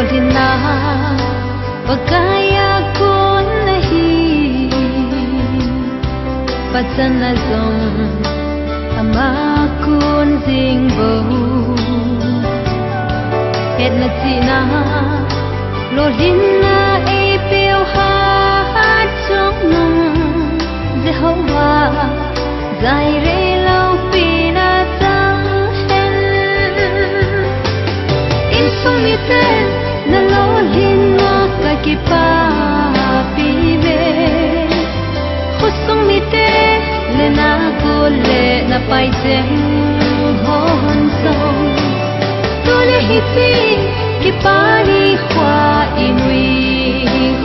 lodina pagkaya ko nahi patsana zong amakun zingbo et na tina lodina e piu hat chung nung Jehovah zai re lau pina tang hen in sumite na lodina kakipa pibe khusung mite le na gole na pai chen hon song tole hiti ki pani khwa inui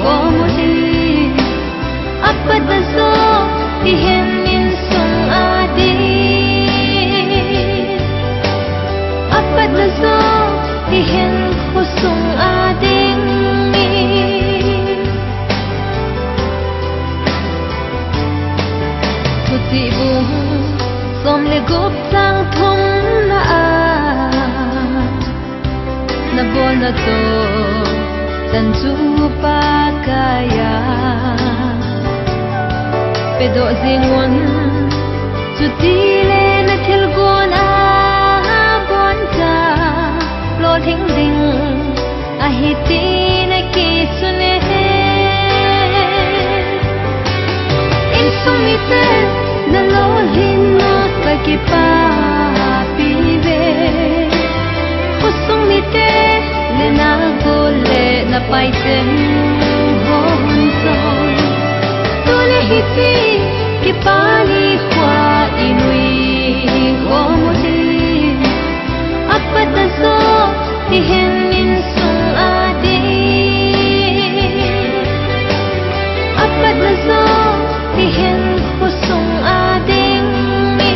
gomudi apata so ti hen min sung adi apata so ti hen khusung ading mi puti bung som le gop sang thong na a na bon na to san chu pa kaya pedo zingon chu ti le na thil gon a bon ta lo thing ding a hi ti na ki sune in sumite na lo lin na ka ki pa pi ve khusung mite le na gole na pai chen hon song tole hiti ki pani khwa inui gomudi apata so ti hen min sung adi apata so ti hen khusung ading mi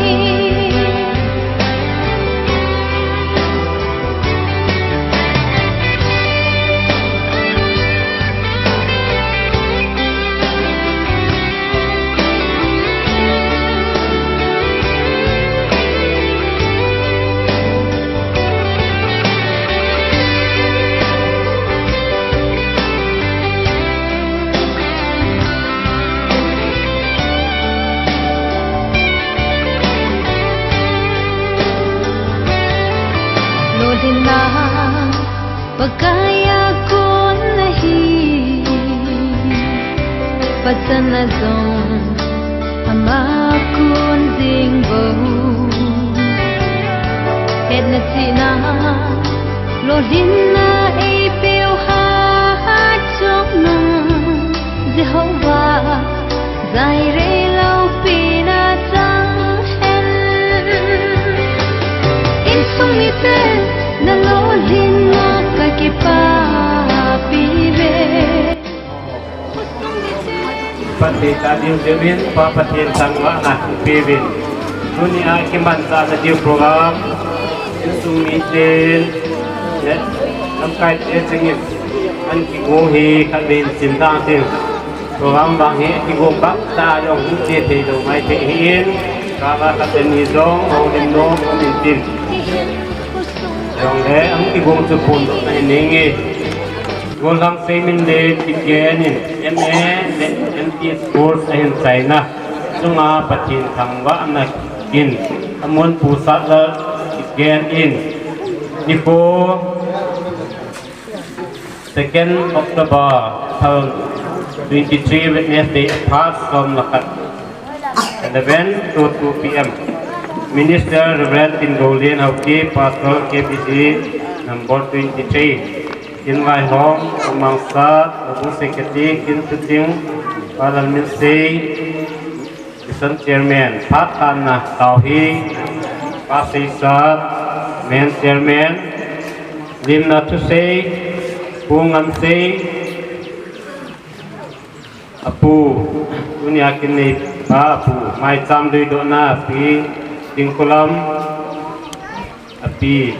lodina pagkaya ko nahi patsana zong amakun zingbo et na tina lodina e piu hat chung nung Jehovah zai re lau pina tang hen in sumite na lo lin na ka ki pa pi ve pati tadiu devin pa patin sangwa na pivin dunia kiman sa tiu program sumiten net namkai singit an ki go hi khabin sinta tin program bang hi ki go bak ta yong ti te do mai te hin ka ka ten ni dong o din no min tin dong le ang ki go chu pun do nai ningi go lang se min le ti gen in ma le mt course in China sunga patin thangwa na kin amon pu sa la gen in nipo 2nd October 2023 Wednesday apart from Lakat 11 to 2 p.m. Minister Reverend Ingolian Hauki Pastor KPC number 23 in my home among Sat Abu Sekati in Tuting Parliament Say Vice Chairman Patana Tauhi Pasay Sat Main Chairman Limna Tusay Pungan Say Apu dunia kini apu mai tam dui do na api tingkulam api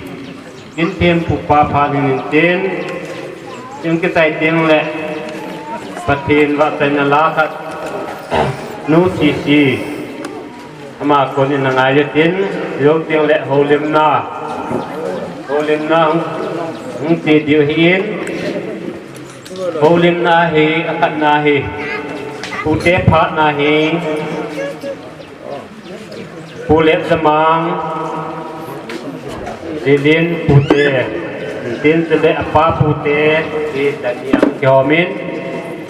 intiem pupa phalin inten yung kita ting le patin wa tanala khat nu si ama kon in ngayatin yung ting le holim na ti diu hin Bulim nahi akat nahi Putih pat nahi Pulet semang Lilin putih Tin sedek apa putih dan yang kiomin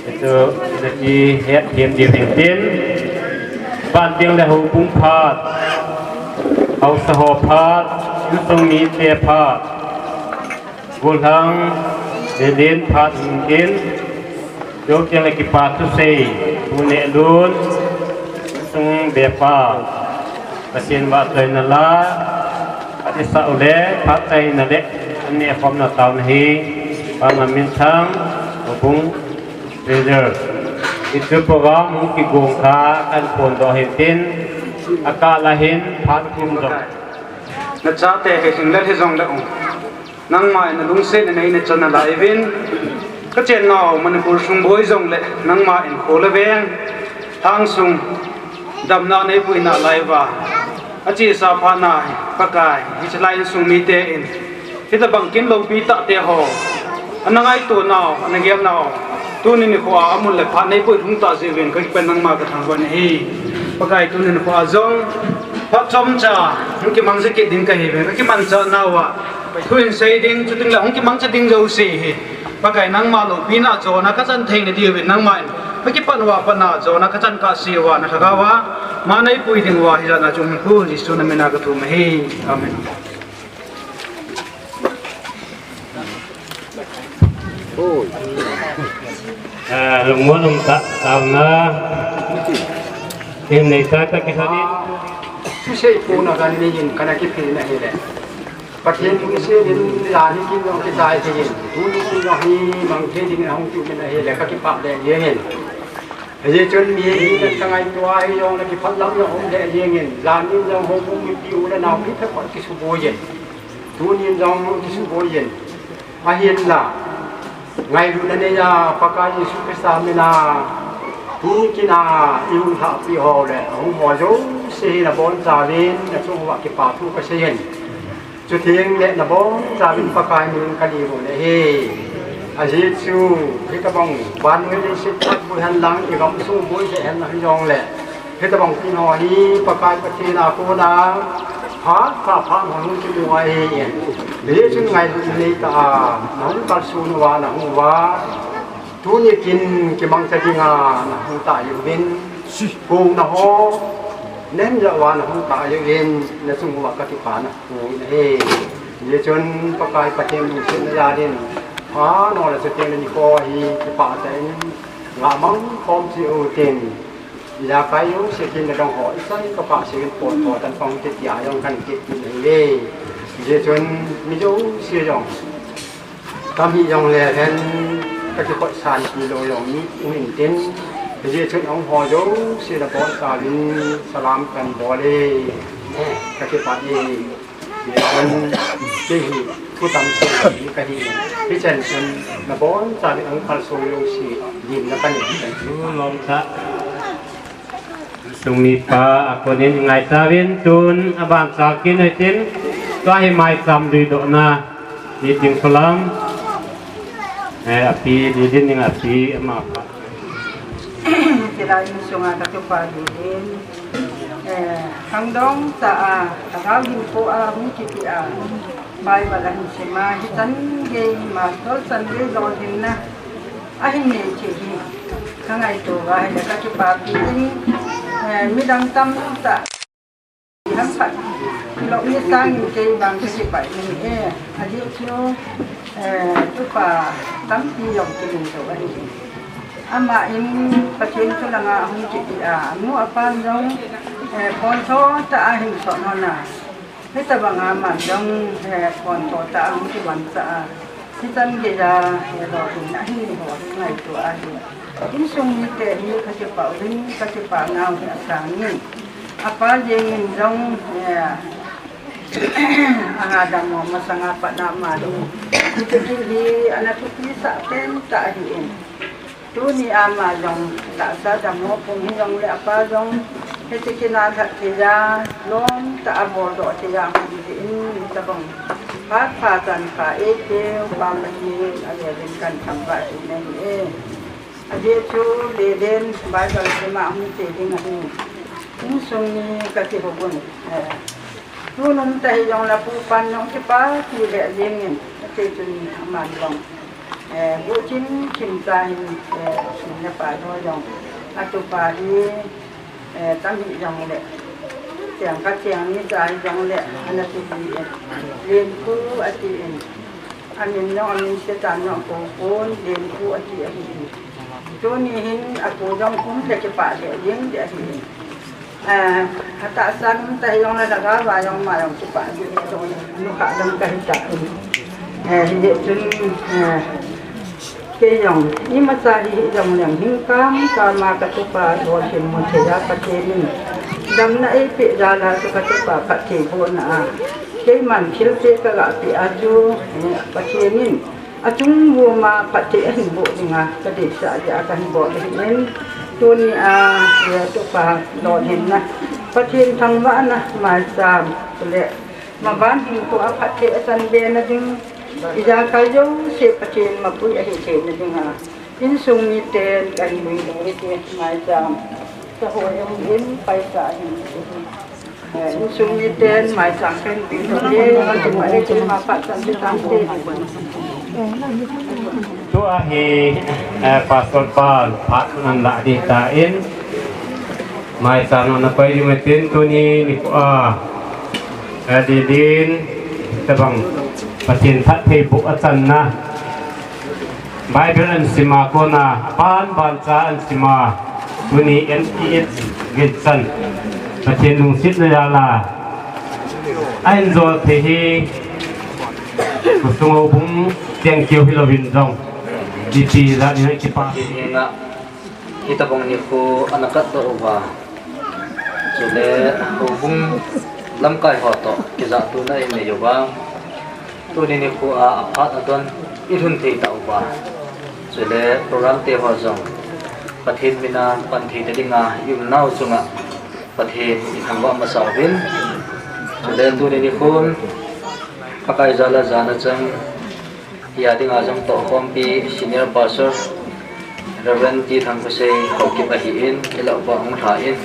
itu jadi head di tin banting dah hubung pat au saho pat yusung mi te pat gulang lilin pat tin jok yang lagi patu sei pune lun sung bepa pasin ba toy nala ati sa ule pat ai na de ani phom na taw nahi pangamin thang hubung reserve itu program mungkin gongka kan pondo hitin akalahin phat kum dong na cha te he sing la he jong da nang mai na lung se nei na chana lai vin ka chen naw manipur sung boi jong le nang ma in khole veng thang sung dam na nei pui na lai wa achi sa pha na pakai hi chlai sung mi te in hi ta bangkin lo pi ta te ho anangai tu naw anagem naw tu ni khwa amul le pha nei pui thung ta je ven kai pen nang ma ka thang ban hi pakai tu ni khwa jong pha chom cha ki mang se ke din ka he ven ki man cha nawa thuin sei ding chu ting la hong ki mang cha ding jo se hi pakai nang ma lo pi na jo na ka chan theng ni di ven nang ma ki pan wa pa na jo na ka chan ka si wa na thaga wa ma nei pui ding wa hi na chung khu ji su na me na ka thu ma hi amen lung mo lung ta taw na tim nei ta ka kisani su sei pu na kan ni yin kana ki phi na he le pathian ki se din la ni ki no ki dai ki yin tu ni ki no hi mang the ding hong ki na he le ka ki pa le ye yin ye chon mi ni ka sangai tua hi yong na ki phal lam yo hong le ye yin la ni yong hong mi pi u na naw ki tha ki su bo yin tu ni yong ki su bo yin a hian la ngày lúc này ya pakai Yesus Kristus mina tu kina ilung ha pi ho le hong ho jo se na bon za vin na chung wa ki pa tu ka se yen chu thieng le na bon za vin pakai min ka li ro le he a ji chu ki ka bang ban nge ni sit tak bu han lang ki gam su bu se han na yong le ki ka bang pi ho ni pakai pa ti na ko na phá hồng cái điều này để chúng ngày này ta nóng cao su nó là hồng hóa thu nhị kinh cái bằng cái gì à hồng tại yêu bên cùng nó ho nên giờ là hồng tại yêu bên là chúng hoa cái phán cùng này để chúng các cái phát triển du lịch gia đình phá nó là sự kiện này có hi cái phá tại ngã măng không chịu tiền là cái yếu sự kiện là trong hỏi sai các bạn sự kiện của tấn công cái giả trong căn cái này về chuyện ví dụ sử dụng tam hi dùng làhen các cái hội sản thì đồ dùng như hình tên về chuyện ông họ dấu sẽ là có cả linh salam cần bỏ đi các cái bạn gì về chuyện cái gì thu tâm sự cái gì cái chuyện là bỏ ra những ông khăn sôi luôn gì nhìn là cái gì long ta sumi pa ako nin ngai tawin tun aban sakin itin kai mai sam di do na di ting salam api di din ning api ama pa sila yung sunga katupagin hang dong sa tagawin po ang kiti may balahin si ma hitan gay ma tol san gay lodin na ahin ni chihi kangay to ay katupagin midang tam sa hampat lo ni sang kay bang kasi pa ni adi kyo tu pa tam ti yong kin to ani ama in patien to lang ang kiti mo apan jong ponso ta ahin so no na hita bang ama jong ponso ta ang ti wan sa hitan ge ja lo tin na hin ho ngai to ahi in sung ni te ni kasi pa rin kasi pa ngao sa sangin apa jeng jong ang adam mo masanga pa na malu ito di anak tu sa ten ta diin tu ni ama jong ta sa damo pung jong le apa jong hiti kinathat tiya long ta abordo tiya diin ta bang พัดพาจันขาเอเจียวปามณีอะไรเป็นการทำบาสิในเออาเยชูเดเดนบายบายสมาหุ่นเตดิงอะไรหุ่นทรงนี้กติบบุญรู้นุ่มใจยองละผู้ปันน้องที่ป้าที่เลี้ยงเงินเตจุนมันลองบุจินชิมใจสุนทรป่าทอยองอาตุปาดีตั้งยองเลยเสียงกัดเสียงนี้ใจยองเลยอันนั้นที่ดีเรียนคู่อาทิตย์อันนี้น้องอันนี้จะจานน้องโกโก้เรียนคู่อาทิตย์ตัวนี้เห็นอากูยองคุ้มเด็กป่าเลี้ยงเด็กที่ฮัตตาสันแต่ยองเลยนะครับว่ายองมายองที่ป่าอยู่ตรงนี้ลูกค้าดังกันจัดเด็กจนKayong ni masahi jam yang hingkam sama katupa dosin muncaya pacenin dam na ipi jala su katupa pace bona kay man kilse kaga pi aju pacenin acung wuma pace hin bo dinga kadi sa ja akan bo hin tuni ya tupa dosin na pacen thang wa na ma sam le maban hin ko pace asan be na ding Ija kayo si pacin mapuy ahitin na dinga insung niten kay mo iti may jam sa hoyong in paisahin insung niten may sangkin dito din at tumalitin mapasan si tante tu ahi pasal pal pak nanda ditain mai sana na pai metin tu ni ko adidin tabang patin that thei bu atan na bible an sima ko na pan ban cha an sima tuni nes gitsan patin lung sit na la ain zo the hi kusungo bung tiang kiu hilowin jong di ti za ni ki pa nga kita bang ni ko anakat to ba sule bung lam kai ho to ki za tu na ne yo ba tu ni ko aphat adon irun thei ta ba sule program te ho jong pathin mina panthi te dinga yum nau chunga pathin thangwa ma sawin sule tu ni ko pakai jala jana chang ya dinga jong to kompi senior pastor Reverend T thang ko say hokip ahiin ila ba ang thain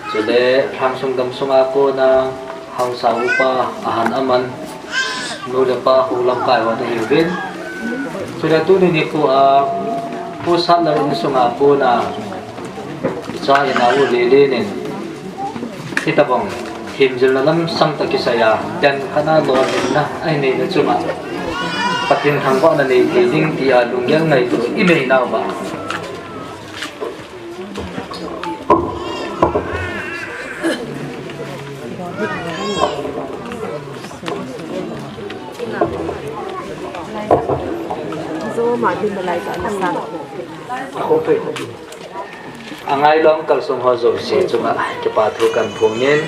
sule thang sung dam sung ako na hang sawu pa ahan aman nule pa hulam kai wa ta hilbin sule tu ni ko pusat la rin sung ako na sa inawu lilinin kita bang himjil na lam sang ta kisaya dan kana lo na ay ni na chuma patin thangwa na nei ding tia lungyang ngai tu imei naw ba zo ma din balai ta na sa ko pe angai long kal sum ho zo si chuma ke pa thu kan phungin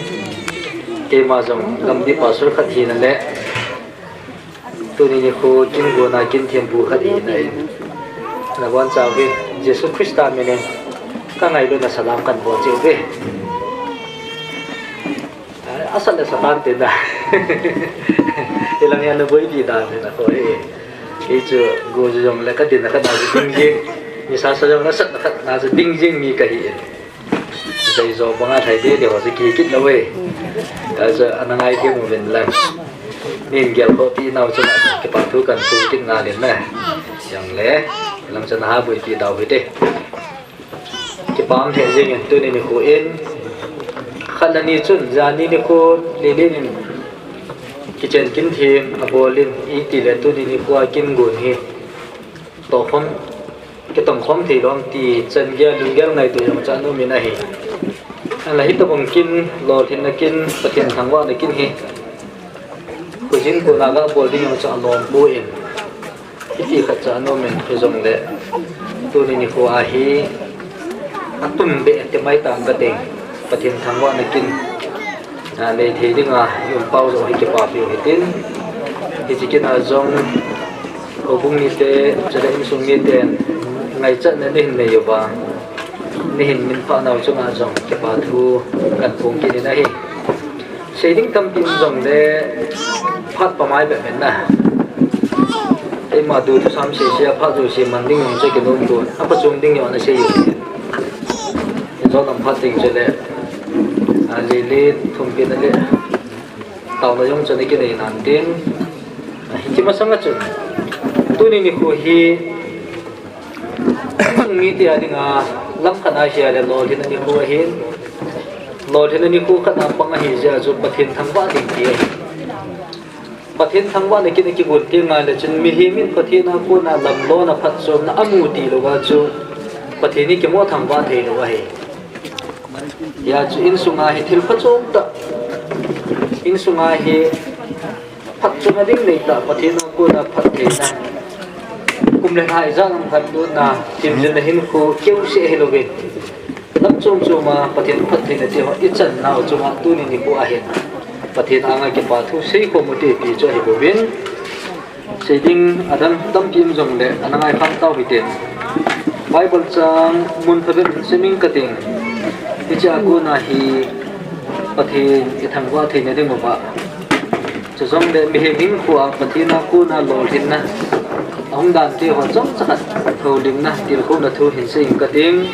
ke ma jong gamdi pasur khathi na le tu ni ko kin go na kin thiam bu khadi nai na wan chaw bi Jesus Christa menen ka ngai do na salam kan bo che be asal da salam te da ilang yan na boy di da na ko e chu go jong la ka din na ka na ding jing ni sa sa jong na sat na sa ding jing mi ka hi dai zo banga thai de de ho se ki kit na we ta sa anangai ke mo ven lang nên gel ko ti nào cho cái bản thu cần thu kinh nga liền này chẳng lẽ làm cho nó buổi ti đầu với thế cái bám thế gì nhỉ tôi nên cô en khăn là ni chun ra ni cô lên lên cái chân kinh thêm à bồ lên ý tỷ lệ tôi nên cô kinh nguồn hi tổ phong cái tổng phong thì đó thì chân gel đường gel này tôi làm cho nó mình này anh là hít tập bằng kinh lò thì là kinh và tiền thằng qua là kinh hi kujin ko naga body yung sa anom buin iti khat sa anom men khizong le tu ni ko ahi atum be te mai tam ka te pathin thangwa na kin na le the dinga yung pau zo hi ke pa pi hitin hi chikin a zong obung ni te chale im sung ni ten ngai cha na nin ne yoba ni hin min pa naw chung a zong ke pa thu kan pung ki ni na hi shading tam pin zong le phát pa mai be men na ai ma du tu sam se sia pha du se man ding yong che ke nom tu a pa chung ding yo na se yu zo nam phat ding che le a le le thum ke na le tàu nó giống cho nên cái này nản tiếng chỉ mà sang cái tôi nên đi khu hi nghĩ thì anh nga lắm khả năng là lo thì nên đi khu hi lo thì nên đi khu khả năng bằng hi giờ cho bát thiên thăng ba tiếng kia bát thiên thăng ba này cái buồn tiếng ngay là chân mi hi min bát thiên na khu na làm lo na phát som na amu ti lo ga chu bát thiên ni cái mua thăng ba thế lo ga hi ya chu in sunga hi thil phát som ta in sunga hi phát chung ading nei ta pathin ko na phat the na kum le hai jang phat du na tim jin hin ko keu se heloge lam chung chuma pathin phat the na ti ho i chan na chuma tu ni ko a hen pathin anga ke pa thu sei ko mote pi cho hi bo bin sei ding adam tam pim jong le anangai kham tau hi ten bible chang mun phaben seming kating ti cha ko na hi pathin i thang wa the ne ding mo ba cho giống để mình hình của pathin na ku na lo hin na ông đàn kia họ giống chắc thâu linh na tiền không là thu hình sinh cái tiếng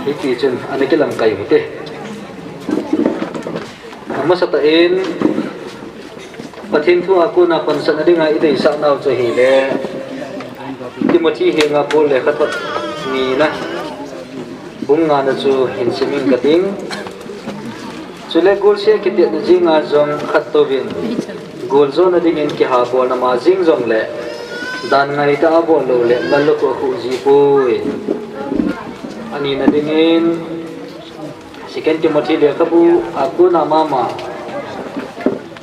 cái gì chân anh ấy cái làm cày một thế mà sao tại in pathin thu aku na phần sân đi ngay đây sao nào cho hi le thì một chi hình aku le khát vật ni na bung ngàn là cho hình sinh cái tiếng cho nên goal xe cái tiền gì ngà giống khát tô viên goal zone là đi nhìn cái hà bò nằm ở dinh giống lệ đàn ngày ta bò lô lệ lần lúc có khu gì bôi anh nhìn là đi nhìn second Timothy lệ các bu aku nama mà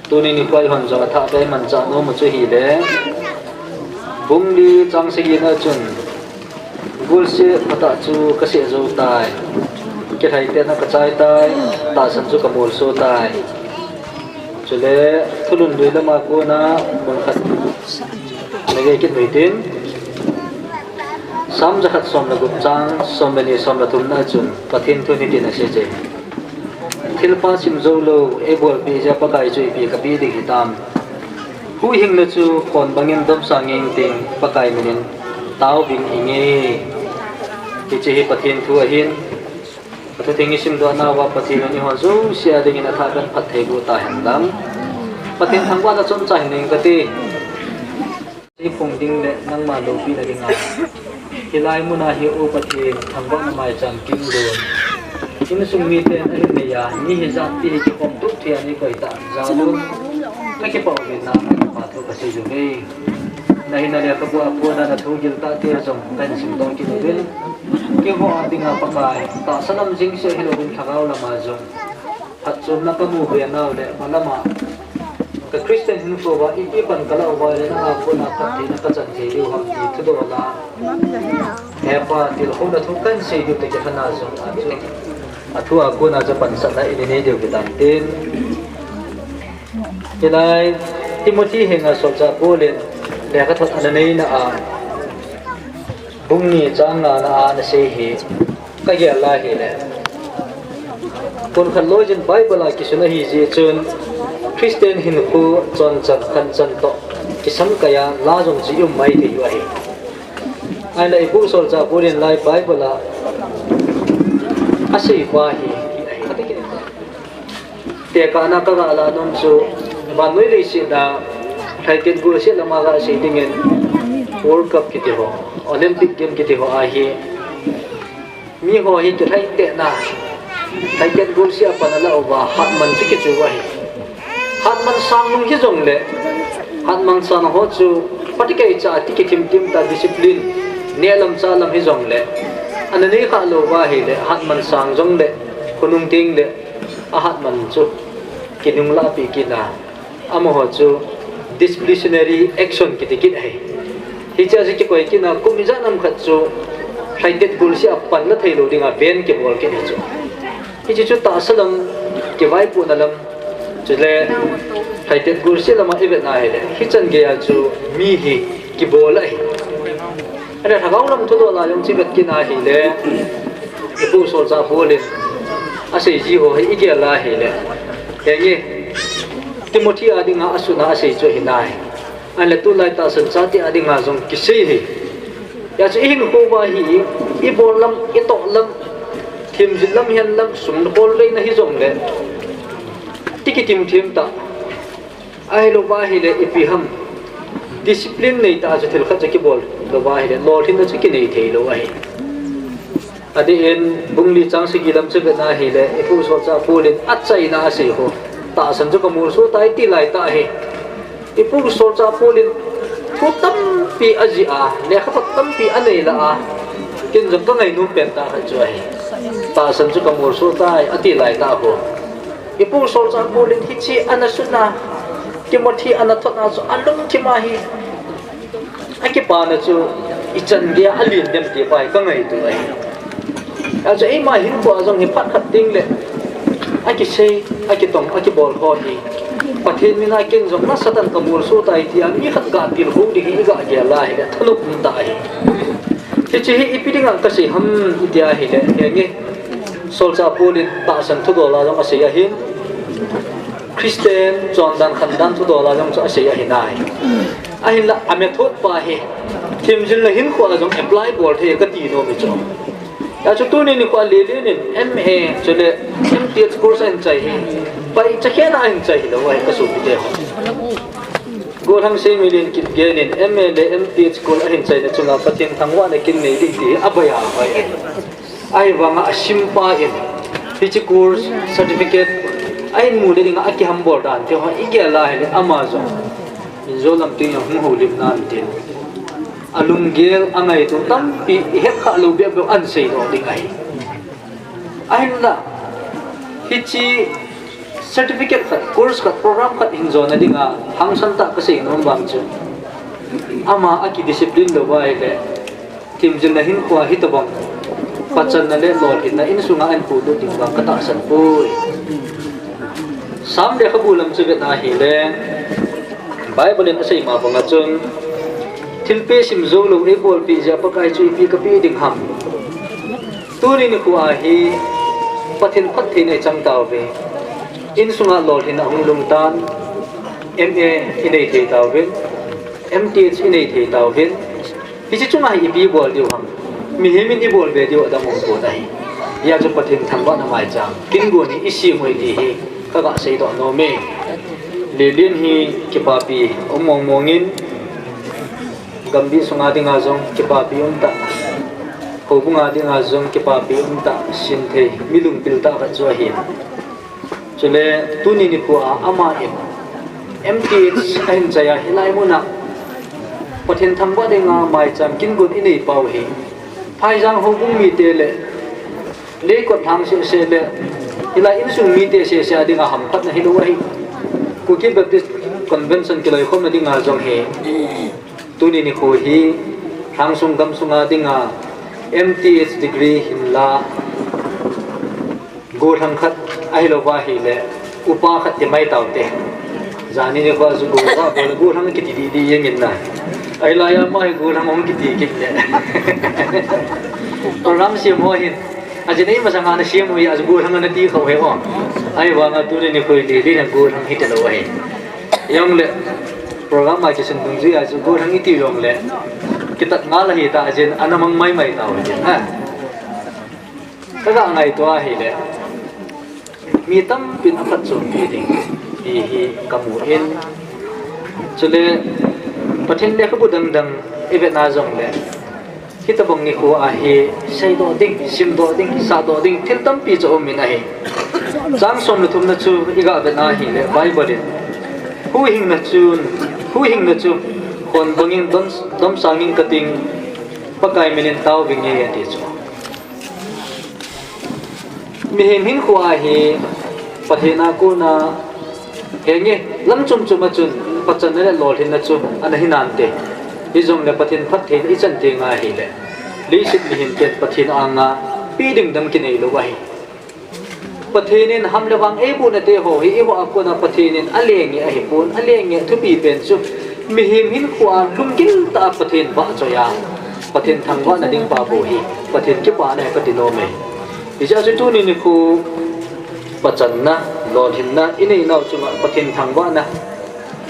tôi nên quay hòn giống thà cái mình chọn nó một chỗ hì lệ bung đi trang xây dựng ở chân goal xe phát tạ chu cái xe dâu tài cái thầy tên là cái trái tay ta sản xuất cái mồi số tay cho nên thu lùn đuôi làm ako na muốn khát này cái người tin sắm ra khát xóm là gục trang xóm bên này xóm là thùng na chun pathin thu ni tin là sẽ chơi thil pa sim zo lo e bol pi ja pa kai chui pi ka pi di hitam hu hing na chu kon bangin dom sang ngeng ting pa kai minin tao bing inge ki che hi pathin thu a hin tu tingi sim do na wa pathin ni ho zo sia ding na tha kan phat thei bu ta han lam pathin thangwa na chon chai ning ka ti ti phung ding le nang ma lo pi na ding a hilai mu na hi u pathin thangwa na mai chang king don in sum mi te ani ne ya ni hi za ti ki kom tu thi ani koi ta za lu ta ki pau ni na ma thu ka se ju nei nahi na le ka bu apu na thu gil ta ti zong kan sim dong ki no bil cái họ thì ngà pakai ta sanam jing se hilo bin thagau lama jong hat chom na ka mu be na le malama ka Christian hin fo ba i pan kala wa le na ko na ta ti na ka chan the ri ha ti thu do la he pa til ho na thu kan se du te ka na jong a thu a ko na ja pan sa na ini ne deu ki dan tin ke lai Timothy henga so cha ko le ka thot an nei na a bung ni chang na na se hi ka ya la hi le kon khan lo jin bible ki suna hi je chun Christian hin khu chon chan khan chan to ki sam ka ya la jong ji um mai thi wa hi ai lai bu sol cha purin lai bible a sei wa hi te ka na ka la nom chu ba noi le si da thai ten gu se lama ga sei dingen World Cup ki ti ho Olympic game ki ti ho a hi mi ho hi ki thai te na thai ken gol sia pa na la wa hat man chi ki chu wa hi hat man sang mun ki jong le hat man san ho chu patikai cha ti ki tim ta discipline ne lam cha lam hi jong le an nei kha lo wa hi le hat man sang jong le kunung ting le a hat man chu kinung la pi ki na amo ho chu disciplinary action ki ti ki ai hi cha ki koi ki na kum ja nam khat chu haitet gul si apan na thailo dinga ben ke bol ke chu hi chu ta salam ke vai pu na lam chu le haitet gul si lama event na hele hi chan ge ya chu mi hi ki bol ai ara thagau lam thu do la yong chi bet ki na hi le ke pu so cha bolin a sei ji ho hi ge la hi le he nge Timothy adinga asuna asei cho hinai an le tu lai ta san cha ti adinga jong kisei hi ya che hing ko ba hi I bol lam I to lam thim jin lam hian lam sum bol le na hi jong le tikitim thim ta ai lo ba hi le ipi ham discipline nei ta cha thil kha cha ki bol lo ba hi le lo thin na cha ki nei thei lo ai adi en bungli chang si gilam che na hi le ipu so cha polin achai na sei ho ta san chu kamur so tai ti lai ta he ipu so cha polin thu tam pi aji a le kha tam pi anei la a kin jam ta ngai nu pen ta kha chu he ta san chu kamur so tai ati lai ta ho ipu so cha polin hi chi anasuna Timothy anathot na chu alung thima hi aki pa na chu ichan dia alin dem ti pai ka ngai tu ai ajo ei ma hin ko ajong hi phat khat ting le aki sei aki tong aki bol ko hi pathin mina ken jong na satan kamur so tai ti an mi khat ga til ho di hi ga ya la hi thanuk ta hi ti chi hi ipiding ang kasi ham itia hi le nge solcha polin ta san thu do la jong ase ya hin Christian John dan khandan thu do la jong cha ase ya hinai ahin la ame thot pa he thim jin la hin ko la jong apply bol the ka ti no mi cho ya chu tu ni ko le le ni MA chole MTH course an chai hi pai cha khen an chai lo wai ka su bi de ho go thang se million kit gen in MA le MTH course an chai na chunga pathin thangwa na kin nei di ti abaya bai ai wanga asim pa in hi chi course certificate ai mu le ding aki ham bor dan te ho igela hele Amazon in zo lam ting hum ho lim nan tin alung gel angai tu tam pi het kha lu be an sei do ding ai ai na hi chi certificate khat course khat program khat in zo na dinga hang san ta ka sei nom bang chu ama aki discipline lo ba ele tim jin na hin kwa hi to bang pachan na le lol hin na in sunga an pu do ding bang ka ta san pui sam de khabulam che na hi le bible in asai ma banga chung thilpe sim zo lo e bol pi ja pakai chu pi ka pi ding ham turi ni ku a hi pathin phat the nei chang taw ve in sunga lol hin a hung lum tan MA inei the taw ve MTH inei the taw ve hi chi chunga hi pi bol diu ham mi he min i bol ve diu da mong ko dai ya chu pathin thangwa na mai chang kin go ni isi hoi di hi ka ga sei do no me le lin hi ki pa pi omong mongin gambi sunga dinga zong ki pa pi ta ko bunga dinga zong ki pa pi ta sin the milung pil ta ka chwa hi chule tuni ni ko ama em MTH ain jaya hilai muna pathin thangwa dinga mai cham kin gun inei pau hi phai jang ho bung mi te le ko thang se le ila in sung mi te se sia dinga ham khat na hi lo hi ku ki baptist convention ki loi khom na dinga jong he tuni ni ko hi thang sung gam sunga dinga MTH degree himla go thang khat ai lo wa hi le upa khat ti mai taw te zani ni ko zu go wa bol go thang ki ti di yengin na ai la ya mai go thang ong ki ti ki le ram si mo hin ajinai masanga na siam wi az go thang na ti kho he ho ai wa nga tu ni ko li li na go thang hit lo he yong le program ma chi sun dung ji az go thang ti yong le kitat nga la hi ta ajin anamang mai mai ta ho ha ka ga ngai to a hi le mi tam pin aphat chu ti ding ti hi kamu in chule pathin le khabu dang dang event na jong le hitabong ni ko a hi sei do ding sim do ding sa do ding thil tam pi cho min a hi chang som lu thum na chu iga be na hi le bible hu hing na chu kon bangin dom sangin kating pakai minin taw bingi ya ti chu mi hin ko a hi pathina ko na henge lam chum chum chun pachan le lol hin na chu ana hinan te izong le pathin phat the i chan te nga hi le li sit mi hin ket pathin anga pi ding dam ki nei lo wa hi pathinin ham le wang e bu na te ho hi e wa ko na pathinin aleng e hi pun aleng e thu pi pen chu mi him hin khwa lum kin ta pathin ba cho ya pathin thangwa na ding pa bo hi pathin ki pa na ka ti no me ija chu tu ni ni khu pachan na รอทินนะอินเองเอาจุงปะเทนทางว่านะ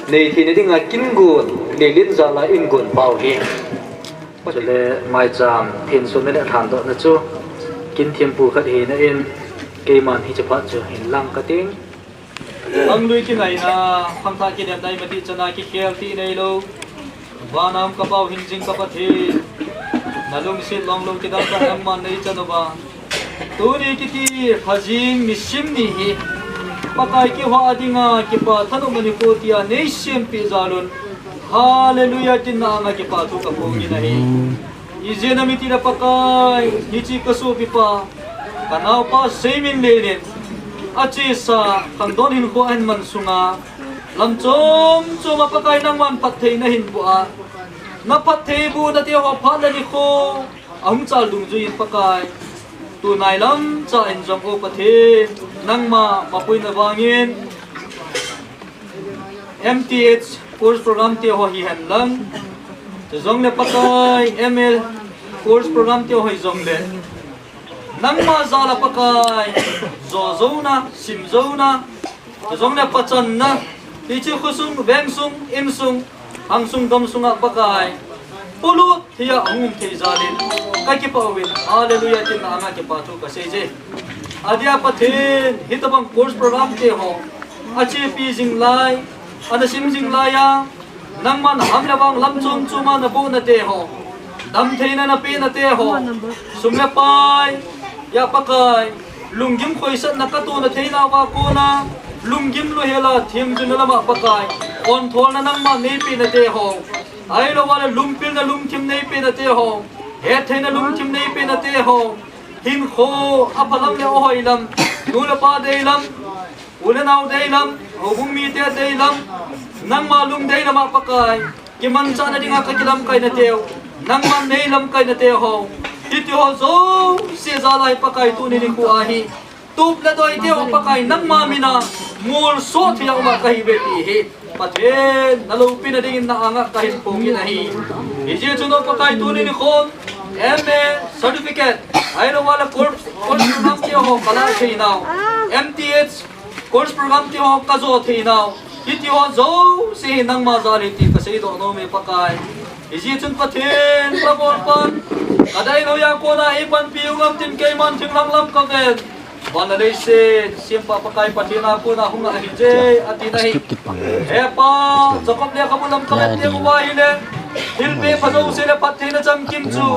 ในที่นี้ที่งากินกุนในลิ้นจาลาอินกุนเบาเฮจุเลไม่จามเทียนส่วนไม่ได้ทานตัวนะจูกินเทียมปูขัดเฮนะเองเกมันที่จะพัดจูเห็นลังกระติ้งอังลุยกินไหนนะฟังท่ากินแบบใดมาที่จะนาคิเคียวที่ในโลวานามกระเป๋าหินจิงกระปะเทนาลุงสิลองลงกินได้น้ำมันในจันทบาตัวนี้กิตีพจิงมิชิมนี่ปากไก่กิหัวดิ่งากิปะท่านุมันนิโคติอาเนชิมพิซาลุนฮาเลลูยาจินนางกิปะทุกข์พูกินไหอีเจนามิติระปากไก่ฮิจิกสุปิปะกันเอาปะเซมินเลนินอาชีสะขังดอนหินโคอันมันสุงาลำจมจมปากไก่นางมันปัดเทนหินบัวนับปัดเทบูนัดเดียวพัดเลนิโคอาหุ่นจัลดุงจุยินปากไก่ตัวนายลำจะเอ็นจงโอปะเทนังมาปุยนวางิน MTH course program เที่ยวหินลังจะจงเลปากไก่ ML course program เที่ยวหิจงเลนังมาซาลปากไก่โซนะซิมโซนะจะจงเลปัจจันนะที่ชื่อขุสุงแบงสุงอิมสุงหังสุงดมสุงปากไก่ปุลุที่ยังงุ่มที่จาลินกายกิปาวินฮาเลลูยาจินนางกิปาทุกข์เสจอาเดียปะเทนฮิตบัง course program เที่ยวอาชีพจิงไลอันนั้นซิมจิงไลยังนังมันฮัมเลบังลำจงจูมันบูนเที่ยวดำเทนนับปีนเที่ยวสุมเลปายยาปากไก่ลุงกิมคอยสันนักตูนเทนาวาโกนาลุงกิมลุเฮลาทีมจุนละมาปากไก่ออนทอลนังมันเนปีนเที่ยวไอ้เราว่าลุงพิลนะลุงทิมเนปีนเที่ยวเฮเทนะลุงทิมเนปีนเที่ยวหินโคอัปลัมเลโอหอยลัมนูเลปาเดลัมอุเลนาวเดลัมหูบุมีเตเดลัมนังมาลุงเดลัมปากไก่กิมันจานะดิ้งอากิลัมไก่นเที่ยวนังมันเนลัมไก่นเที่ยวที่เที่ยวโซ่เสียจาลายปากไก่ตัวนี้กูอาฮีตุบเลโดยเที่ยวปากไก่นังมามินามูลโซ่ที่เอามาไก่เบตีฮีปะเทนนาลูปินาดิ้งนาอ่างไก่ปูกินฮีอีเจจุนปากไก่ตัวนี้คน MA certificate ไอ้เราว่าละcourse program ที่เขากำลังเทียนเอา MTH course program ที่เขากำลังเทียนเอาที่ที่เขาโซ่สินังมาจาริติกษัตริย์ตัวน้องมีปากไก่อีเจจุนปะเทนประบวนปันกระไดเราอยากคนไอ้ปันพิวงามจินเกมันถึงลำลำกังเอ็นวันนั้นเสียเสียงปากไก่ปะเทนอากูนะหุ่นอะไรเจอตินาฮีเฮ้ป้าจะกบเลี้ยขมุนลำกังเอ็นเลี้ยงว่าฮิเลฮิลเบพะโจเสเลปัตเทนะจำกิมจู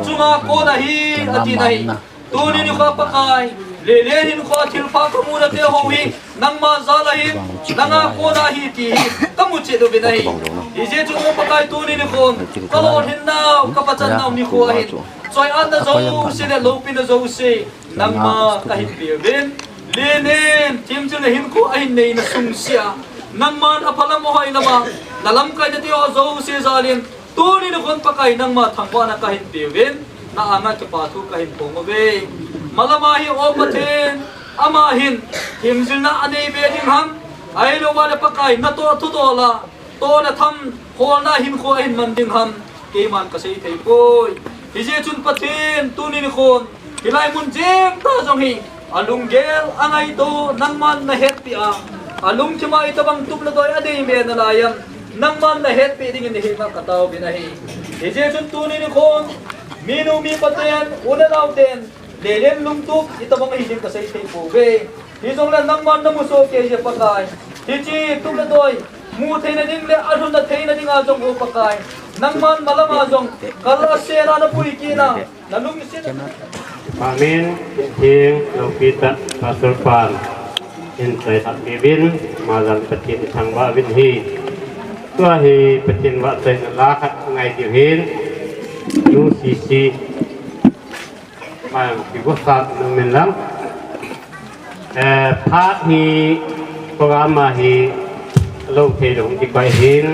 จุงอาโคนะฮีอตินาฮีตูนี่นี่ข้าปากไก่เลเลหินข้าทิลฟ้าขมุนเตะหงฮีนังมาซาลาฮีนังอาโคนะฮีตีฮีขมุเจดูบินาฮีอีเจจุงปากไก่ตูนี่นี่คนกะโลหินนาวกะปัจจันนาวนี่ขัวฮีจอยอันนะโจเสเลโลปินะโจเสนังมากะฮิเปียเวนเลเนนทีมจุเลหินขัวไอเนยนะสุงเสียนังมันอภัลมหอยละมาละลำไก่จะเที่ยวโจเสซาลินตัวนี้นะคนปากไก่นังมาทางบ้านนะกะฮิเปียเวนน่าอ่างจะปาทุกะฮิปงเวมาละมาฮิโอปะเทนอามาหินทีมจุลนะอันนี้เบดิงฮัมไอโลวาเลปากไก่นาตัวทุตัวละตัวละทำโคนะหินโคหินมันดิงฮัมเกมันก็เสียทีโป้ยฮิเจจุนปะเทนตัวนี้นะคนฮิไลมุนเจมตาจงฮีอาลุงเกลอังไอโตนังมันนะเฮปปี้อาลุงชิมาอิตบังตุบละตัวอดีเมนลายัมนังมันนะเฮปปี้ดิ่งนี่ฮิมากระตาวบินะฮีฮิเจจุนตัวนี้นะคนมีนูมีปะเทนอุนดาวเทนเลเลนลุงตุบอิตบังฮิจิมก็เสียทีโป้เวฮิจงละนังมันนะมุโซเกเจปะไก่ฮิจิตุบละตัวมูเทนดิ่งเลอารุนนะเทนดิ่งอาจงโอปะไก่นังมันมาละมาจงกะลาเซรานะปุยกีนะนัลุงมิสิAmin, King, Lopita, Pastor Pan, Insay at Bibin, Malang Patin Tangwa Vinhi, Tuahi Patin Watay Lakat Ngay Dihin, UCC, Mayang Kibusat Namin lang, Pat Hi, Programa Hi, Lopay Dong Dikwahin,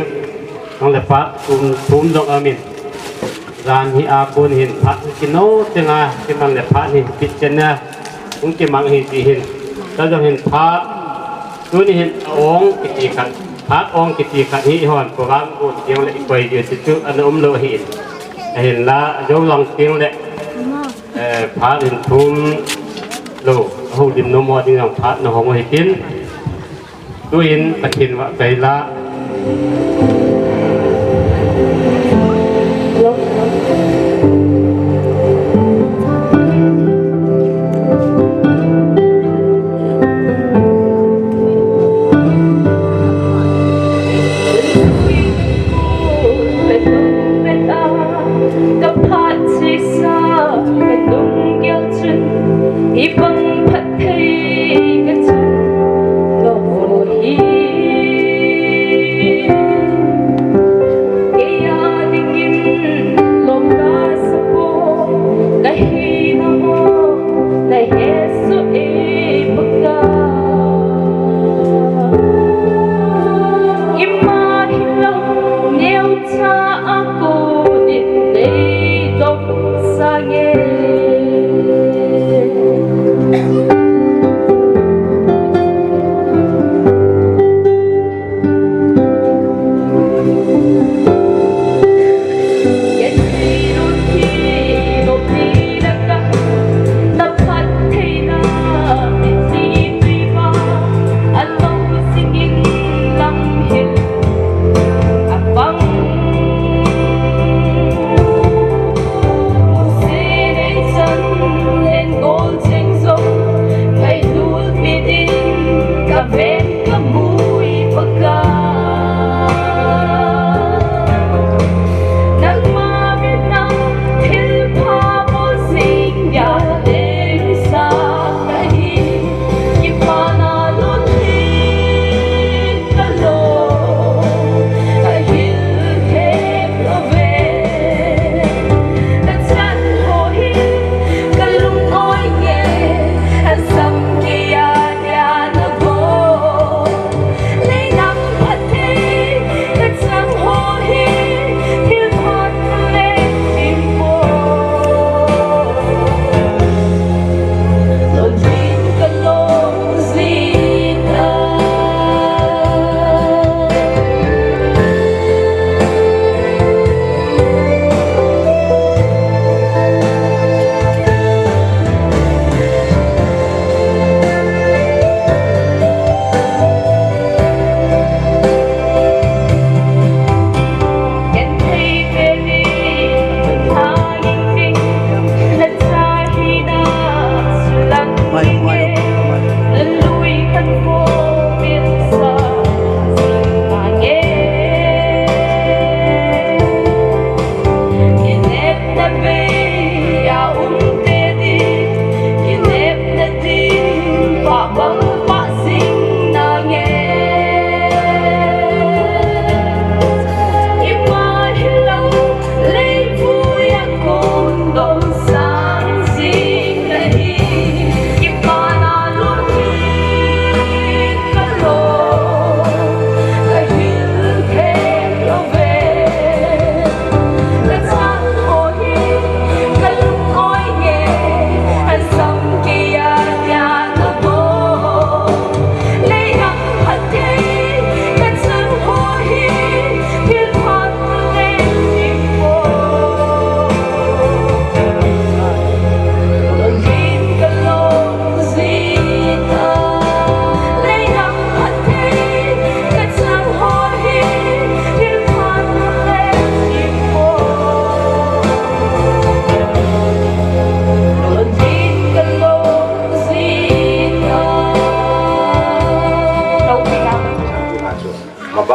Nong Lepat, Tum Dong Amin. Ran hi akun hin phat kino tenga kimang le phat hin pitchena ung kimang hi ti hin ta jong hin phat tu ni hin ong kiti khat phat ong kiti khat hi hon program ku tiang le koi yu ti chu an lo hin la jong long tiang le phat hin thum lo hu dim no mo ding long phat no hong hi tin ตุอินปะทินวะใจละ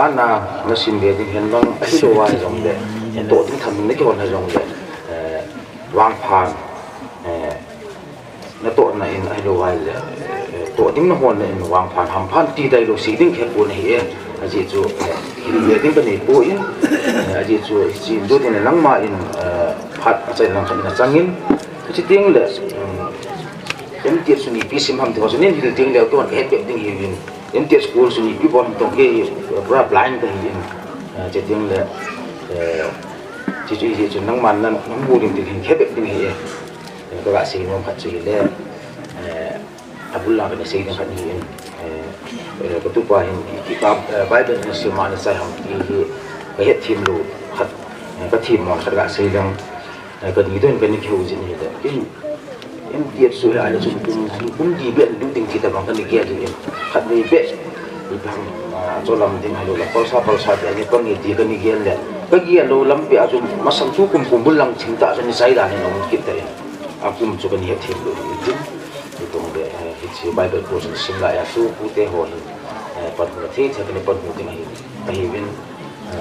บ้านนาเมื่อสินเดียที่เห็นน้องไอ้ตัววายจงเดตัวที่ทำนึกว่าในจงเดวางผ่านในตัวไหนไอ้ตัววายเลยตัวที่มันหัวในวางผ่านทำผ่านตีได้ลูกสีดิ้งแค่ปูนเหี้ยอาจจะจู่หินเดียดิ้งเป็นปูอินอาจจะจู่จีนจู่ที่ในหลังมาอินพัดใจหลังขันจังอินอาจจะดิ้งเลยยังเทียบสุนีพิสิมทำที่ว่าสุนีที่ดิ้งแล้วตัวเอ็ดแบบดิ้งหินยังเทียบสกุลสุนีพี่บอลตรงที่ว่าปลายตัวหินจะดิ้งเลยจู่นั่งมันนั่นนั่งบูดิ้งหินแค่แบบดิ้งหินก็ว่าสิ่งนั้นพัดสิ่งเลยอับดุลลาห์เป็นสิ่งที่ขัดหินก็ทุกวันที่กับไบเบิลนี่สมานิสัยของที่ไปเฮ็ดทีมลูขัดก็ทีมมองขัดกับสิ่งนั้นก็ดีด้วยเป็นที่หูจินนี่เลยยังเทียบสุดอะไรจุดปุ่มดีเบ็ดดูดิ้งที่แต่บางคนนี่เกี่ยจริงขัดดีเบ็ด อีพังโจลำดิ้งให้ดูละพอลซาแต่นี่ก็นี่ดีกันนี่เกียนเลยก็เกียนดูลำเปียจุมาสังทุกุมบุญลังชิงตาจนใส่ด่านนี่น้องคิดเลยอากุมจุกันเหี้ยทิ้งดูดิ้งตรงเดียที่ชื่อใบเบิร์ดโพสต์สิมลายสู้ผู้เตะหัวหินปัดหัวที่เธอเป็นปัดหัวที่ไหนไปวิน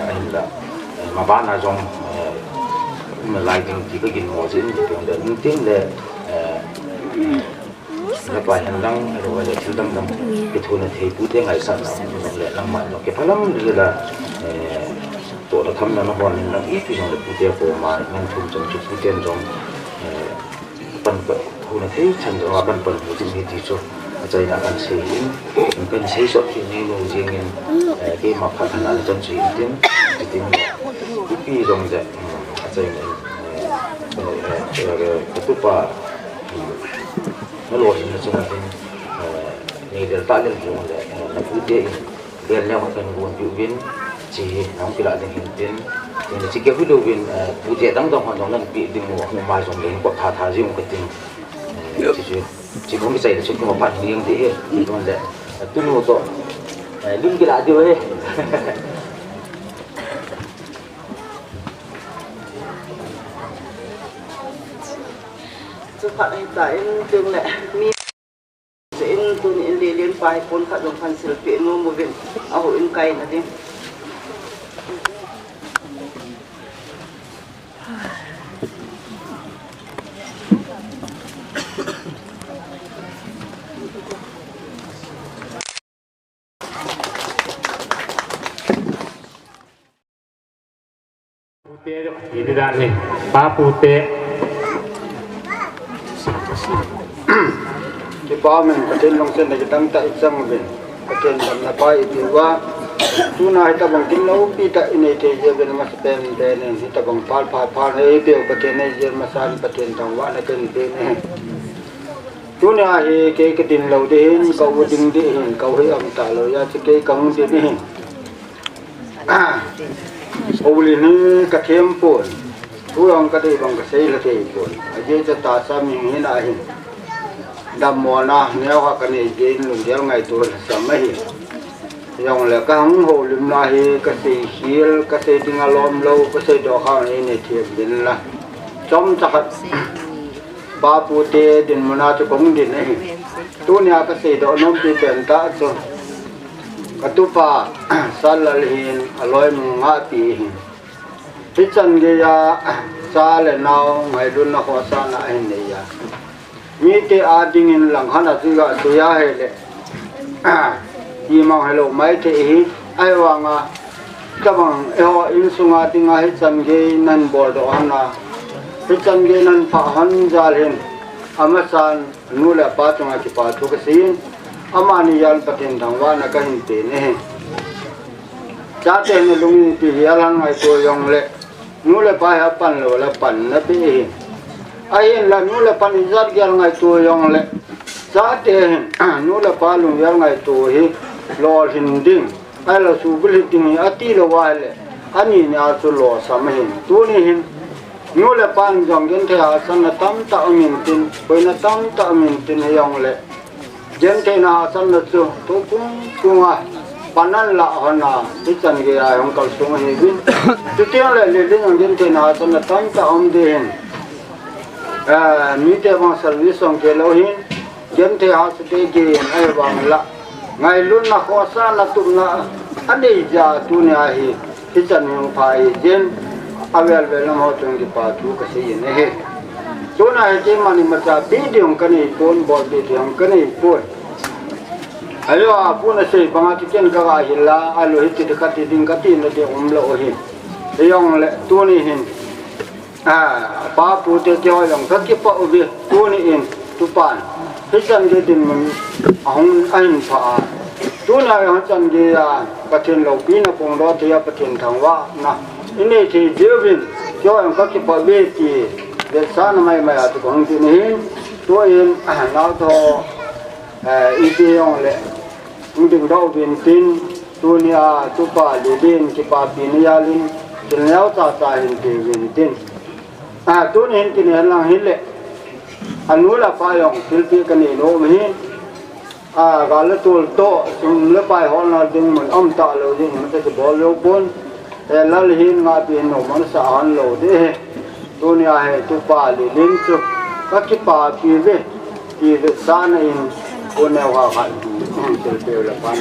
ไอ้ละมาบ้านอาจงมาไล่ดิ้งที่ก็กินหัวชิ้นตรงเดียดิ้งเลยนับไปหันดังหรือว่าจะถือดังๆไปทุนที่ผู้เตะไงสั่นเราเลยลังมันเราเก็บพลังเรือละตัวเราทำนั้นวันนั้นอีกที่เราผู้เตะโผล่มาเงินทุนจนจุดผู้เตะจงปันทุนที่ฉันจะว่าปันหัวที่มีที่สุดใจนักการเสียงเป็นเสียสดที่นี่เราเรียนเกี่ยวกับพัฒนาจนสิ่งที่ทุกปีตรงนี้ใจตุปะไม่รู้สิ่งที่นี่เดี๋ยวตาเรื่องที่มันนักพูดเรื่องแล้วมันเป็นวนอยู่วินจีน้องกีฬาเรื่องเด่นนี่จีเกี่ยวกับดูวินพูดตั้งแต่คนตรงนั้นปีดึงหัวหัวไม้ตรงนี้กดท่าจิ้มกดดึงจีผมไม่ใส่ชุดมาพันเลี้ยงที่ตรงนั้นตุ้นหัวโตลืมกีฬาด้วยสุภาพให้ตายจึงแหละมีเส้นตัวนี้เรียนไปคนขัดลงพันศิลปินโนมเป็นเอาหัวอินไก่นะดิปูเตะอีกด้านนี่ป้าปูเตะที่ป้ามันประเทศลงเส้นในตั้งแต่อีกสังเป็นประเทศทำนาไปที่ว่าทุนายตะบังกินแล้วปีตะอินเดียเป็นมาสเปนเดนที่ตะบังพาลให้เปียวประเทศในเยอรมันสานประเทศทางว่าในเป็นเป็นทุนายเกยกดินเราเดินเขาดิ้งเดินเขาให้อัมตาเราอยากจะเกยกังเดินโอลินกระเทียมป่นทุกอย่างก็ได้บังกระเซยละเทียมป่นอาเจจะตาสามีเห็นอะไรดำมัวนะเนี่ยว่ากันนี่เจนลุงเดียวไงตัวสมัยยังเหลือก็หังโหลิมนาฮีกระเซยเขียวกระเซยดิงอารมณ์เรากระเซยดอกข้าวนี่เนี่ยเทียมดินละจอมจักรปาปูเตดินมนาจะคงดินนี่ตัวเนี่ยกระเซยดอกน้ำปีเป็นตาจนกระตุปาสัลลหินอร่อยมึงหาปีหินพิจันเกียซาเลนาวไงดุนนักวาสานาเห็นเนี่ยมีเตอาดิ่งหลังขันตุยาตุยาเฮเลยี่มังเฮโลไม่เตอีไอวังอ่ะกำลังเอวอินสุงาติงาฮิจันเกนันบอดอันนะฮิจันเกนันพาหันจาลินอามาสันนูเลปาจงอาคิปาทุกสิ่งอามานิยันปะเทนทังวานักหินเตเนจ้าเตนลุงที่เฮียลังไอตัวยองเลนูเลปาฮัปันโลเลปันนับเอไอ้ยันละนูเลปันอิจัดเกียงไอตัวยองเลจ้าเตนนูเลปาลุงยังไอตัวเฮลอหินดิ้งไอ้ละสูบลิดิ้งอติโลวาเลอันนี้เนี่ยสุโลสามหินตัวนี้หินนูเลปันจงยันเทอาสันตั้มตะมินตินเป็นตั้มตะมินตินยองเลเจนเทน่าสันนัดตัวกุ้งปนันละหันนาที่จันเกียร์ของกัลสุงเฮวินจุดที่อะไรเรื่องของเจนเทน่าสันนัดตั้งแต่อมเดินมีแต่บางसर्विसของเกลโหินเจนเทหาสเตเกนไอ้บางละไงลุ่นนักข้อสารนักตุนนะอันนี้จะตุนยาฮีที่จันยงพายเจนอาเวลเวลมาตรงที่ปาทุกสิ่งนี้ตัวนั้นเจมันนี่มาจากปีเดียวกันนี่ปนบอดเดียวกันนี่ปนอายุอาปุณเสยบางทีเกินก็ว่าหิลาอาลุหิติดขัดดิ้งขัดดิ้งนั่นเดียวละโอหินยองเละตัวนี้หินป้าปูเตจอยลงสักกี่ปะอุบิตัวนี้เองตุปานที่จันเกดินมันหงอันผาตัวนั้นหงจันเกียประเทศเราปีนับปงรอที่ประเทศทางว่านะอินนี้ที่เดียววินจอยลงสักกี่ปะเวทีเด็กสานไม่อาจจะของที่นี่ตัวเองเราตัวอีเดียงเลยมันดึงเราเป็นตินตัวนี้ตุปาลีดินที่ปาปีนี้ยาลินจนแล้วตาเห็นที่เป็นตินตัวนี้เห็นที่นี่หลังเห็นเลยอันนู้นละพายองศิลปิกันนี่โน้มเห็น การละตัวโตจุ่มละไปหอนาดึงมันอ้อมตาเราดิมันจะบอลเร็วปนแต่ละหินมาเป็นหนุ่มมันสะอาดเราดิตัวนี้ให้ตัวป่าลิลิงจุก็คิดป่าปีเวสานอินคนแนวว่ากันจะเปลี่ยนละพัน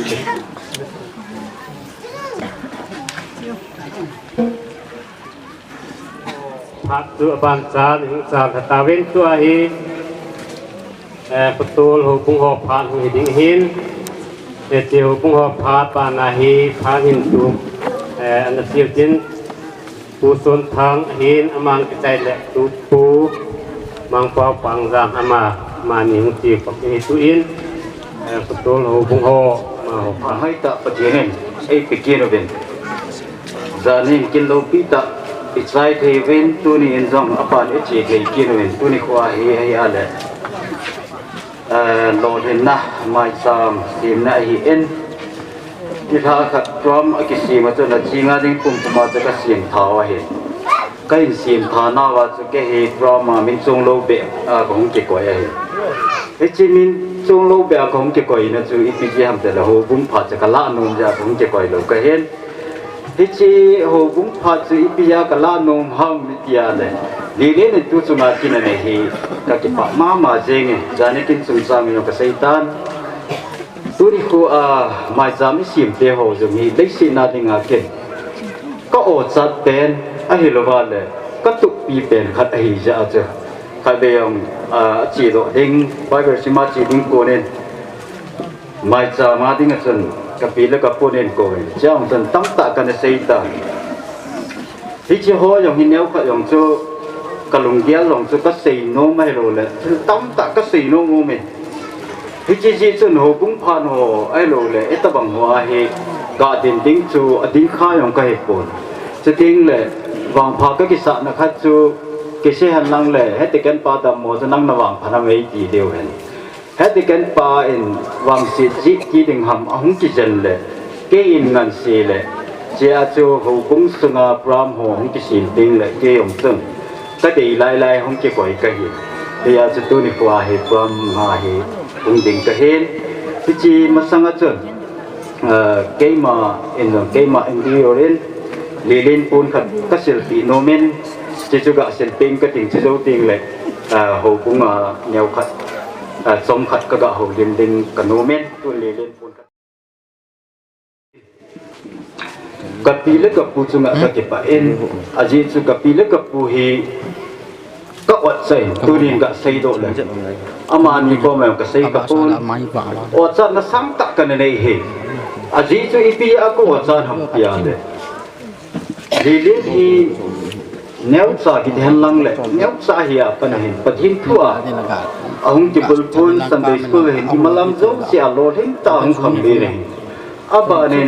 พักตัวบานสาถึงสามตาเว้นตัวฮีประตูหูปุงหอบผ่านหูหินหินเจียวปุงหอบผ่านปานาฮีผ่านหินตูอันนั้นเจียวจินปูส่วนทางหินอามังกระจายแหละตูปูมังเปาปังรามอามาหนิงจีบกับหินตุอินประตูหูปุงหอบมาหอบผ่าน ให้ตะปะเจเนนไอ้ปิเกโนเบนจานินกินโลปิตะอิสไลเทเวนตัวนี้เอ็นซังอปานเอเจเกกินเวนตัวนี้ขวาเฮียอะไรโลเห็นนะไม่ซ้ำทีมนะเฮียนที่ท่าขัดพร้อมอกิสีมาจนจีงาดิ้งปุ่มมาจะก็เสียงท้าวเห็นก็เห็นเสียงท้าหน้าว่าจะแกเฮียพร้อมมามินจงโลเบะของเก็กไว้เห็นเฮจิมินจงโลเบะของเก็กไว้นะจูอีพีจีฮัมแต่ละหูบุ้มผาจะกละนุ่มจะของเก็กไว้เราก็เห็นที่จีหูบุ้งพัดสุอีพิยากลานมห้ามมิตรยาเลยลีเล่นตัวสุนัขกินอะไรฮีก็กิปะมาเจงจานนี้กินสุนทรมีนกเสยตันตัวนี้กูไม่จำไม่สิมเดียวจะมีเล็กสินาดิงากินก็อดจัดเป็นอะฮิโลบาเลยก็ตุกปีเป็นขัดอะฮิจะอาจจะขัดเบียงจีโร่ดิ้งไปเบอร์สิมาจีดิ้งกูเนี่ยไม่จำมาดิ้งจนกับปีแล้วกับปูนินโกยเจ้าของฉันตั้งตากันในเสียตันที่เจ้าหัวอย่างหินเนี้ยก็อย่างเจ้ากระลุงเกี้ยหลงเจ้าก็สีโน้มไม่รู้เลยตั้งตาก็สีโน้มมั้ยที่จีจนหัวปุ้งพานหัวไอ้รู้เลยไอ้ตะบังหัวเฮกาดินดิ้งจูอดิ้งข้าอย่างก็เหตุผลจะดิ้งเลยวางพาก็กิสานะครับจูกิเชหันลังเลยให้ติกันปาดำโมจะนั่งระหว่างพนังไอ้ตีเดียวเห็นเฮ็ดกันปาอินวังสิจิที่ดึงหำหุ่งกิจันเลยเกอินงันสีเลยเจ้าจูหูปุ้งสงาพรามหงกิสินดิ้งเลยเกยงตึงก็ได้ไล่หุ่งกิก่อยก็เห็นเดี๋ยวจะตัวนี้กว่าเหตุความหาเหตุหุ่งดิ้งก็เห็นที่จีมาสังกัดจนเกยมาอินดีโอเรนลีลินปูนขัดก็เซลปีโนเมนจะจูกะเซลปิงก็ถึงจะจูดิ้งเลยหูปุ้งเหนียวขัดสมขัดก็กะหูดิงกันโนเมนตัวเล่นปูนกับปีเล็กกับปูจุงะกับเก็บปะเอ็นอาจีจุกับปีเล็กกับปูฮีก็อดใส่ตัวนี้ก็ใส่โดเลยอามานี่ก็มันก็ใส่กับปูนอดจันน่ะสังตะกันในเฮอาจีจุอีปีอาก็อดจันทำปีอันเดลีเล่นฮีเนื้อสากิจหันลังเลยเนื้อสาเหียปนเห็นปะทินทั่วองค์จิบุลพูนสันเดสกุลเห็นที่มาลำจุกเสียโลดเห็นตาองคำดีเลยอาบานิน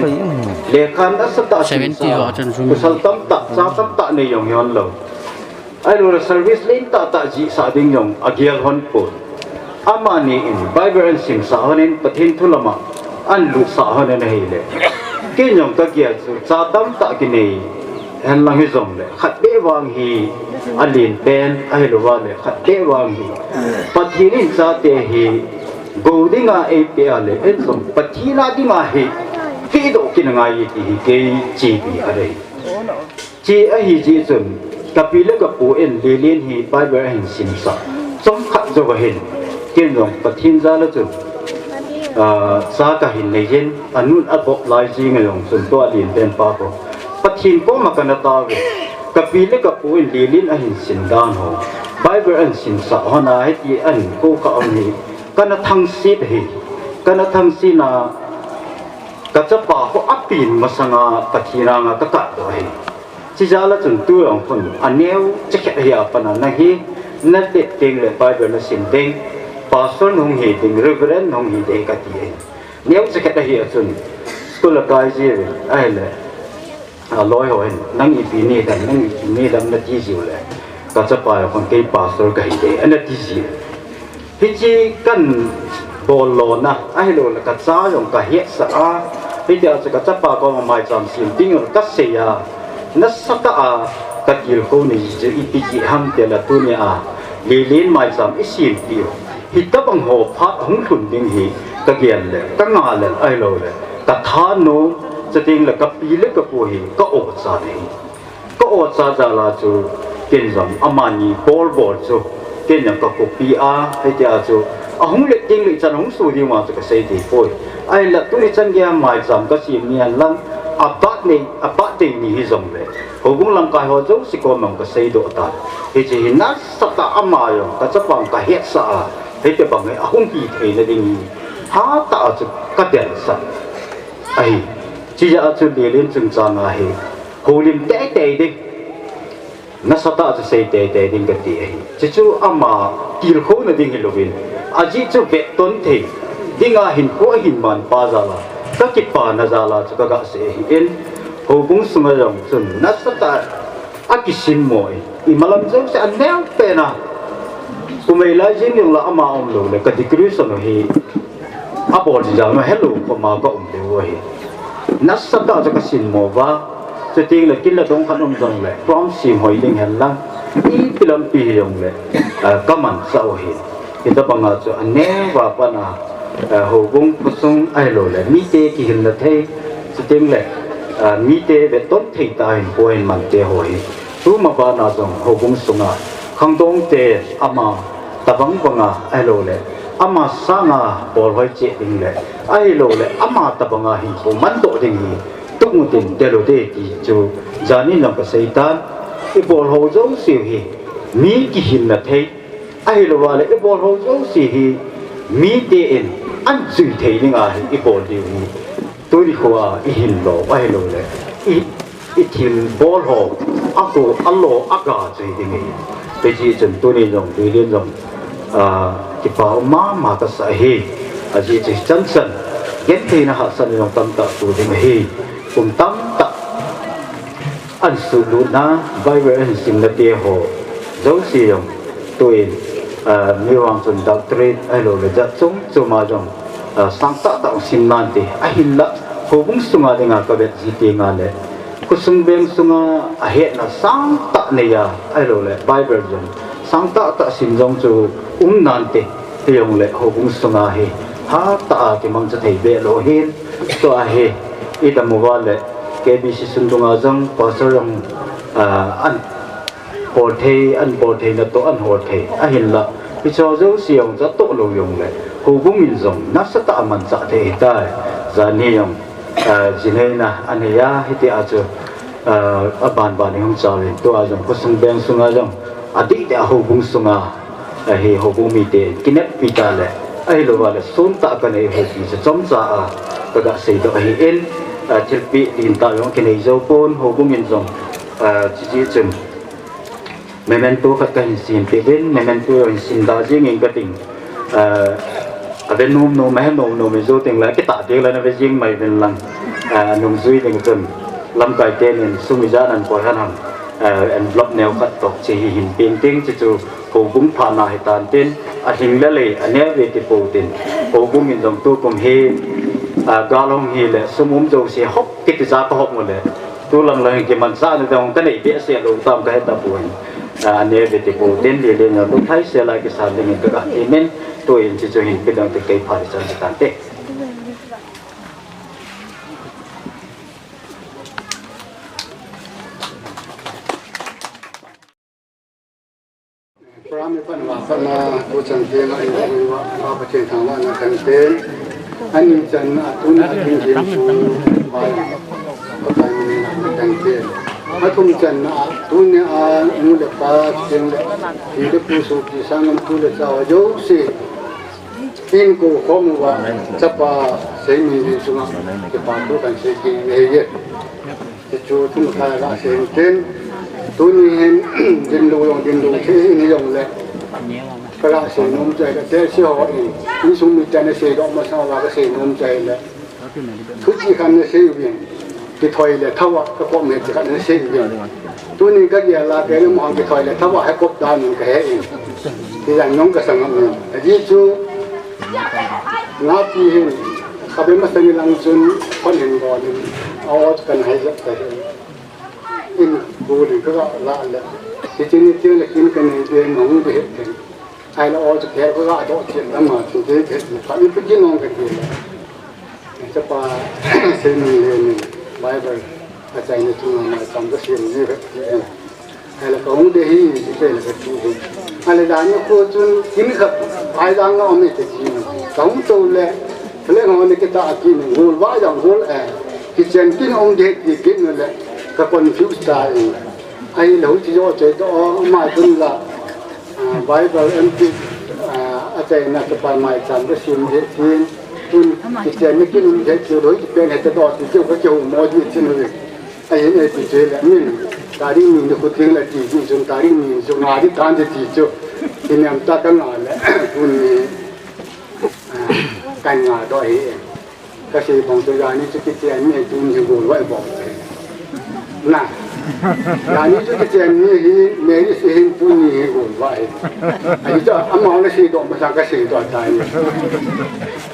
เลขันอัศตาชินสากุศลตั้มตะซาตั้มตะในยองยอนโลไอ้รู้เซอร์วิสลินตะตะจีสาดิ่งยองอาเกียลฮอนปูอามานีอินไบเบอร์สิงสาหันินปะทินทุลมาอันลุสาหันในเฮเลกินยองตะเกียจุซาตั้มตะกินีเห็นลังฮิซงเลยขัดเบวังฮีอันลินเป็นไอ้รู้ว่าเลยขัดเบวังฮีปัจจินินซาเตฮีกูดิ้งอาเอพีอาเลยเอ็นซงปัจจินาดิ้งอาฮีฟีโดกินง่ายที่เกยจีบีอะไรจีไอฮีจีจนกับปีเล็กกับปูเอ็นเลียนฮีไปเบอร์เห็นสินสาสมขัดจะก็เห็นกินลงปัจจินซาแล้วจนซาก็เห็นในเห็นอันนู้นอัดบอกลายจีเงยงส่วนตัวลินเป็นปากปัจจินก็มากันตาเวกับปีเล็กกับปูเอ็นเลียนไอเห็นสินดานหัวไปเบอร์เอ็นสินสาหัวนาให้ที่อันกูก็เอานี้กันทั้งสิทธิ์ฮีกันทั้งสินาก็จะป่าเขาอัปปีนมาสังอาปฏิรางก็กัดด้วยที่จะละจนตัวของคนอันนี้จะแค่เหี่ยปนันนะฮีนั่นเด็ดเก่งเลยไปเป็นสินเด้งปาสนหงหีดิงเรื่องเรื่องหงหีเด้งกันที่เนี่ยจะแค่เหี่ยจนสกุลกายจีไอ้เลยลอยหัวนั่งอีปีนี้แต่นั่งอีปีนี้แต่นั่นที่สิวเลยก็จะป่าคนเกี่ยปาสนกันหีเด้งอันนั้นที่สิที่จีกันบอลโลนะไอ้โลนก็จ้าอย่างก็เหี้ยสะที่เดียวจะก็จะปากก็มาจำสิ่งที่ก็เสียนัสกะก็กิลคนนี้จะอีพีจีฮัมเตละตัวเนี่ยลีนมาจำอีสิ่งเดียวฮิตบังหัวพัดหุ่นถุนดิ้งฮี ka gian le ka nga le ai lo le ka tha no chating le ka pi le ka pu hi ka o sa ne ka o sa ja la chu ken zam amani bol bol chu ken yang ka ko pi a he ja chu a hung le ting le chan hung su di ma chu ka sei ti poi ai la tu ni chan ge mai zam ka sim nian lang a ba te ni hi zong le ho gung lam kai ho zo si ko mang ka sei do ta he chi hin na sa ta ama yo ka cha pang ka het sa he te bang a hung ki thei le ding ha ta chu ka den sa ai chỉ là chuyện địa liên chung trang à he hồ lim tệ tệ đi nó sao ta cho xây tệ tệ đi cái gì chỉ chú ama kill khâu nó đi cái lovin à chỉ chú vẽ tuấn thì đi ngã hình khô hình màn pa ra là các cái pa na ra là cho các sẽ hiện hồ cũng sung ở trong chung nó sao ta à cái sim mồi imalam giống sẽ anh neo tệ na tụi mày lại chỉ những là ama ông luôn là cái gì cứ sao nó he à bỏ chỉ rằng nó hello không mà có ông đều he nasa ta cho cái xin mồ va cho tiền là kinh là đông khăn ông dòng lệ prom sim hồi đinh hẹn lăng ý film pi dòng lệ các màn sau hiện thì ta bằng cho anh nè và bạn hồ vung có sung ai rồi lệ mi tê kỳ hình là thế cho tiền lệ mi tê về tốt thì ta hình của hình màn tê hồi chú mà bạn nào dòng hồ vung sung không đông tê ama ta bằng ai rồi lệ ama sanga bol hoi che ding le ai lo le ama ta banga hi ko man do ding hi tuk mu tin de lo de ti chu jani nam ka seitan e bol ho zo si hi mi ki hin na thei ai lo wa le e bol ho zo si hi mi de en an zui thei ning a hi e bol di hi tu ri ko a i hin lo ai lo le i tin bol ho a ko allo aga zui ding hi pe ji chen tu ni jong de liên jong cái bảo mà ta sẽ hi à chỉ chân chân ghét thì nó họ sân lòng tâm tạ tụ thì mà hi cùng tâm tạ anh sự lũ na vai với anh sinh là tia hồ dấu xiềng tuổi như hoàng xuân đạo trade ai rồi là giật chúng cho mà dòng sáng tạo tạo sinh man thì ai hin lắm hồ bung sung à dengan cái việc gì tiền à lệ cô sung bên sung à hiện là sáng tạo này à ai rồi là Bible dòng sáng tạo tạo sinh dòng cho nan te yung le ho bung sunga he ha ta ke mang cha thei be lo hin to a he ita mobile le KBC sundunga jang pastor ang an por thei na to an hor thei a hin la pi cho zo siang cha to lo yung le ho bung min jong na sa ta man cha thei ta za ni yong jinai na ania hiti a chu a ban hong cha le to a jong ko sung beng sunga jong adi de ho bung sunga he ho bu mi te kinep pita le ai lo wala sun ta ka nei ho ti se chom cha a ka ga sei do hi en chil pi din ta yong ke nei zo pon ho bu min zong chi chum memento khat ka hin sin te ben memento hin sin da jing ing ka ting a ben no me zo ting la ke ta te la na ve jing mai ben lang num zui ding chun lam kai te nen sumi ja nan ko han ham en block neo khat tok chi hin painting chi chu hồ bung pha na he tan tin a hing le le ane ve ti po tin hồ bung min dong tu kum he ga long hi le sumum jo se hop ki ti za ko hop mo le tu lang lang ki man sa ne dong ka nei be se lo tam ka he ta pu ane ve ti po tin le le na lu thai se la ki sa ding ka ga ti men to in chi chu hin pe dong te kai pha chan tan te Kami panwasana kucang tema ini apa cerita mana kanten ani jan atun ating jimsu bayan pakai ini kanten atung jan atun mula pas jeng hidup musuh kisah mula cawa jauh si in ko komu wa capa semi sunga kepatu kan segi heye itu tu kaya senten tuni hen dindu ke ini yang le kalau se nom jai ka te si ho ni sum mi tan se do ma sa wa ka se nom jai le thu chi kan ne se yin ki thoi le thawa ka ko me ti kan ne se yin tuni ka ya la ke mo ki thoi le thawa ha ko da ni ka he yin ti yang nyong ka sang ngam a ji chu na pi hen ka be ma sa ni lang chun kon hen go ni aw kan hai ja ta in bố thì các bạn lại là thì trên trên là kiếm cái này về nó không bị hết ai là ô cái cái đó đó chuyện đó mà chúng tôi cái phải biết cái nông cái gìจะปาเส้นนี้เลยไว้แบบอาจารย์ในช่วงนั้นทำก็เสียงเยอะอะไรก็คงได้ที่เป็นอะไรที่อะไรด้านนี้ก็จนกินกับไอ้ด้านนั้นไม่ติดกินต้องตัวเลยเรื่องของนี้ก็ตากินงูว่าอย่างงูที่เช่นกินองค์เด็กที่กินนั่นแหละก็คนฟิวสายไอ้เหล่าที่ย่อใจตัวมาจนละไว้แบบเอ็มพีอาจารย์นักปาไม่ทำก็เสียงเยอะกินคุณที่เจนกินเด็กอยู่โดยที่เป็นเหตุต่อที่เจ้าก็จะมอดีที่นี่ไอ้เนี่ยที่เจนนี่ตาดีมีนคนเก่งละที่จนตาดีมีจงอาดีการที่ที่เจ้าที่เนี่ยตากันหน่อยแล้วคุณการงานด้วยก็คือของตัวอย่างนี้จะคิดเจนนี่จุนจะโกรธไว้บอกนะอย่างนี้จะคิดเจนนี่เมย์ที่เห็นจุนนี่โกรธไว้ไอ้เจ้าอามาเนี่ยสิตัวภาษาก็สิตัวใจ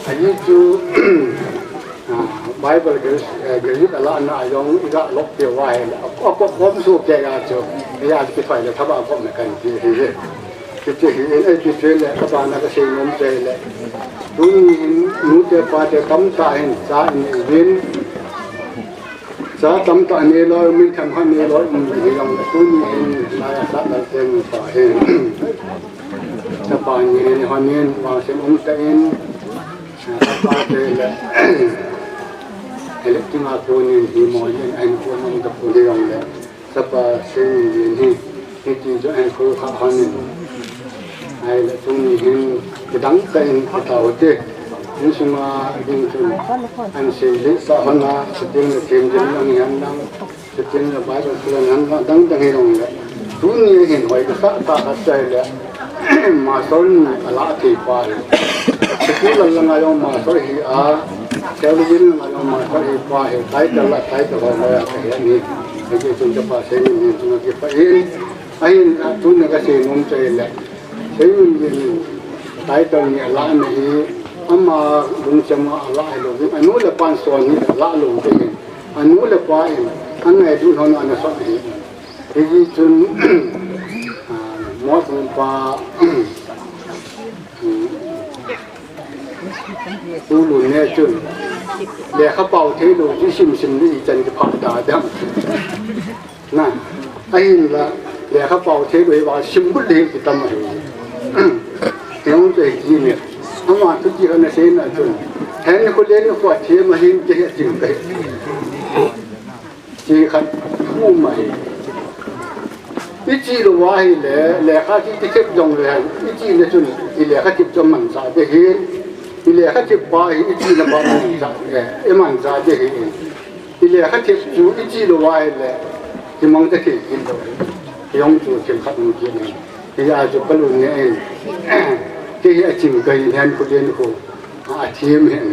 อันนี้จูไบเบิลเกี่ยวกับละนะยองอีกลบเกี่ยวไว้ก็ผมสู้แกอาจูอยากจะไปเลยถ้าบ้าผมเนี่ยกันที่ที่ที่เห็นไอ้ที่เจอเลยถ้าบ้านนั้นก็เสียงน้ำใจเลยดูนู้นจะพาจะทำตาเห็นสาเห็นสาทำตาเนี่ยเราไม่ทำให้เนี่ยเราไม่ยอมดูนี่เห็นนายสัตว์เราเต็มตาเห็นถ้าบ้านเนี่ยเนี่ยคนนี้ว่าเสียงน้ำใจเห็นปาเตลเอเล็กทริมาโคนินฮีโมยินแอนโคนังกับโคเดียงเลยสปาเซนินฮีที่จริงจะแอนโคข้าหันินไอ้ละตรงนี้เห็นกระดังเป็นข้าวเตะนี่สมาดินจุนอันเสียลิสาหันาสติงเทียมจันนี่หันดังสติงบายบสุลหันดังจังเฮรงเลยตรงนี้เห็นไว้ก็สักตาหัดใจเลยมาสอนอะไรที่ไปsekolah langayong masih television langayong masih pahe title lah title saya kayak ni jadi tunjuk pasal ni tunjuk kita ini tu negasi mungkin le saya ini title ni Allah ni amma mungkin Allah itu anu lepas soal ni Allah lu ini anu lepas ini anu itu orang anu soal ini jadi tu mungkin paดูหลุนเนี่ยจุนเดี๋ยวเขาเป่าเทลูที่ชิมนี่จันจะผ่าตาดำน่ะไอ้นี่ละเดี๋ยวเขาเป่าเทลูว่าชิมบุหรี่ที่ทำมาเดี๋ยวจะกินเนี่ยทั้งวันทุกทีเขาเนี่ยเส้นน่ะจุนแทนคนเลี้ยงขวดเทียมมาเห็นจะจริงไปจีขัดคู่ใหม่อีจีรู้ว่าให้แหล่ข้าที่เก็บยงเลยอีจีเนี่ยจุนอีแหล่ข้าเก็บจมันสายไปเห็นอีเลี้ยเขาจะไปอีจีละบ้านมันจะมันจะเห็นอีเลี้ยเขาจะจูอีจีละว่าเลยที่มองจะเห็นกินเลยยองจูเข็มขัดมันกินเลยที่อาจจะกลุ่มเนี่ยที่จริงก็ยังเห็นคนเดียวเขาอาชีพเห็น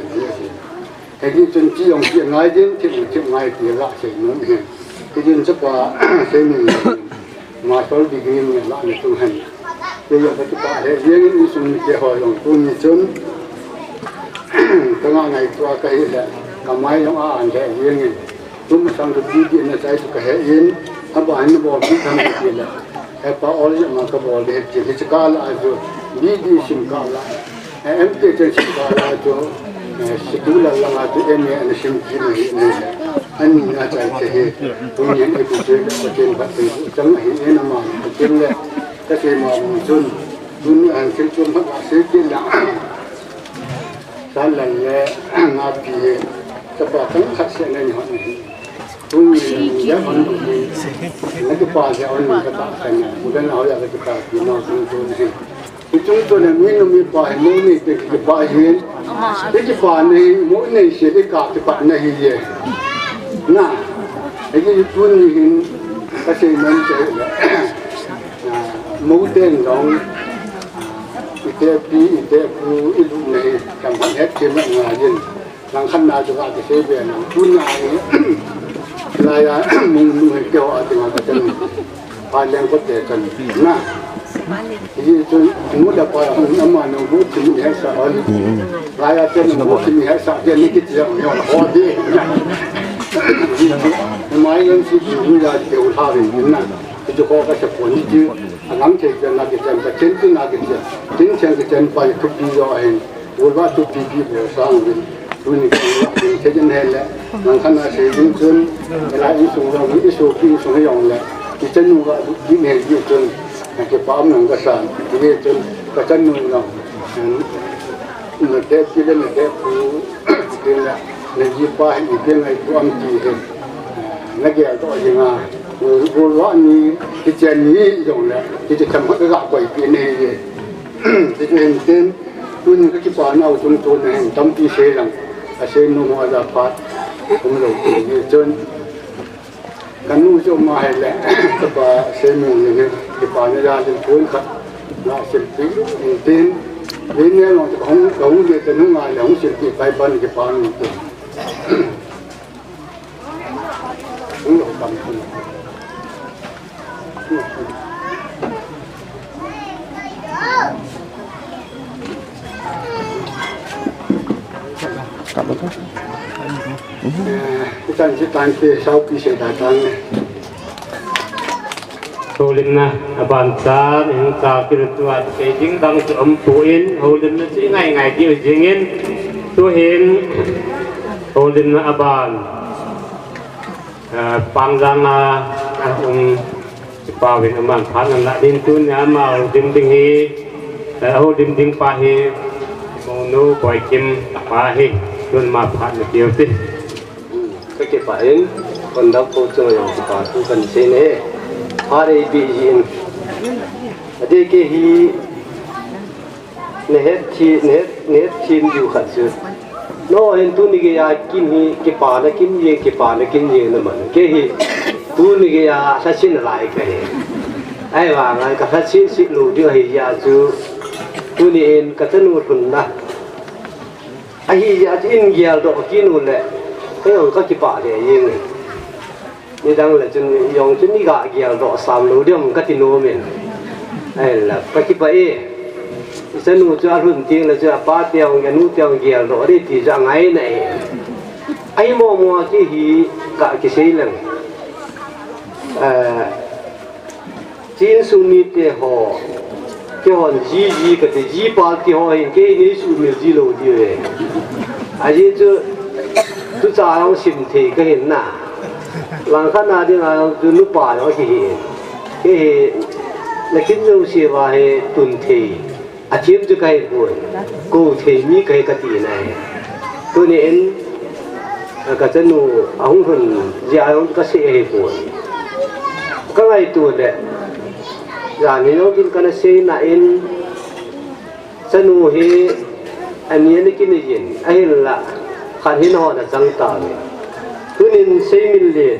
แต่ที่จนจียองจีง่ายจริงที่ง่ายที่ละเสียงน้องเห็นที่จนจะว่าเส้นนี้มาสอนดีกรีเนี่ยละในตรงนั้นที่ยังปฏิบัติเรื่องนี้ส่วนเกี่ยวกับตัวนี้จนtengah ngai tua kahila kamai yang aan kayak ini tu macam tu di na saya tu kayak ini apa ini bawa kita ni apa orang maka bawa dia jadi sekala aja di simkala MT simkala aja sekolah lang aja ini ada simkini ini ani aja kayak tu yang itu juga macam apa jangan ini nama macam le tapi mau muncul dunia hasil cuma hasil lah dan lainnya ngapi sebabkan khasnya ni hot ni, tunggu dia orang ni, nanti pasal orang ni kata sana, bukan awak yang kata bina tunggu ni, itu tu ni minum pasal ni kita pasal, kita pasal ni mungkin siapa kata pasal ni je, nah, jadi itu ni kasih nanti, mungkin dong. Itepi ilu ni kampan het kemat ngajin lang khanna juga ke sebe nang punya ni laya mung keo ati ngatan paling kote kan na ini tu muda pa nama no bu ti ni sa on laya ten bu ti ni sa dia ni kit yo hodi mai yang si ni ya ke utharin na 就好个是本地，俺这边那个真个真正那个真正个真把土地要哎，我把土地比不上的，所以你这真黑了，俺看那谁真真，来一送了，一送一送用了，你真弄个一年就真，那个把弄个山，你也真个真弄了，那这几年那这不对了，那一把一边来做安地的，那个多行啊。我说你这些你用了，这就怎么个改变呢？这就很简，我那个去把那种做呢，当地谁人，谁弄我的发，我们老也真，看弄就买了，这把谁弄那个，去把那家就分开，那是比很简，人家弄就红的，这弄啊，红是比白班的把弄的，红老板子。暂时单给稍比些大单呢。Holim na abansa ng sakit tuat kay jing dang tuampuin holim na si ngay diyo jingin tuhin holim na aban pangjang si pawin aman panan na din tu na mau ding hi holim ding pahi mono boy kim pahi tun ma pan na diyo ti cái phải còn đắp cô chơi rồi thì bà tu cần thế này ở đây bị gì ở đây cái hi nét chim dù khẩn sự nó hiện tu này cái kim hi cái bà nó kim gì nữa mà cái hi tu này cái sát sinh lại cái ai mà ngay cái sát sinh xịt lù đưa hi ya chú tu này cái thân nuôi thuần na ai hi ya in giàu độ kia nuôi lệ cái ông có cái bà để yên này, như đang là chân dùng chân đi gạ kia rõ sàm lúa điểm cái tiền nô mình, này là cái bà ấy, chân nuôi cho luôn tiền là cho ba tiền nhà nuôi tiền kia rõ đi thì ra ngay này, ai mua cái gì cả cái gì lần, trên sumi thì họ cái họ gì cái gì ba thì họ hiện cái này sumi gì lâu đi rồi, ai chứ tu cha ông xin thì cái hiện na, làm khán giả đi là tu lúc bà nó cái là kiến dâu xì và hệ tuần thì chiếm cho cái buồn, cô thì mi cái gì này, tôi nên cái chân nu ông hồn già ông cái gì hệ buồn, cái ngày tuần đấy, già mình nói cái này xây na in chân nu hệ anh ấy cái này gì, anh là khán hiến họ là trăng tàn, cứ nên xây mình liền,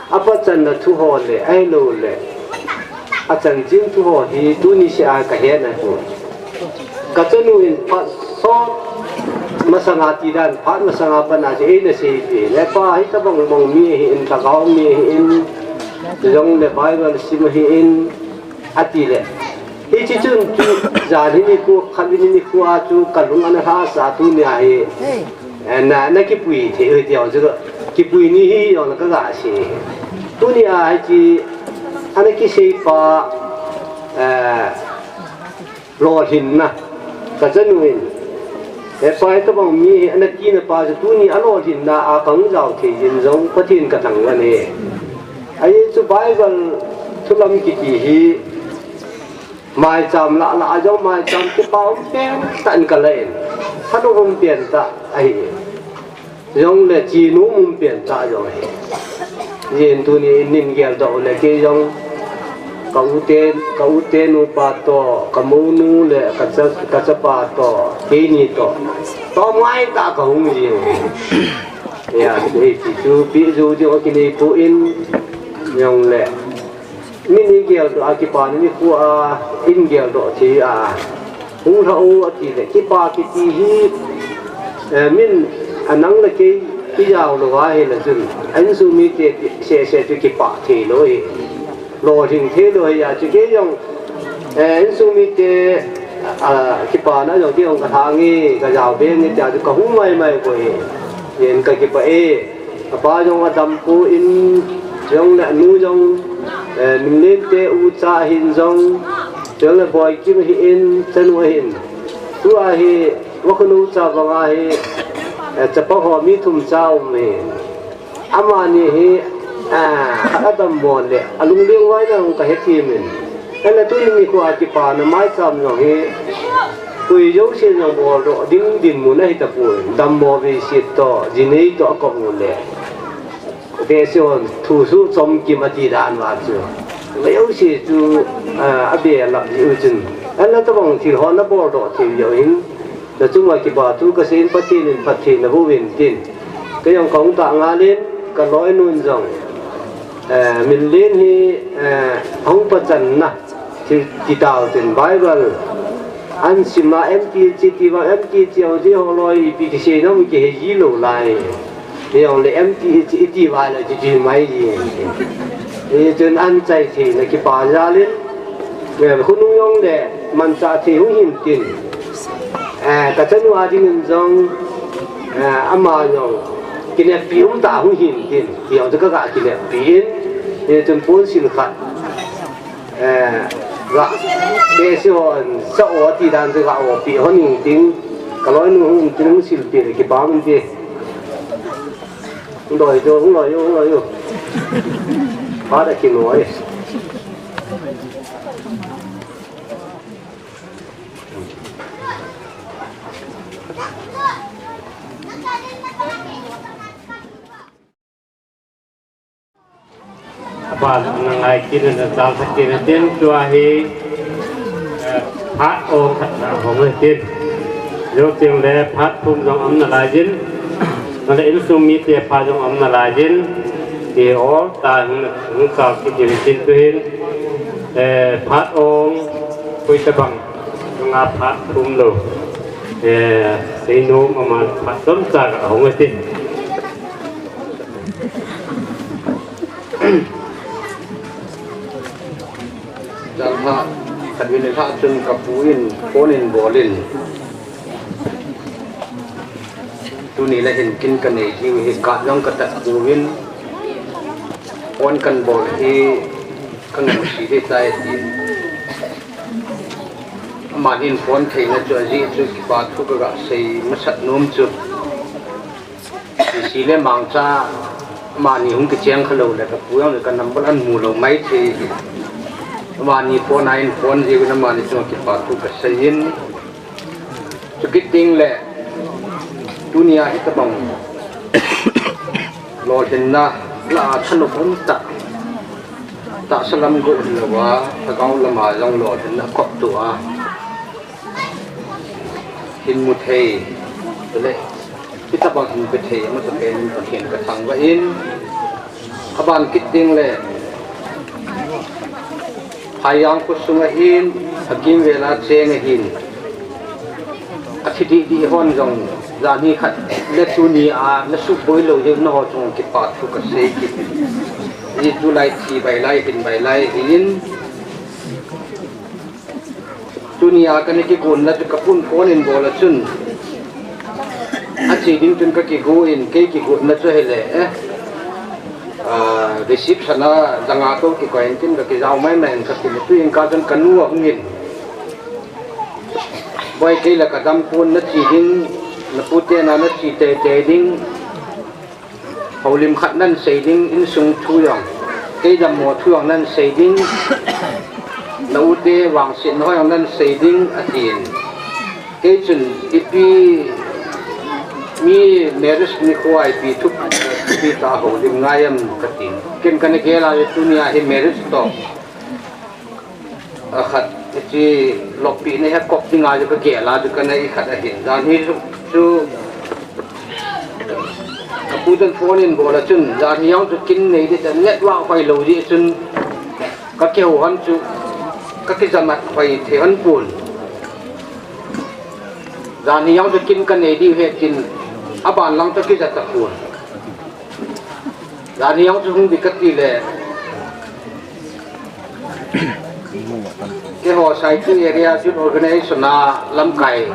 áp chân là thu họ lệ, ai lâu lệ, chân chính thu họ thì tu ni sẽ ai cả hết này thôi, cái chân nuôi phát sót, mà sang hạt thì đàn phát mà sang hạt bên này thì là gì vậy, lại phá hết các bông mì hiện, các gạo mì hiện, giống là bài văn sim hiện, ati lệ. Ini cicun tu jadi ni ku kami ni ku acu kalung anak khas satu ni ahe, na kipui thế dia juga kipui ni hi yang nak gasi, tu ni ahe ci anak kisipa lohin na, kajenuin, lepas itu bang mi anak kini pas tu ni lohin na akang jauh ke jenjang patin katang ni, aye tu Bible tu lam kiti hi mai chăm lạ giống mai chăm cái bao tiền tận cả lên, hắn đâu không tiền ta ấy, giống là chỉ nú không tiền ta rồi, hiện tu ni nín kia đâu là cái giống cậu tên nu pa to, kamu nu là cái pa to, cái ni to mai ta không gì, ya thì chú ví dụ như cái này phụ in, giống là mình kia đó cái bà này của in kia đó thì cũng thâu thì cái bà cái gì mình năng là cái giàu là hay là gì anh suy nghĩ thì sẽ cái bà thì rồi thì thế rồi cái dòng anh suy nghĩ thì cái bà nó giống cái ông cái thằng ấy cái giàu bên cái chả có không may của hiện cái bà ấy bà dòng đâm cô in giống là nuôi dòng mình lên te u cha hin dòng trở lại boy kim hi in chân wa hin tu a hi wa khunu cha banga hi chapa ho mi thum chao me amani hi adam bon le alung liang wai na ka he thi min ala tu ni ko a ki pa na mai cham no hi kui yo se no bo ro ding din mu na hi ta pu dam mo vi si to jinei to ko mu le be se on thu su chom ki ma ti dan wa chu me yo se chu a be la yu chun ala ta bang thi ho na bo ro thi yo in da chu ma ki ba tu ka sen pa ti nin pa thi na bu win tin cái dòng công tạ ngã lên cả lối nuôn dòng mình lên thì không có chân na thì tạo thành Bible anh xem mà em chỉ vào em chiều thì họ nói bị cái gì nó mới cái gì lâu lại thì ông lại em chỉ vào là chỉ mấy gì thì trên anh chạy thì là cái bà ra lên về không nung nhông để mình trả thì không hiện tiền cả chân hoa thì mình dòng mà nhông cái này biểu đã không hiện tiền biểu cho các bạn cái này biến thì trên bốn xin khát gạ để cho sau đó thì đàn cho gạo bị họ nhìn tiếng cái lối nó không tiếng xin tiền cái báo mình đi không đòi vô báo đã kêu nói apa nangai kini tentang sekini tin tuahi pat o kata hong tin yo ting le pat pum dong am nalajin nala insumi te pat dong am nalajin ti o ta hung ka kini tin tuhin pat ong kui tabang nga pat pum lo sino ama pat dom sa hong tinจังหวะขัดวินิจฉัยจนกับผู้อินโคนอินบ่ลินตัวนี้เราเห็นกินกันในที่เหตุการณ์ย่องกระตัดผู้อินโคนกันบ่ที่ข้างหลังสีที่ใจดีมาอินโคนเทนะจวนจีจุดบาดทุกกระสีมัสัดนุ่มจุดสีเล่มังจ้ามานี่หุ่นกระเจียงขลุ่ยเลยกับผู้ย่องเลยกันนำบอลอันหมู่เราไม่ทีวันนี้พอนายพอนจีกันมาในช่วงที่ปาทุกข์เสียนจุกิติงแหละดุนยาอิตบังรอเห็นนะลาชนบุญตะสลัมกุลละว่าตะกาวละมาลองรอเห็นนะกบตัวหินมุเทเลยอิตบังหินเปเทมันจะเป็นเห็นกระทังว่าอินขบานกิติงแหละพายางกุศลหินอากิมเวลาเชงหินอาทิตย์ดีฮอนจงจานี่ขัดเล็ตุนีอาเล็สุบอยโลเยนอจงกิปาทุกเสกิยิจุไลทีใบไลหินใบไลหินตุนีอากันนี่กิกุนแล้วจะกระปุ้นโคนอินโบละจุนอาชีดิงจุนก็กิกูอินเกกิกุนแล้วจะเห็นเลยreception na jangato ki quarantine ka kizaw mai men ka tu in ka jan kanu ang ngin boy kay la kadam pun na chi ding na puti na chi te ding haulim khat nan sei ding in sung thu yang kay dam mo thu yang nan sei ding na ute wang sin ho yang nan sei ding atin kay chun ipi mi meres ni ko ai pi thup pi ta ho lim ngayam katin ken kan ke la dunia hi meres to a khat chi lok pi ne ha kok tinga ju ke la ju kan ai khat a hin dan hi chu kapu jan phone in bola chun dan hi yang chu kin nei de net wa phai lo ji chun ka ke ho han chu ka ke jamat phai the han pun dan hi yang chu kin kan nei di he kin aban lang ta ki ja ta pun dan yang tu hung dikat ni le ke ho sai tu area youth organization na lam kai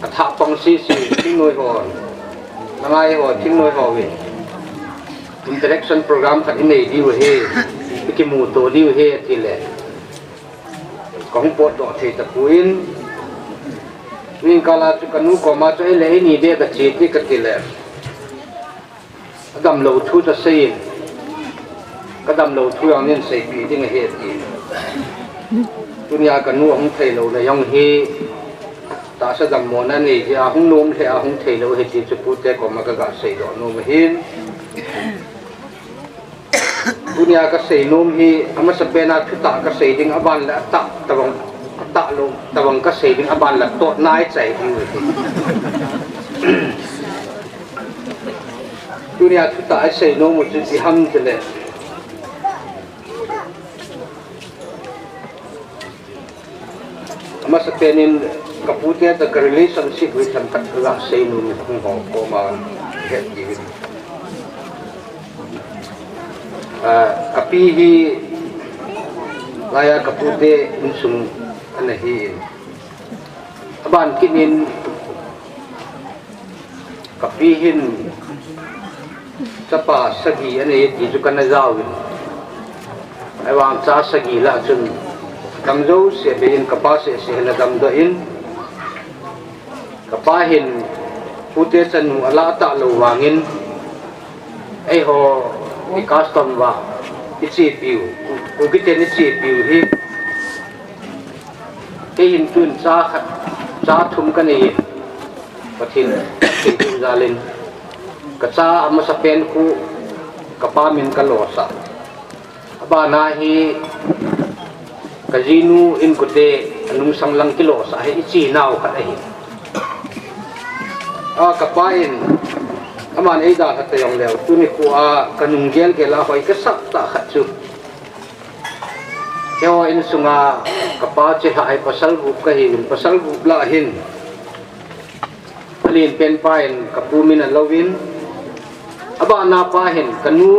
atha pong si ting noi ho ngai ho ting noi ho wi interaction program khat nei di we he cái mù tổ liu hết thì lệ có không bớt đỏ thì tập quên nhưng cả là cái nụ có mà cho lệ ni để cái chết thì cái thì lệ đầm lâu thu cho xây cái đầm lâu thu anh nên xây bị thì nghe hết thì dunia cái nụ không thấy lâu này ông he ta sẽ đầm mòn anh này thì không nôm thì không thấy lâu hết thì chụp bút để có mà cái gã xây đó nôm hết dunia ka sei nom hi ama sapena thuta ka sei ding aban la ta tawang ka sei ding aban la to nai chai hi dunia thuta ai sei nom mu chi ham tele ama sapenin kapute ta relationship with some ka sei nom ni ko ma het gi kapi hi laya kapute unsung anahi aban kinin kapi hin sapa sagi ane ti ju kana zawin ai wang cha sagi la chun kamzo se bein kapa se na dam do in kapa hin pute chanu ala ta lo wangin ai ho cái custom và cái chi biểu của cái tên cái chi biểu thì cái hình tuần cha thum cái này và thiên thum ra lên cái cha ama sa pen ku kapa min ka lo sa aba na hi cái jinu in ko te anung sang lang kilo sa hi chi naw ka hi kapa in aman ai da khat yong leo tu ni ku a kanung gel ke la hoi ka sak ta khat chu keo in sunga kapa che hai pasal gu ka hin pasal gu la hin alin pen pa in kapu min a lovin aba na pa hin kanu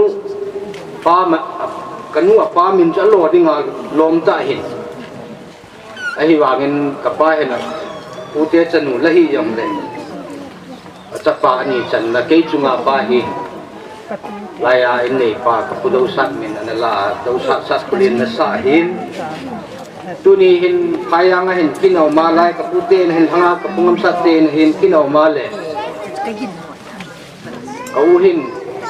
apa min cha lo dinga lom ta hin ai wangin kapa hin pu te chanu la hi yong le chapa ni chan na ke chunga pa hi laya in nei pa ka pu do sat min an la do sat kulin na sa hin tu ni hin phayang hin kinau ma lai ka pu te hin hanga ka pungam sat te hin kinau ma le au hin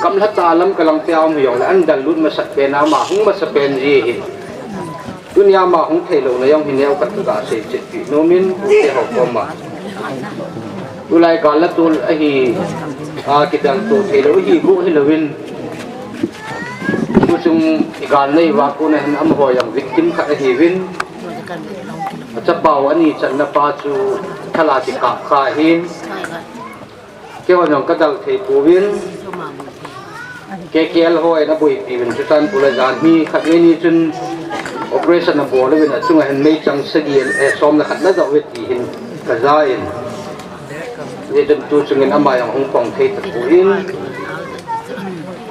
kam la ta lam kalang piao mu yong an dal lut ma sat pe na ma hung ma sa pen ji hin dunia ma hung thei lo na yong hin neu ka ga se chet pi no min te ho ko ma ulai kala tul ahi kitang tu thelo hi bu hilawin kusung ikan nei wa ko na am ho yang victim kha hi win chapau ani chan na pa chu thala ti ka kha hin ke wa nong ka dal thei pu win ke kel hoi na bui pi win chutan pula jan hi khat ni chun operation na bo le win chunga hen mei chang sagi som na khat na daw wet hi hin ka zainนี่จนตัวจึงเงินอามาอย่างฮ่องกงเทศตะกุน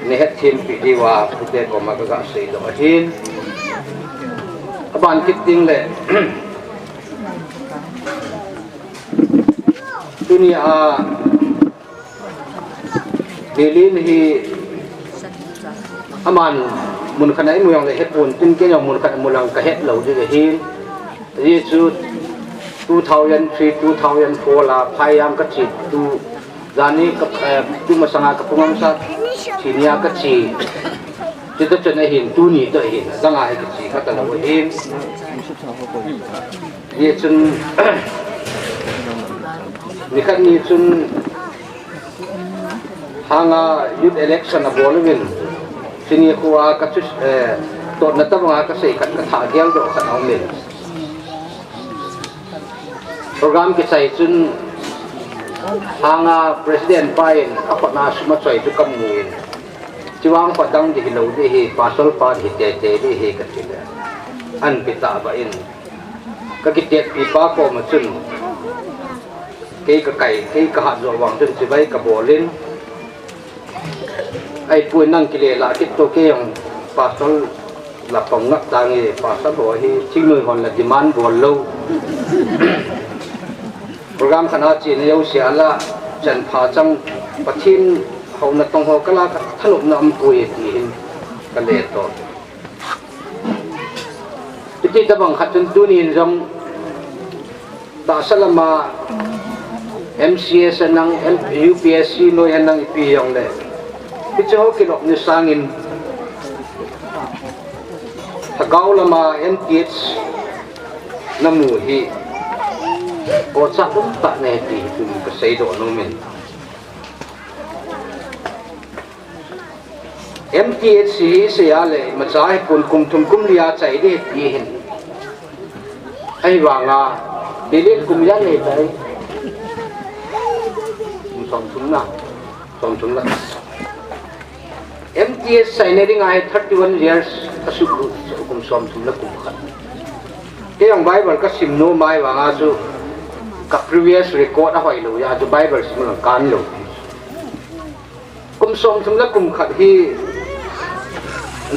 นี่เฮ็ดทีมปีดีว่าผู้เด็กก็มากระสีดอกหินบ้านคิดจริงเลยตัวนี้เดลินฮีอามันมุนขนาดมือยังเลยเฮ็ดปุ่นตึ้งเกี่ยวมุนขนาดมุนลังกระเฮ็ดเหล่าด้วยหินนี่จุด2003 2004 la phayam ka chi tu zani ka tu masanga ka pungam sa chinia ka chi chita chana hin tu ni to hin zanga ai ka chi ka ta lo hin ye chun ni khan ni chun hanga youth election na bolwin chini khuwa ka chu to na ta nga ka sei ka tha gyal do ka naw min program ke sai chun hanga president pain apana suma choi tu kamuin chiwang padang di hilo di hi pasol pa hi te di hi ka tila an pita ba in ka kitet pi pa ko ma chun ke ka kai ke ka ha zo wang chun chi bai ka bolin ai pui nang ki le la ki to ke yong pasol la pong ngak tangi pasol bo hi chingnui hon la demand bol lo program khana chi ne yo sia la chan pha chang pathin ho na tong ho kala thanup na am pui ti hin ka le to ที่ตะบังขัดจนตัวนี้จงตาสลมา MCS นัง UPSC น้อยนังอีพีอย่างเลยพี่เจ้ากินออกนิสังอินถ้าเกาละมา MTH น้ำมูฮีโอชักต้องตัดในตีคุณก็ใส่ดอกน้ำมัน MTH เสียเลยมาจ่ายคนคุมทุมคุมเลียใจได้ตีเห็นไอ้ว่างาดีเล่นคุมยันเลยไปสองทุ่มนะสองทุ่มนะ MTH ใส่ในที่ไง31 years ก็สุขุคุมสองทุ่มนะคุมขัดเกี่ยงไบเบิลก็สิมโนไม่ว่างาจูกับ previous record อะไรเลยอาจจะไบเบิลสิมันการเลยคุมสองทุ่มนะคุมขัดที่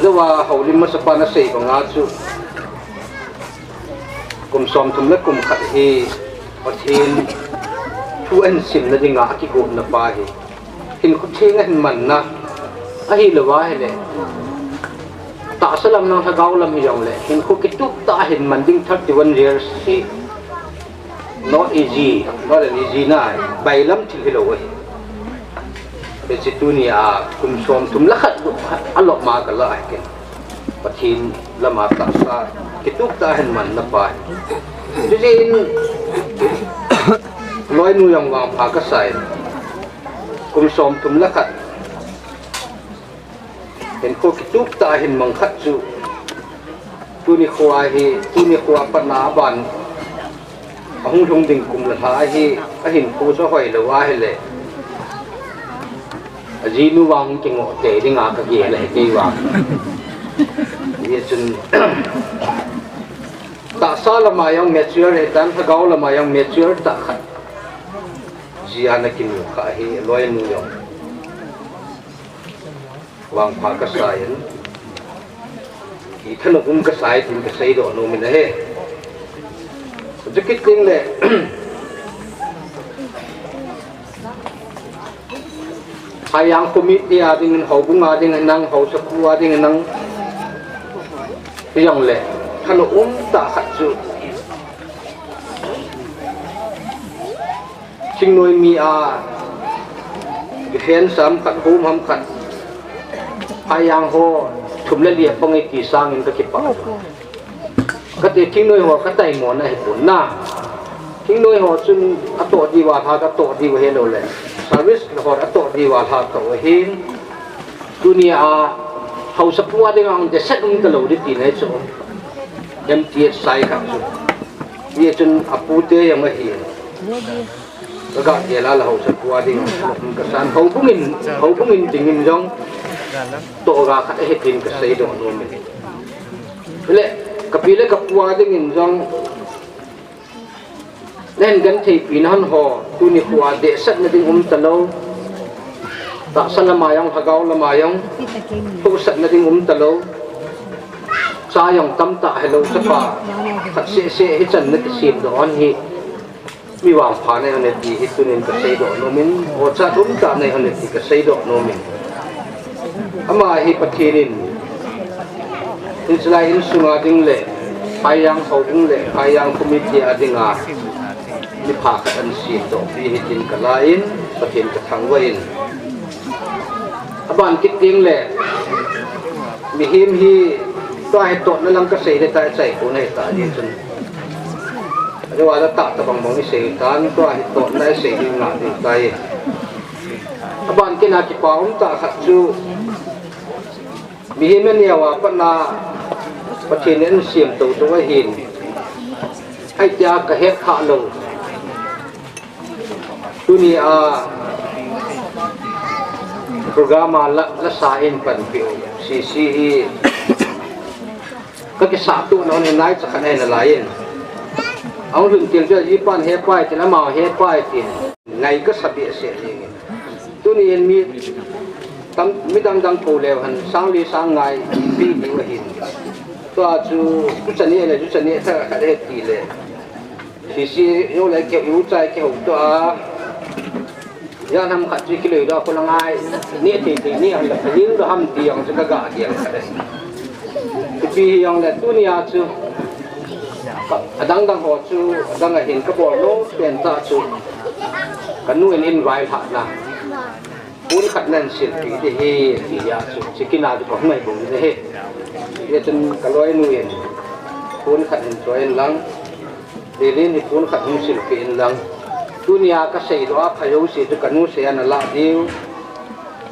เรียกว่าเขาลิมมาสปานาเซ่ของอาจูกุมสอมทุ่มและกุมขัดเฮอเทนทูเอ็นซิมนั่นเองอากิโกนนับไปเห็นคุณเชงเห็นมันนะไอ้เหี้ยว่าเลยตาสลัมนั่งทะเกาลำยังเลยเห็นคุณกิตุกตาเห็นมันดิ้ง31 years ที่ not easy not an easy นะใบลำที่เราเว้ยเป็นสิตุนีอาคุณสมทุมละขัดอารมณ์มากันละไอ้กันปะทินละมาตัดซาคิดทุกตาเห็นมันนับไปจริงๆร้อยนูยังวางผากระใสคุณสมทุมละขัดเห็นโคคิดทุกตาเห็นมังคัดจูตุนิควาฮีตุนิควาปนาบันห้องทงดิ่งกุมละท้ายฮีเห็นผู้ช่วยละว่าให้เลยจีนูวางจริงๆเตะที่งากระเกียเลยจีวางนี่จนตาซาละมายังเมจิร์เลยแต่ถ้าเกาละมายังเมจิร์ตาขัดจีอันนักกินข้าเฮลอยนูยังวางผากระสายอีท่านอุ้มกระสายถึงกระสายดอกนูมินะเฮจะคิดจริงเลยพยายามคุมิตีอาดิ้งเขาบุงอาดิ้งนั่งเขาสกุลอาดิ้งนั่งยังเลยท่านอุ้มตาขัดจุชิงนวยมีอาเห็นสามขัดหูมขัดพยายามโหถุมละเลียบปงไอกีสร้างเงินก็คิดปะก็ติชิงนวยหัวก็ไต่หมอนไอ้ผลหน้าชิงนวยหัวจนอัตโตดีว่าพากอัตโตดีว่าเฮโลเลยservice แล้วก็อัตโตดีว่าพากตัวเฮนดุนีอาเขาสักวันเดียวมันจะเซ็ตมันก็หลุดตีนให้จบMTH ใส่ครับจนนี่จนอภูเตยังไม่เห็นแล้วก็เดี๋ยวเราสักวันเดียวมันก็สั่นเขาพุ่งอินจริงๆจังตัวก็ขัดให้ดินก็ใส่ดอกนู้นเลยกับปีเล็กกับวัวจริงๆจังเล่นกันที่ปีนั้นห่อตัวนี้วัวเด็กสักนิดนึงตะโลตักสันละมายังหักเอาละมายังตัวสักนิดนึงตะโลสายยังตั้มตาให้เราสักป่าขัดเสียให้จันนึกเสียดอนฮีมีวางผ่านในอันนี้ที่ตัวนี้ก็ใส่ดอกโนมินโอชาตุ้มตาในอันนี้ก็ใส่ดอกโนมินอามาฮีปะทีนินอิสราเอลสุงาดิงเล่พายยังเขาดิงเล่พายยังคุมิเตียดิงอามีผากอันเสียดอกที่หินกลายน์ปะเทียนกระทังไว้อาบานกิดดิงเล่มีหิมฮีตัวให้ตัวนั่นลังก็เสียได้ใจคนให้ตาดีจนเรียกว่าจะตัดตะบังบังนี่เสียการตัวให้ตัวได้เสียดีงานดีใจบ้านกินอาชีพป่าอุ้มตาขัดจูมีเห็นเนี่ยว่าปนาประเทศนี้เสียมตัวเห็นให้จากระเฮ็ดขาลงตัวนี้โปรแกรมละสายอินปันปิวซีก็จะสาตัวน้องในนั้นจะคะแนนอะไรเอาถึงเตียงจะยี่ปันเฮป้ายจะละมาเฮป้ายเตียงไงก็สบายเสียเองตัวนี้มีดังโผล่แล้วหันสังลีสังไงปีนี้ว่าเห็นตัวจูจุดนี้เลยจุดนี้ถ้าอะไรตีเลยซีโยเลยเกี่ยวอยู่ใจเกี่ยวตัวยาทำขัดจีกิเลสเราคนละไงนี่ตีนี่อะไรยิ่งเราทำตีอย่างจะกระกะเกี่ยวอะไรปีอย่างเลยตัวนี้อาจู adang dang ho chu adang a hin ka bor no pen ta chu kanu in vai tha na pun khat nan sin ti de he ti ya chu chikina du ko mai bu de he ye chen kaloi nu yen pun khat in join lang de le ni pun khat nu sil ke in lang dunia ka sei do a phayo si tu kanu se an la diu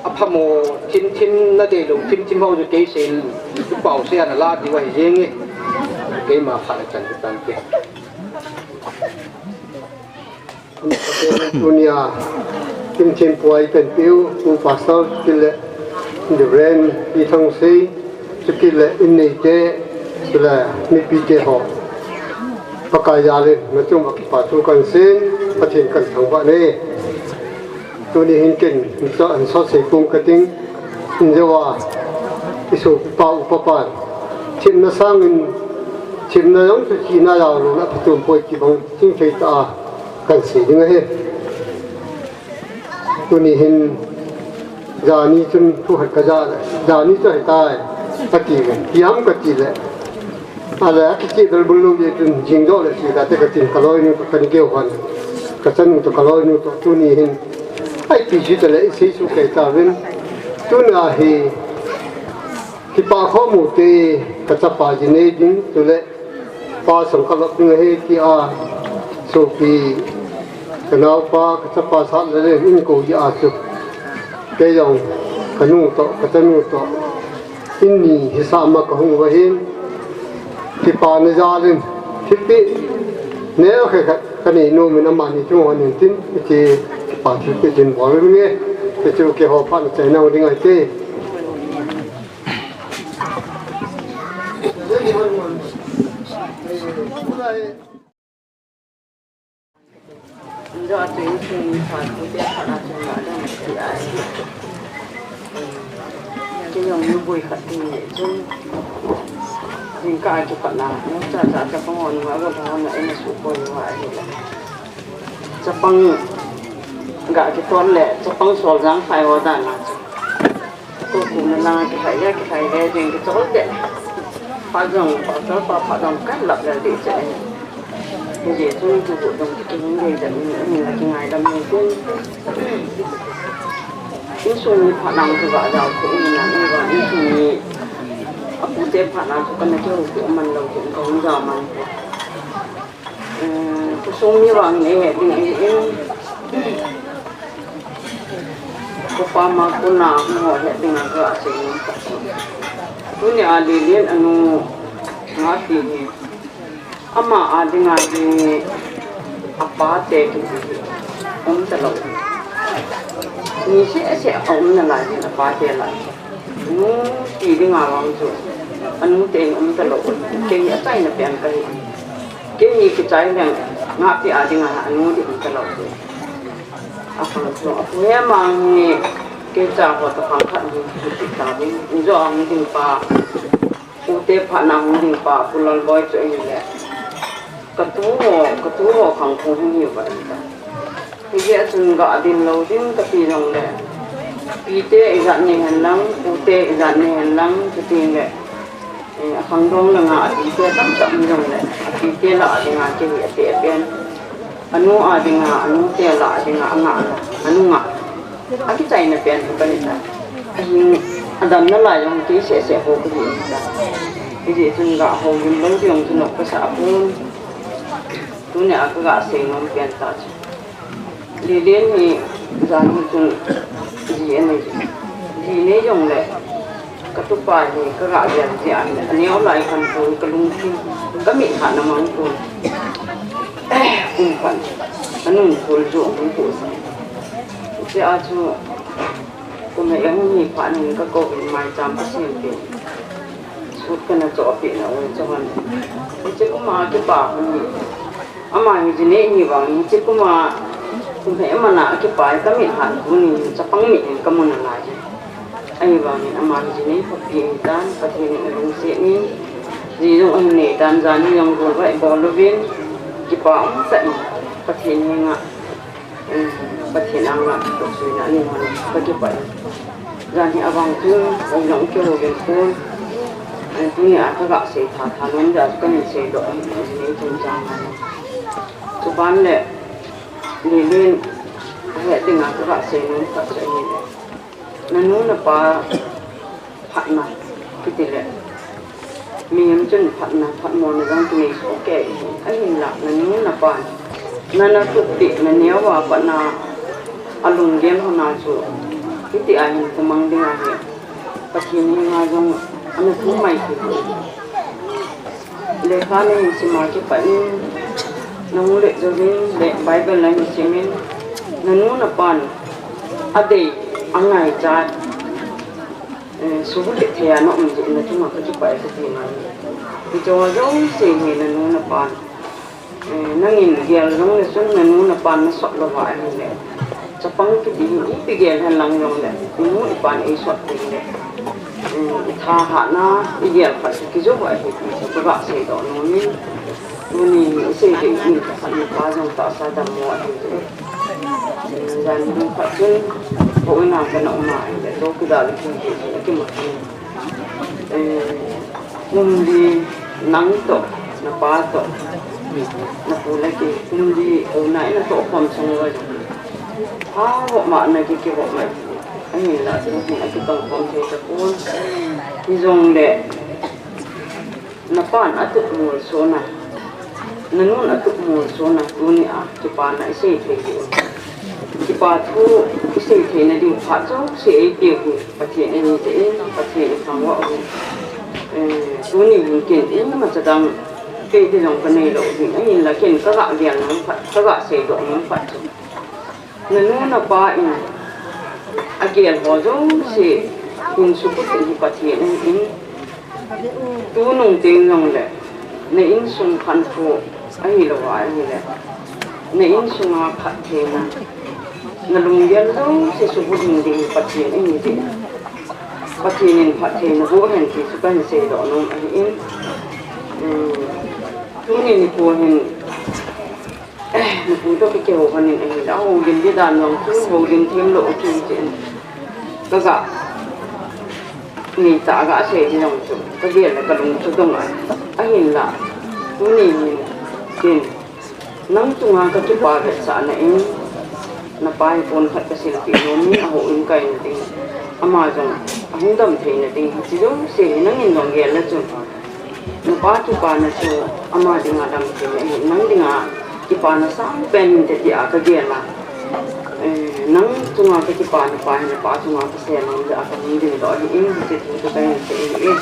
a phamo thin na de lo thin ho ju ke se tu pau se an la di wa he nge ke ma pha chan tan ke dunia thin poi pen piu tu pasal kile the rain I thong sei kile in nei te sila mi pi te ho pakaya le na chung pa tu kan sen pathin kan thang ba ne tu ni hin ken so an so sei kum ka ting in jawa isu pa upapa chin na sang in chin na yong su chi na ya lu na patum poi ki bang ting chei ta kan sei ding he tu ni hin jani chun tu hat ka ja jani chai tai taki kiam ka ti le ala ki ti dal bulu ye tun jing do le si da te ka tin kaloi nu ka ni ke hon ka chan nu to kaloi nu to tu ni hin ai pi ji de le si su ke ta ven tu na hi ki pa kho mu te ka cha pa ji ne ding tu le pa sam ka lo ni he ki a so pi kanau pa ka cha pa sa le in ko ya chu ke yong kanu to ka chanu to inni hisama ka hung wa hin ki pa na jalin thipi ne kha ka ni no min ma ni chu wan tin ki pa thipi din wa nge ke chu ke ho pa na chai na ding ai te do tu in phật của bé phật là chúng ta đang tự ái cái dòng như bùi khát thì chung những cái cho phật là nó chả cho phong hồn hóa và phong hồn là em là số bùi hóa thì là cho phong gạ cái con lệ cho phong sổ dáng phải hóa đàn là cô cũng là cái thầy cái cái chỗ đấy phật dòng phật dòng cắt lập là để chạy cái gì tôi phục vụ đồng cái vấn đề là mình là cái ngày đâm mình cũng cái số như phản năng thì gọi là cũng là như vậy cái số như ở quốc tế phản năng cũng là cái của mình đầu cũng không giờ mình cái số như vậy này thì cái qua mà cũng nào cũng hỏi hiện tình là cái gì tôi nhà đi liên anh ngã thì ama adinga di apa te talo ni se na la ni apa te la nu ti dinga wang chu anu te talo ke ni atai na pian kai ke ni ki chai na nga pi adinga anu di talo apa chu apu ya mang ni ke cha ho ta phang khat ni ti ta ni jo ang ding pa u te pha nang ding pa pulal boy chu ni le cái tú hồ không cũng nhiều vậy thì giờ chúng gọi điện lâu đến cái gì rồi đấy pi tê dặn này hành lắm u tê dặn này hành lắm cái tiền đấy không đông là ngã pi tê tắm chậm rồi đấy pi tê lạ thì ngã chơi việc tê bên anu thì ngã anu tê lạ thì ngã anu ngã cái chạy này bên cái này đấy đầm nó lại trong tí sẽ hồ cái gì chúng gọi hồ mình vẫn dùng chúng nó cái xã cũng tu ni aku gak sengon pian touch lilian ni zan tu ji ni jong le katupa ni ka ga bian ji an ani olai kan tu kalung ki kami ha na mang tu kan anun thol jo mun tu se a chu ko me yang ni pa ni ka ko mai cham pa sin pi sut kana cho pi na o chawan che ko ma ke pa ni ama ni jine ni bang che kuma kumhe mana ke pai ka mi han kuni chapang mi ka mun na ji ai bang ni ama ni jine phi dan pathe ni rung se ni ji jong an ne dan jan ni yong go vai bo lo vin ki pa om sa ni pathe ni nga pathe na nga to su na ni ma ka ke pai jan ni abang tu ong nong ke lo ge ko dunia agak sih thalun dah kan sih doa ini tunjang tu ban le lilin hệ dengan agak sih tak sih ni nanu napa patna kita le miam jen patna patmo orang tu ni okey ayin lah nanu napa nana tu ti nanya wa patna alung game hona tu kita ayin kumang dengan dia pasti ni ngajong anu kumai tu lekha ni semua kita ni nang lek jadi lek Bible lain semen nanu napan ade angai cat sulit dia nak menjadi nanti maka cepat seperti mana kita jauh sih nanu napan nangin dia long lesun nanu napan sok lawak ni cepang kita ini pergi halang long le nanu napan esok ni tha hana dia pas kita buat itu sebab saya dah nuni saya ini tak pasang tak sadar muat itu dan patun boleh nak kena umai itu kita lagi macam undi nang to napa to napu lagi undi unai na to kom semua apa makna kita buat macam ini lah sebab kita kom saya pun hizong le napa atuk mul sona nanun atuk mul sona dunia cepat nak isi tu cepat tu isi tu nanti patso si dia tu pasti ini pasti kamu dunia mungkin ini macam dalam kehidupan penelo ini lagi kakak dia nampak kakak saya dok nampak tu nanun apa ini agian hojong si pun suku tinggi pasti ini tu nung tinggal le nein sung kanfu ai lo ai le nein sung a khathena nalung yan lo se subu ding pati ini ti pati nin khathena bo hen ki su kan se do no ai in tu ni ko hen ni pu to ke ho han ni ai da ho din di dan no tu ho din thêm lo ki chen ka ga ni ta ga se ji nong chu ka dia la ka lung chu dong ai hin la tu ni kin nang tu nga ka chu pa ga sa na in na pai pon khat ka sil pi no ni a ho in kai na ting ama jong a hung dam thei na ting chi do se nang in dong ge la chu na pa chu pa na chu ama ding a dam thei ai nang ding a ki pa na sang pen te ti a ka ge la nang tu nga ka ki pa na pa tu nga ka se nang da ka ni ding do ni in se tu ka kai se e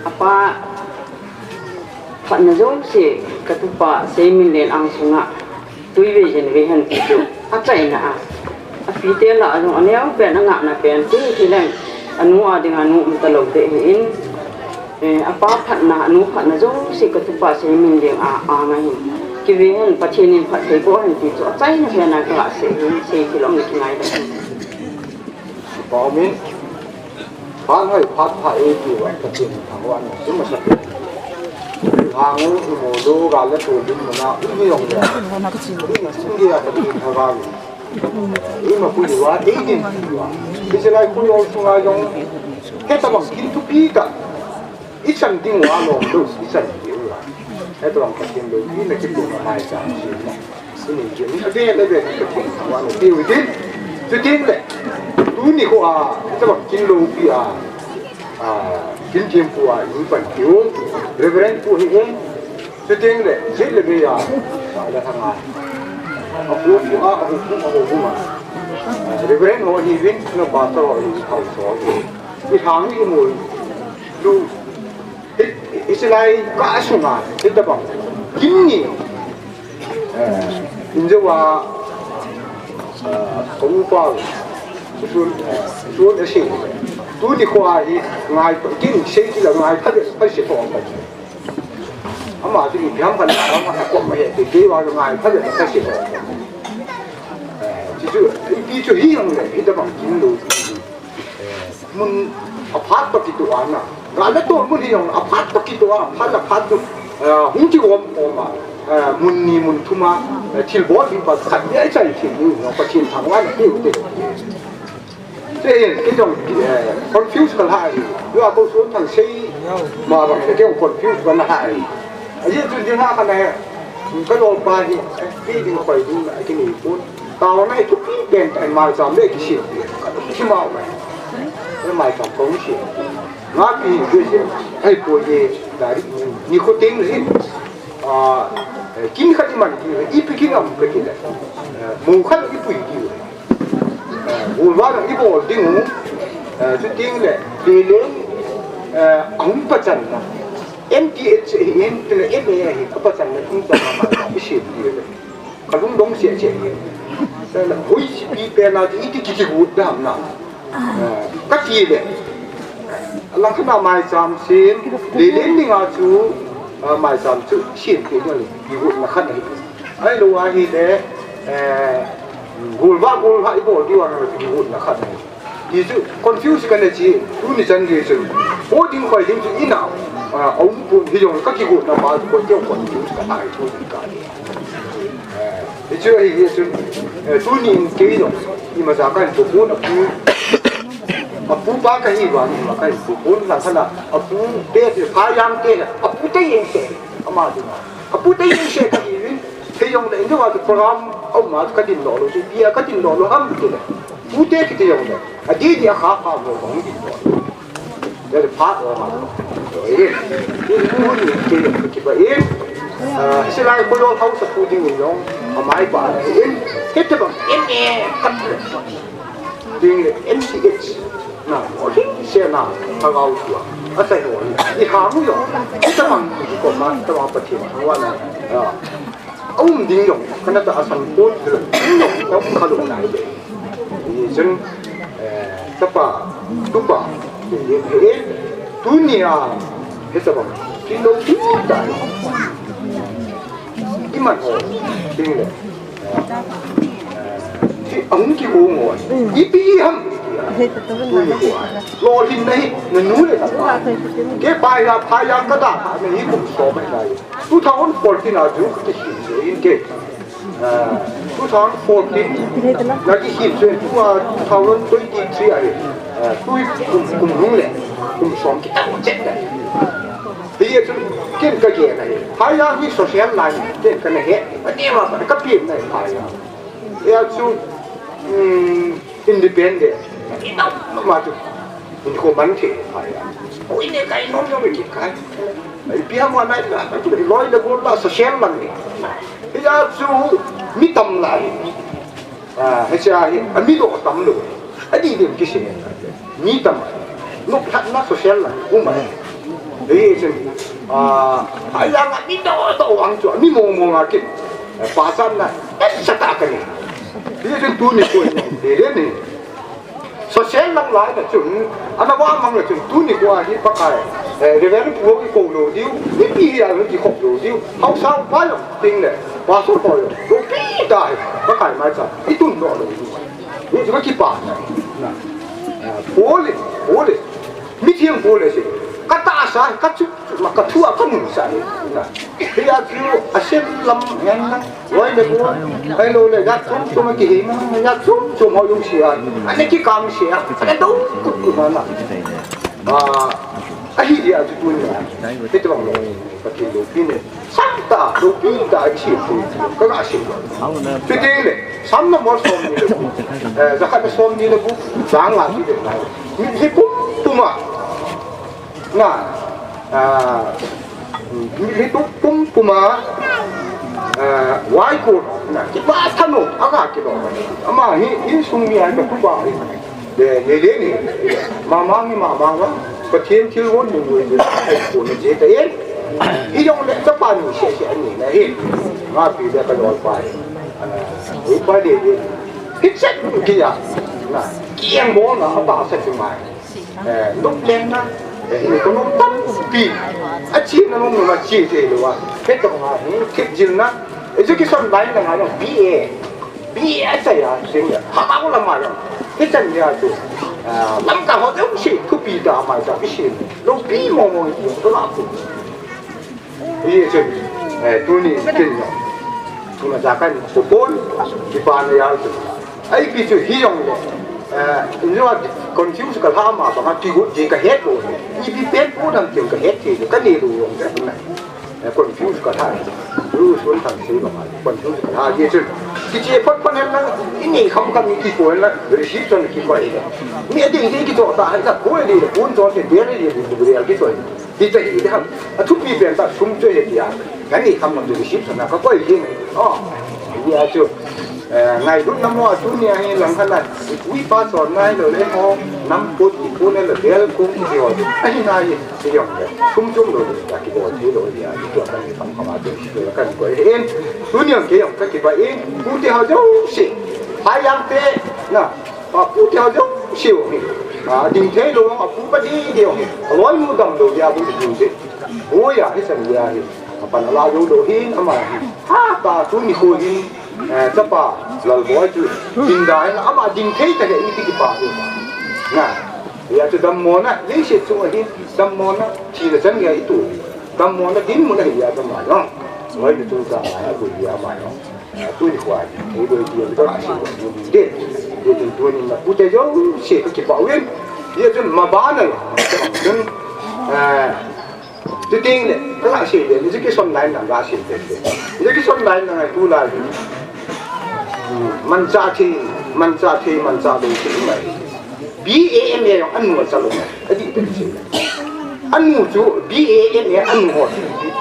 apa Pak Nazom si ketupa sembilan angsunga tujuh generasi itu apa ini Afite lah anu aneh pen angak na pen tu kilang anu dengan anu mentalok dehin apa anu Pak Nazom si ketupa sembilan angai kiwihan pacenin Pak Tebo hen itu apa ini pen agak se kilong ni ngai dah Amin. Pan hai pat pa e tu wa patin thangwan sim ma sat. Hangu mo do ga le to din ma na u yong ya. Ni ma sim ge ya patin thangwan. Ni ma ku wa e din wa. Bi se lai ku yong su ga yong ke ta bang kin tu pi ka. I chan ding wa lo do i chan di wa. E to bang patin do ni na ki tu ma mai cha si ma. Ni ji ni ade le be patin thangwan di wi din. Tu din le. Tu ni ko kita bang kin lo pi kin tiêm pu những phần thiếu reverend pu hi tu tiếng le chết le be ya là thằng à pu pu mà reverend ho hi vin nó ba to khẩu số cái tháng cái mùi lu Israel cả sung à kita bang kin ni injo wa cũng qua xuống để xin tôi đi qua thì ngài kinh xây thì là ngài phải sẽ phòng bệnh mà thì nhắm phần mà quật mà hiện thì kế vào ngài phải sẽ phòng chu hi yang le hi da bang kin lo mun apart to ki to ana ga da to mun hi yang apart to ki to a apart to hung chi om ma mun ni mun thuma thil bo bi pa khat ni ai chai thil ni no pa chin thang wa ni u te thế cái dòng confuse còn hại đưa câu xuống thằng xây mà bằng cái confuse còn hại ở dưới trên thiên hạ cái này cái đồ ba thì đi thì phải đi lại cái này bốn tao này chút ít đèn tại mà giảm đấy cái xịt cái màu này cái mày giảm công xịt ngã thì cái gì hay bồi gì đấy nicotine gì kim khát mình thì ít cái ngầm cái gì đấy mù khát ít bụi gì buồn quá là cái bộ tiếng ngủ chút tiếng này đi đến ống bắt chân là MTH hiện từ FA hiện các bắt chân là chúng ta mà cái gì vậy cái đúng đúng sẽ đây là hối bị bè nào thì ít cái hụt đó hẳn nào các gì đấy làm cái nào mai giảm xin đi đến đi ngã chú mai giảm chú xin cái này bị hụt là khát này ấy đâu ai thì đấy gulva ibo di wana di gul na khat ni ju confuse kan ji tu ni chan ge chu ho ding khoi ding chu ina ong pu hi jong ka ki gul na ma ko je confuse ka ai chu ka ju hi chu tu ni ke jong ni ma za kan pu pu na pu ba ka hi wa ni ma kai pu na thana pu te te pha yang te pu te yin te ama du pu te yin she ka ni thế dùng để nó vào cái program ông mà cái tiền đó rồi thì bia cái tiền đó nó hâm cái này phú tế cái tiền này đi đi khá khá rồi không tiền đó để phát rồi mà rồi cái mua gì cái vậy sẽ lại có lo thấu sập phú tiền người đó mà mai bà hết cho bằng em nghe cắt tiền MCH nào ở đây xe nào thằng ao chuột ở đây rồi đi hàng rồi cái thằng còn mà tao mà bật thằng quan này ông đi rồi, cái này là sản phẩm rồi, nó không có được này đấy, thì dân tập ba, thì thế, dunia hết rồi, cái đâu cũng đại, cái mặt hồ, cái này, cái ống cái hồ ngồi, cái bi hâm, lo lên đây, nó núi này là cái bài là bài là cái đó, mình cũng so với này, 2014 là chúng cái hình cái 2014 là cái hình rồi, 2023 này, tôi cùng hướng này, cùng sống cái tao chết này, thì cái gì này, bài là cái social life, cái này hết, cái mà cái phim này bài là, là chú independent mà chú mình không bắn thì phải ôi này cái nó cho mình cái bia mà này là chú để nói là vốn là social mà này bây giờ chú mi tầm lại hay sao mi độ tầm được đi đến cái gì mi tầm lúc thật nó social là cũng vậy đấy chứ hay là mi độ độ ăn chỗ mi mồm à cái phá sản là tất cả cái này bây giờ tôi này tôi để đến này social năng lại là chúng anh nói mang là chúng tôi này qua đi bắt cái để về nó phù cái cổ đồ điêu cái gì là nó chỉ khổ đồ điêu học sao phải là tiền này và số tuổi rồi cái đại bắt cái mai sao cái tuần đó rồi như chúng cái bản này bố đi mi thiên bố đi cái ta sai cái chút mà cái thua cái mùng sai bây giờ chú xem làm nhanh lắm rồi này bố hay lâu này gắt xuống cho mấy cái gì mà gắt xuống cho họ dùng xe anh ấy cái cam xe anh ấy đâu cũng mà cái gì vậy chú tôi này cái bằng này cái gì đầu tiên này sáng ta đầu tiên ta chỉ cái nào chỉ cái gì này sáng năm mới xong như thế giờ cái xong như thế bố sáng là gì đấy này như bố tu mà nè như bố tu mà 와이고 나 기빠타노 아가기도 아마 이 숨미할 거 두바 네 내내니 마마와 버티엔 킬원 누구인지 보는 제때 이 정도 접반이 셰셰니 네 마비가 걸 바이 이 바디 hitset kia là kieng bố là họ bảo sẽ phải mày lúc lên na thì có nó tắt kỳ chi nó mà chi thì được à hết đồng hà thiết dừng na cái sân bay là nó bia bi sai ya sing ya ha ba la ma ya ke chan ya tu lam ka ho de shi tu bi da ma da bi shi lo bi mo mo to la ku bi che tu ni tin ya tu na ja kan so pol ki pa na ya tu ai bi tu hi yong le nó confuse cả tham mà bằng cái chuyện gì cả hết rồi, chỉ biết biết bố đang chuyện cả hết thì cái này rồi cái này, confuse cả tham,รู้ส่วนทางซื้อมา confuse cả tham gì chứ, cái chuyện phân phân là cái này không cần cái gì là receipt cho cái gì vậy, mình đi cái chỗ ta hay là cố đi, cố cho cái tiền đi cái chỗ, đi tới đi ham, thúc bị bệnh ta sung chơi gì à, cái này không làm được receipt cho nó có cái gì này, bây giờ chứ ngày lúc năm hoa chú nhà hay làm thế này, quý ba sòn ngay rồi lấy ho năm phút thì phút này là để cũng nhiều, anh này thì dùng cái chung chung rồi là cái bộ chế độ gì à, cái chỗ này không có được, rồi là cái cái yên, chú nhà cái dùng cái cái yên, phút thì họ giống xịn, hai yang thế, nè, phút thì họ giống xịu, đình thế luôn, phút bắt đi điều, nói mua cầm đồ ra cũng được chứ, ôi à, cái sân ra thì, phần là dùng đồ hin, mà ha ta chú nhà khôi hin chấp bà lời nói chứ đình đại là mà đình thế thì cái cái bà rồi nè bây giờ đâm môn á lấy sự chung ở đây đâm môn á chỉ là dân nghề tuổi đâm môn nó dính môn nó hiện ra cho mà nó nói được tôi cả là tuổi gì mà nó tôi thì khoai tôi đôi tiền tôi lại sự nhiều tiền để từng tôi nhưng mà tôi thấy giống sẽ cái bảo viên bây giờ mà bán này dân tôi tin này các bạn sẽ để những cái son này làm ra sẽ để những cái son này là tôi là man cha thi đồ chữ này BAM ăn ngồi sao luôn cái gì đấy chứ ăn ngủ chú BAM ăn ngồi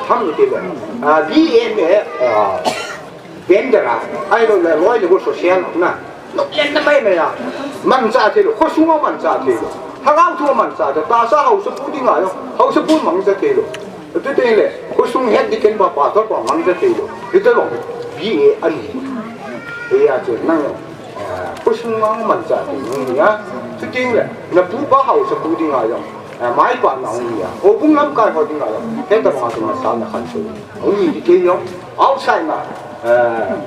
thăm được cái BAM bên đó là ai rồi là nói được social nè nó lên nó bay này à man cha thi rồi khó xuống man cha thi rồi thằng ao thua man cha thì ta sao hậu số đi ngài không hậu số mang ra thi rồi tôi thấy là khó xuống hết đi cái bà thoát bà mang ra thi rồi cái đó là BAM ăn bây giờ chuyện năng có sung măng mình trả tiền nhá, thứ tiên là nó bù bao hậu sẽ bù đi ngay rồi, máy quản nào nhỉ, ô cũng lắm cái họ đi ngay rồi, hết tầm hàng tầm sao là khăn số, ông nhìn thì kia nhóc, áo sai mà,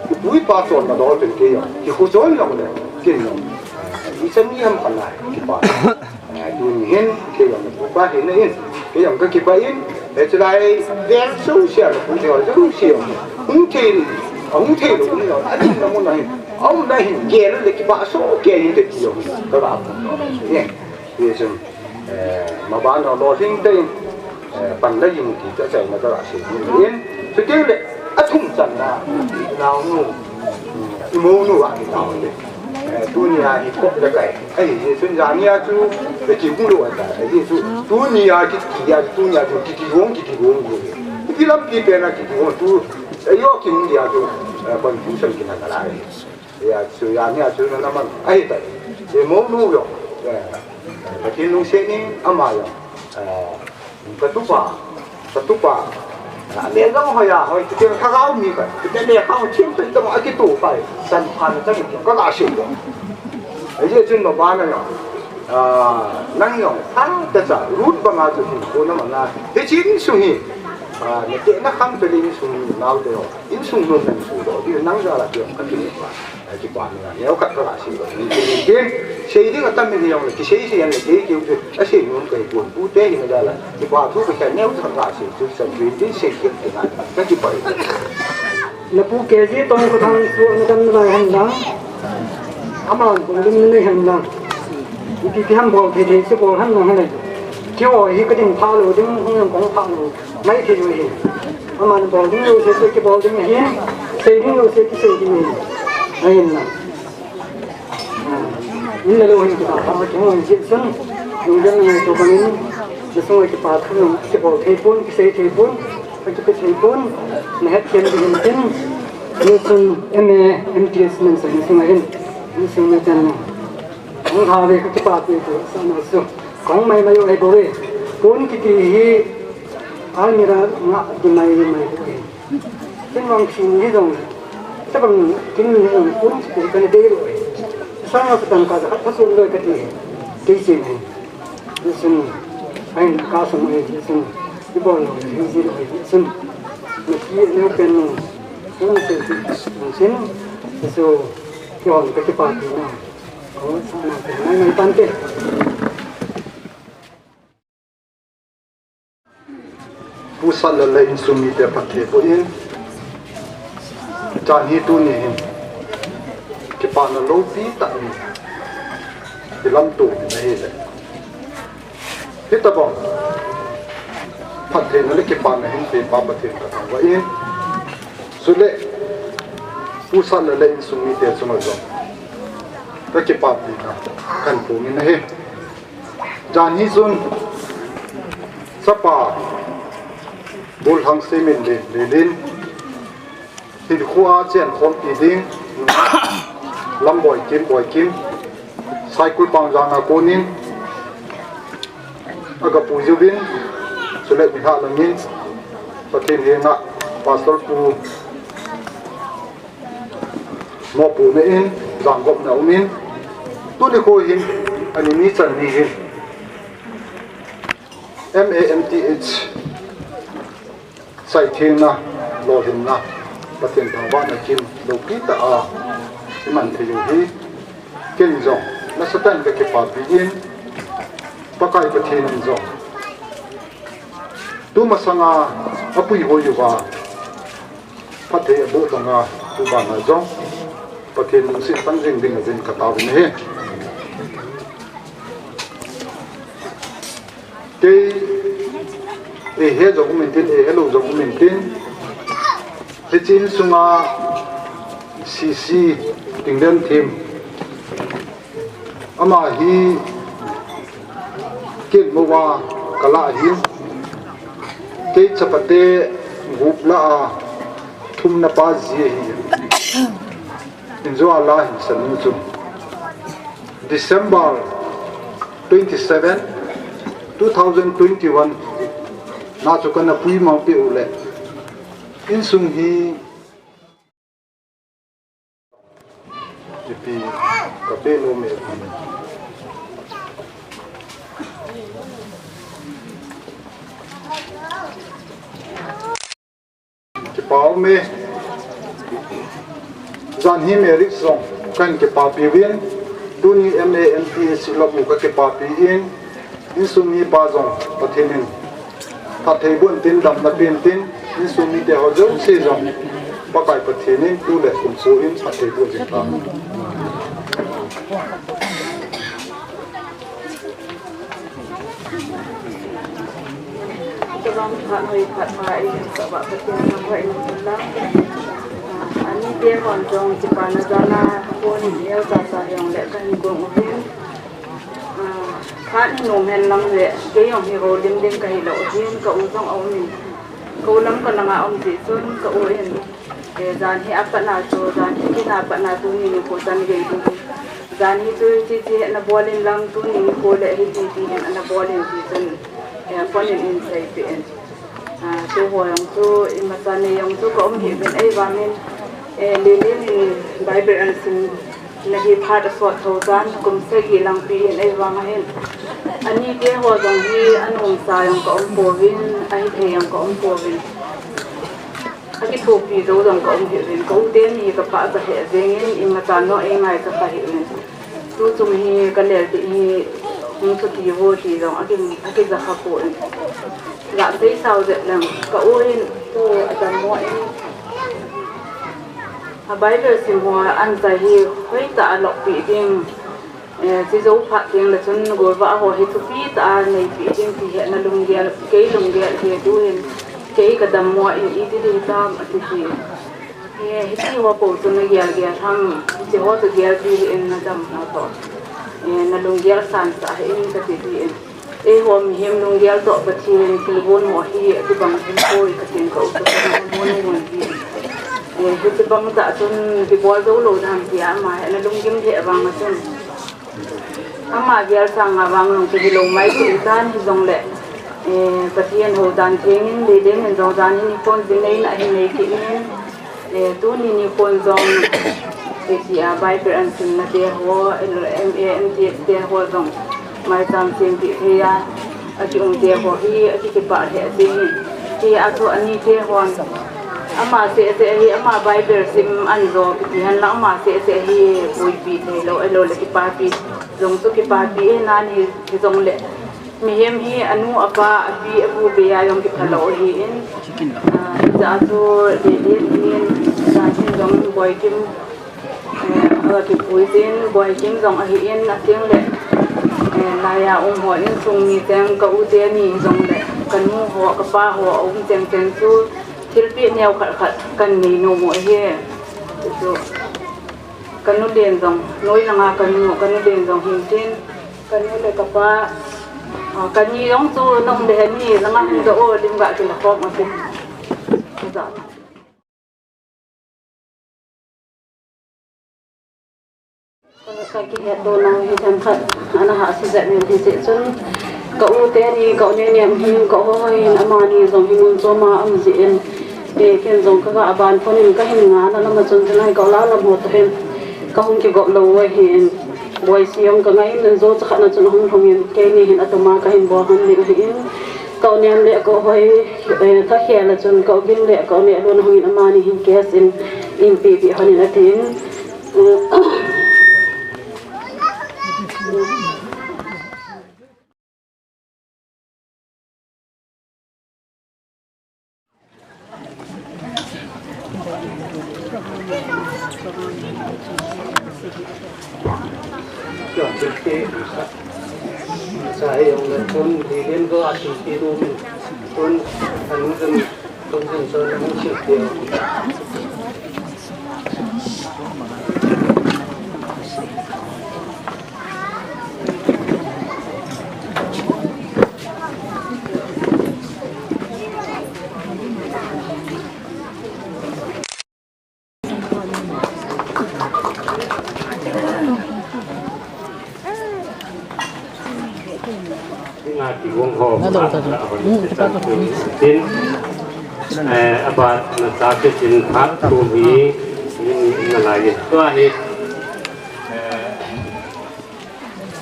cái bùi ba tròn mà đó trên kia nhóc, thì khó chối nhóc này, kia nhóc, đi xem như ham phần này, cái ba, tôi nhìn kia nhóc, bù ba hiện nay, cái nhóc cái ba in, để cho đây đen xấu xí là cũng theo rất xí, ông thấy được cũng là anh là muốn này ông này kia nó cái bả số kia như thế nhiều các bạn nhé bây giờ mà bạn nó lo sinh đây bằng lấy dùng thì sẽ chạy mà các bạn sử dụng đến thực tế là ắt không chẳng là nào mua nó bạn nào đấy tôi nhà thì có cái cái gì sinh ra nhà chú cái gì cũng được cái gì tôi nhà tôi nhà cái uống rồi cái lắm cái bên là cái uống tôi 이거 기능이 아주 confusion 기능 하나. 야, 수야냐 주는 나만 아이다. 제 몸으로 기능 세니 아마요. 그것도 내가 뭐야? 그때 가가오 미가. 그때 내가 가고 팀도 있다고 아기 또 빨리 산파는 저기 거 나시고. 이제 좀 많아요. năng ta trả rút bằng áo thì cô nó mà là thế chính sung hi nó tệ nó không phải lên sung nào đấy rồi in sung luôn là sung đó thì năng ra là chuyện các chuyện mà chỉ quản là nếu các bạn xí rồi thì cái xây thì người ta mình dùng là cái xây là cái kiểu cái xây luôn cái buồn bút tế thì người ta là chỉ qua thuốc cái nếu thằng là xây thì sản xuất đến xây dựng thì là cái gì vậy là bút cái gì tôi có thằng xuống nó làm hành đó 아마 우리는 한다. 이렇게 한 번 대대시고 한 번 하는. 저 이거든 파로 등 하는 공파로 많이 되죠. 아마는 보딩로 세게 보딩 해. 세딩로 세게 세딩 해. 아니나. 인내로 하니까 아마 정말 진짜 용장을 도가는 저승을 이렇게 파트로 이렇게 보 대본 세 대본 이렇게 대본 내 견디는 무슨 MTS는 무슨 musim macam orang kawin kita pakai itu sama so, kong mai mai orang boleh, pun kita hi, almira ngak di mai boleh. Tengok sini dong, sebab kini pun kita kena dulu. Saya petang kata, pasal dulu kata, di sini, ain kasut ni, di bawah ni, di sini, mesti ni kan, pun sini, so. hòn cái bà thì nào có sao nào thì ngay tan kia pusat la in sumi te pathe po in chan hi tu ni ke pa na lo pi ta ni ke lam tu ni he le he ta bo pathe na le ke pa na hin pe pa pathe ta wa in su le pusat la in sumi te suma zo ta ke pa pi na kan pu ni na he jan hi sun sapa bol hang semen le lin tin khua chen khom pi ding lam boy kim cycle pang jang a konin aga pujubin sule mi ha langin patin henga pastor pu mo pu me in jang gop na umin tu ni ko hin ani ni chan ni hin MAMTH sai thiên na lo hin na patien thang wa na kim lo ki ta a man the yu hi ken zo na satan ke pa pi in pakai patien zo tu ma sanga apui ho yu ba pathe bo sanga tu ba na zo patien mung sin pan jing ding den ka ta bi ne ke e he zo ku min tin e hello zo ku min tin he chin sunga cc tingdem thim ama hi kin mo wa kala hi ke chapate gup la thum na pa ji hi inzo allah hi sanu chu December 27 2021 na cho kana pui mau pe ule in sung hi tipi ka pe no me ki pau me zan hi me rik song kan ke pa pi win tu ni MAMTH lo mu ka ke pa pi in sung hi pa zong pathenin ta thei bun tin dam na pin tin in sumi te ho zo se zo pa kai pa thenin tu le kum so in ta thei bun jing ta Orang tak hari tak baik sebab betul nampak ini lah. Ani dia konjong Jepang jana pun dia jasa yang lekkan gong phát nồng hen lăng lệ cái ông hero đêm đêm cái lộ thiên cậu trong ông mình cậu lắm còn là ông chị xuân cậu hiền để dàn hi áp bạn nào cho dàn hi cái nào bạn nào tôi nhìn cô dàn về tôi dàn hi tôi chỉ hiện là bò lên lăng tôi nhìn cô lệ hi chỉ hiện là bò lên chị xuân quan niệm in say tiền tôi hỏi ông tôi mà dàn này ông tôi có ông hiểu bên ấy và mình lên lên Bible and sin lagi part aswat thousand kum se gilang pi ai wang hen ani ke ho jong hi anong sa yang ko om povin ai the yang ko om povin aki tho pi do jong ko om hin ko ten hi ka pa ba he zeng in ma ta no ai ngai ka pa hi tu chung hi ka le ti hi hum chu ti ho ti jong aki za kha po la sei sao de lang ka o hin tu atan mo ai Bible sim hoa an tại hi hơi ta lọc bị tiếng chỉ dấu phát tiếng là chân gối vã hoa hết thuốc phí ta này bị tiếng thì hiện là lùng ghé thì tu hiện cái cái đầm hoa in ít đi ta thì hết thì hoa bổ sung là ghé thằng chỉ hoa từ ghé đi in là đầm nó to là lùng ghé sản xã in cái gì ấy hoa hiểm lùng ghé to bát thiên kilobon hoa hi thì bằng cái khối cái tiền cậu tôi muốn cái băng tạ xuân cái bó dấu lồ tham gì mà là lung kim thệ vàng mà xuân mà giờ sang mà vàng lồng cái lồng máy tự tan thì dòng lệ bát thiên hồ đàn thiên để đến hiện dòng đàn như con bên đây lại hình này kỹ nên tu như con dòng cái gì bài bữa ăn xin là để hoa MAMTH để hoa dòng mai tam xem bị thế cái ông để hoa hi cái bạn hệ gì thì thu anh đi thế hoa ama se hi ama Bible sim an zo ki han la ama se hi pui pi te lo elo le ki pa pi zong tu ki pa pi na ni ki zong le mi hem hi anu apa api abu be ya yong ki phalo hi in za tu de ni sa tin zong boy kim ki pui tin boy kim zong hi in na tiếng le la ya ho in sung mi teng ka u te ni zong le kan mu ho ka pa ho teng teng tu thil pi neo khat kan ni no mo he so kan nu den dong noi langa kan nu den dong hin tin kan nu le ka pa kan ni dong tu nong de ni langa hin do o lim ga ki la khok ma tin za ka ki he do na hi tham khat ana ha si za me ti se chun ka u te ni ka ne ne hin ka ho hi ama ni zong hi mun cho ma am ji en e ken zong ka ga ban phone in ka hin nga na ma chun chun hai ka la la mo te ka hung ki go lo wa hin boy siam ka ngai na zo cha na chun hung hung in ke ni hin atoma ka hin bo han ni hin ka ne le ko hoi tha khe la chun ka gin le ka ne lo na hung in ama ni hin kes in pi pi han na tin saya yang pun di den ko asyik itu pun anu kan soal musik dia di wong ho tin abad nasake tin phat tu hi ni nalai to hi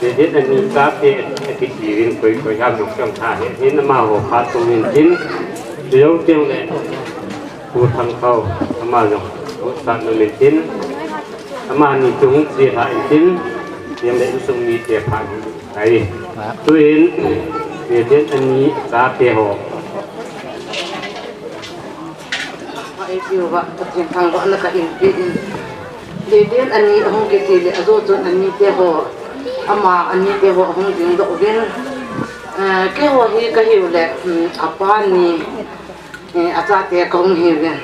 de de ni ka pe ti ji rin koi ha lu sam tha he ni ma ho phat tu min tin deu tiang le pu thang khau ama jong o san no min tin ama ni chung si ha tin yang le sung ni te pha ai tu in về đến anh nhí giá tiền hồ ai kêu vợ tập tiền thằng vợ là cả in về đến anh nhí không cái gì để rồi cho anh nhí tiền hồ ama anh nhí tiền hồ không tiền độ đến cái hồ thì cái hiểu là apa ni acha tiền không hiểu đến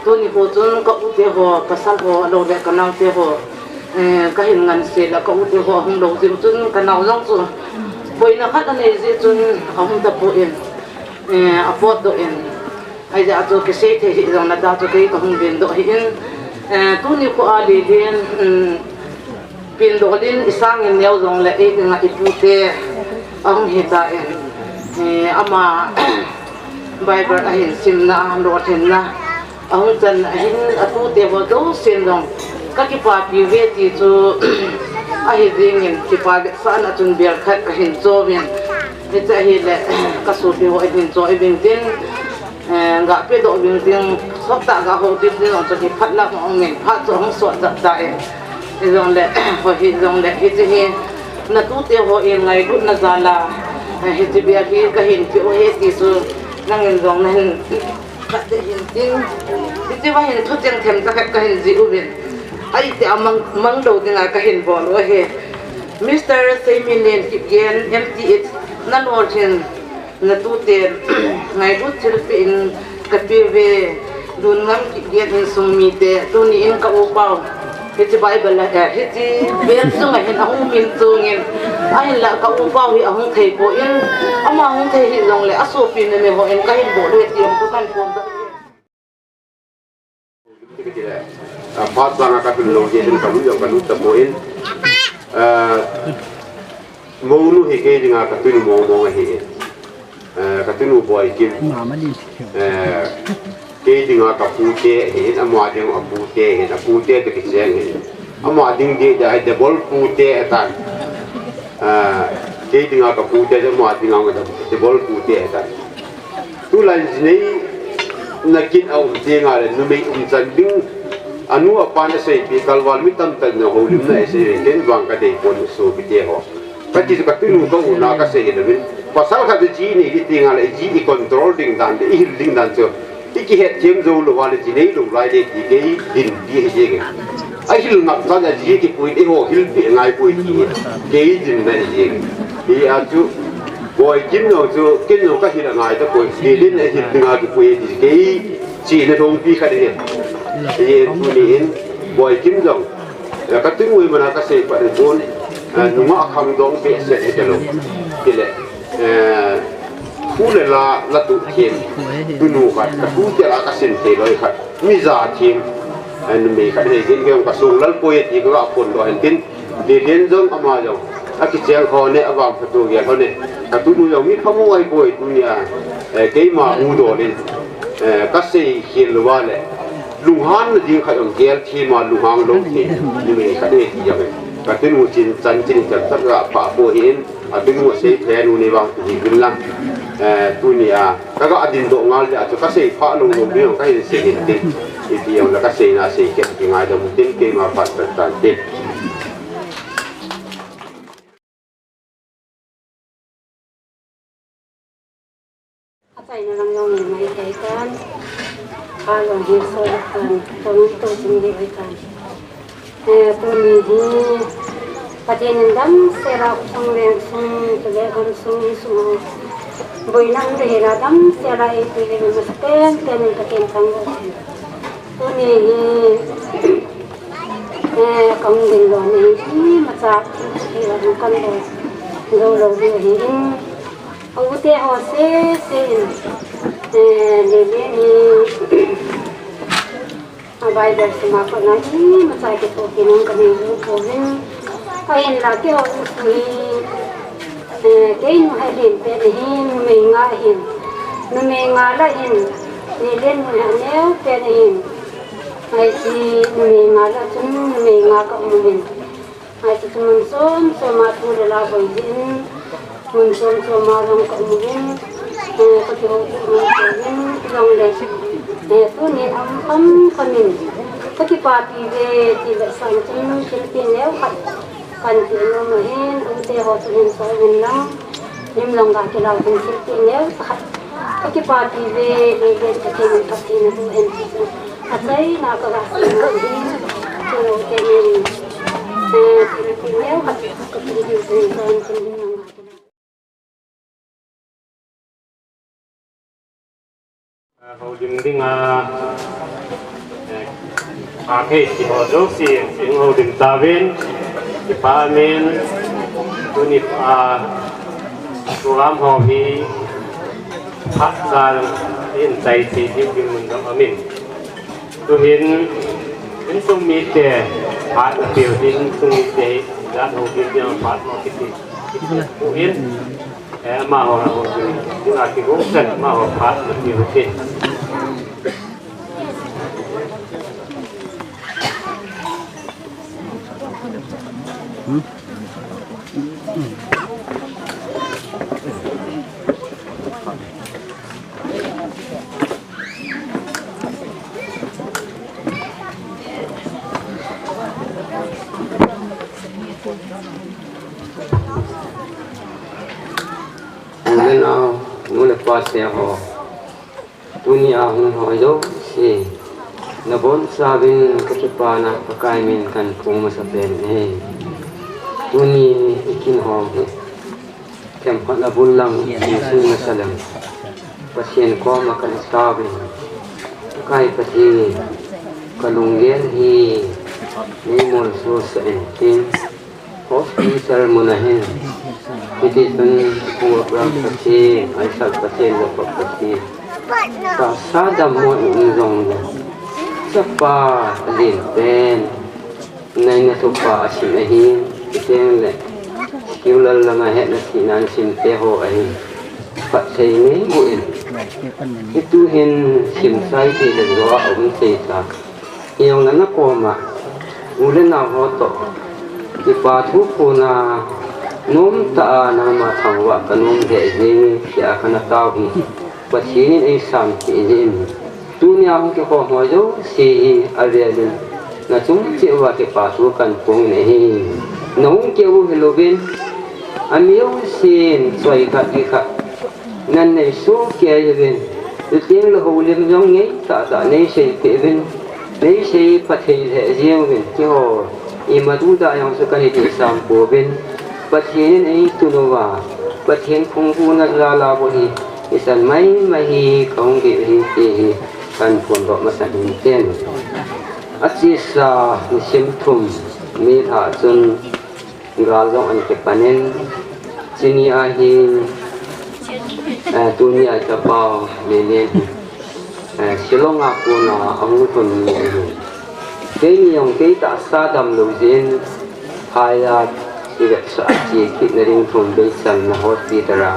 tôi ni hồ chun có tiền hồ pasal hồ đâu để cái nào tiền hồ cái hình ngân sẽ là có tiền hồ không đâu tiền chun cái nào giống chun boi na khat ane je chun ahum ta po in apot do in ai ja to ke se the jong na da to ke ko hum ben do in tu ni ko ali den pin do din isang in neu jong le e nga ipute ahum he ta in ama bible a hin sim na lo then na ahum chan hin atu te bo do sin dong ka ki pa pi ve ti chu ai dingin ki pa sa na chun ber khat ka hin cho ben he cha hi le ka su bi ho hin cho ibin tin ga pe do bin tin sop ta ga ho tin tin cho ki phat la mo ngen phat cho hong so da da e zong le ho hi zong le hi hi na tu te ho in ngai gut na za la he ti bi ki ka hin ki o he ti su nang en zong na hin ka te hin tin ti wa hin thu cheng them ka hin ji u ben ai te amang mang do tinga ka hin bon wa he Mr. Semilin Kipgen MTH nan origin na tu te ngai gut chil pin ka pe ve dun ngam Kipgen in sung mi te tu ni in ka u pau he ti bible la he ti ben sung a hin ahung min chung in ai la ka u pau hi ahung thei po in ama ahung thei hi long le aso pin me ho in ka hin bo le ti am tu kan pon da phát ra các cái lồng dây trên cắm dòng cái nút tập bồi ngô nu thì cái gì ngà cái tuyên mồ mồ thì cái tuyên mồ bồi kim cái gì ngà cái phù tê thì anh mua đi ngà phù tê thì phù tê thì cái gì thì anh mua đi cái đấy double phù tê tan cái gì ngà cái phù tê anh mua đi ngà double phù tê tan tu là gì นักกินเอาเตียงอะไรนุ่มอุ่นจันดิ้งอันนู้นปานเสยปีกัลวาลมิตั้มตันนะหูลิมนะเสยเล่นวางกระเดียบนสูบเดียวก็ที่จะกระตุ้นก็อุ่นนักเสยนะวินภาษาเขาจะจีนี่ที่เตียงอะไรจีอีคอนโทรลดิ้งดันอีฮิลดิ้งดันเจ้าอีกเหตุเทียมจูลูวาลจีนี่ลูกไรเด็กที่เกย์ดินดีเองไอ้ฮิลนักการจีที่พูดไอ้หัวฮิลปีง่ายพูดที่เกย์ดินนั่นเองที่อาจูบอยกินเราจูกินเราก็ฮิลง่ายแต่พูดเกย์ดินไอ้ฮิลง่ายที่พูดที่เกย์จีนตรงปีกันเองที่ตัวนี้บอยกินเราแล้วก็ถึงวันนั้นก็เสกไปถึงคนนุ่มอักขระดงเปียเสร็จจะลงที่แหละผู้เล่นละตุเทียนตุนูกันกับผู้เจ้าก็เส้นเทเลยครับมิจาทีมนุ่มเองกันเห็นเกี่ยวกับส่งลัลปุยที่ก็คนตัวเห็นกินเดียนจงอามาจงอากิเจ้าเขาเนี่ยอวางประตูเกี่ยวเขาเนี่ยกับตุนูยังมีขโมยปุยตุเนี่ยเกี่ยมาอูโดนี่ก็เสียเขียนว่าเลยลุงฮันยิงขยงเกี่ยวที่มาลุงฮันลงที่นุ่มเองกันเนี่ยที่ยังไงกับตุนูจินจันจินจันสักระป่าโบเห็นตุนูเสียแทนนูในบางที่กุลังตัวนี้แล้วก็อดีตโด่งงานเลยอาจจะก็เสียพระลงลงเรื่องก็ให้เสียเห็นติดอีกอย่างแล้วก็เสียนาเสียเก็บยังไงแต่มุตินเกมาปัดต่างๆติดใจในรังยองในใจกันข้าหลงเฮียโซ่กันตัวนี้ตัวจริงดีไว้กันตัวนี้ประเด็นดำเสราส่งแรงส่งตัวเล็กคนส่งส่งบุยนังเดียร์ดำเสราอีกทีนึงมันเต้นเต้นตะเกียงทั้งหมดตัวนี้กังวลว่านี่มาจากที่เราดูกันเลยเราดูเห็นเอาเตะหัวเสียเลี้ยงใบเดือดสมัครคนนั้นมาจากที่ตัวกินน้ำกันเองตัวนี้ก็เห็นเราที่เราคุยเก่งให้เห็นเป็นเห็นไม่ง่ายเห็นไม่ง่ายละเห็นนี่เล่นมันเนี้ยเป็นเห็นไอ้ที่ไม่ง่ายละจนไม่ง่ายก็ไม่เห็นไอ้ที่มันส้มมาพูดละบ่อยเห็นมันส้มมาลงก็ไม่เห็นก็ที่เราพูดมันเห็นลงเลยตัวนี้คนนี้ก็ที่ปาร์ตี้เวทีละสังจนคิดเป็นแล้วกันที่เราไม่เห็นอุตส่าห์จะเห็นสวยเห็นแล้วยิ่งลงกันที่เราเป็นคิดเป็นแล้วก็ที่ปาร์ตี้เวทีจะที่มันพัฒนาตัวเองอะไรน่าก็รักสิ่งนี้ตัวเราแค่นี้คิดเป็นแล้วก็ที่อยู่ในการเป็นยิ่งลงกันเขาดึงดึงอาเขตที่เขาโจกเสียงเขาดึงตาเวนที่พาเมนตัวนี้ตัวรำหอพีพักซาเห็นใจสีที่พิมพ์มันกับอามินตัวเห็นทรงมีแต่พัดเปลี่ยวที่ทรงมีแต่ด้านหัวพิมพ์ยังพัดมาคิดดีผู้เห็นมาหัวเราที่อาทิตย์รุ่งเช้ามาหัวพัดมันมีหัวเทียนPaseho dunia hoyo si nabon sabin ketepana pakai min kan pung masapen duni ikin hom kem pada bulang yesus masalam pasien ko makan sabin pakai pasi kalunggen hi nimol sus entin hospital munahin Jadi pun buat berapa pasien, asal pasien dapat pasien. Pasal damu inzong siapa limpen, nanya siapa asinahin, kita le, sekolah lama het nasi nansin teho ahin. Pak saya ini buin, itu hin sim saya tidak doa saya. Yang nana koma, ulen nak hoto, ipatu puna. Num ta nama tangwa kanum de jing ya kana tawi pasinin ay sam ti jin dunia hong ke ko mo jo si avialin na chung chi wa ke pa su kan pong ne hi nong ke u helovin amiu sin soi ka ki ka nan nei su ke yevin tu tieng lo ho lim jong ngai ta nei sei pe vin nei sei pa thei he jiang vin ki ho i ma du da yang su kan ni sam po vin pa thien ei tu no wa pa thien phung hu na la bo hi isan mai hi kong ki hi kan pon ro ma san hin ten achi sa ni sim thum mi tha chun ral jong an ke panen chini a hi tu ni a cha pa le le silong a ko na ang thun ni ke ni yong ke ta sa dam lo jin haya ti ga sa chi ki na ring thum be san na hospital ra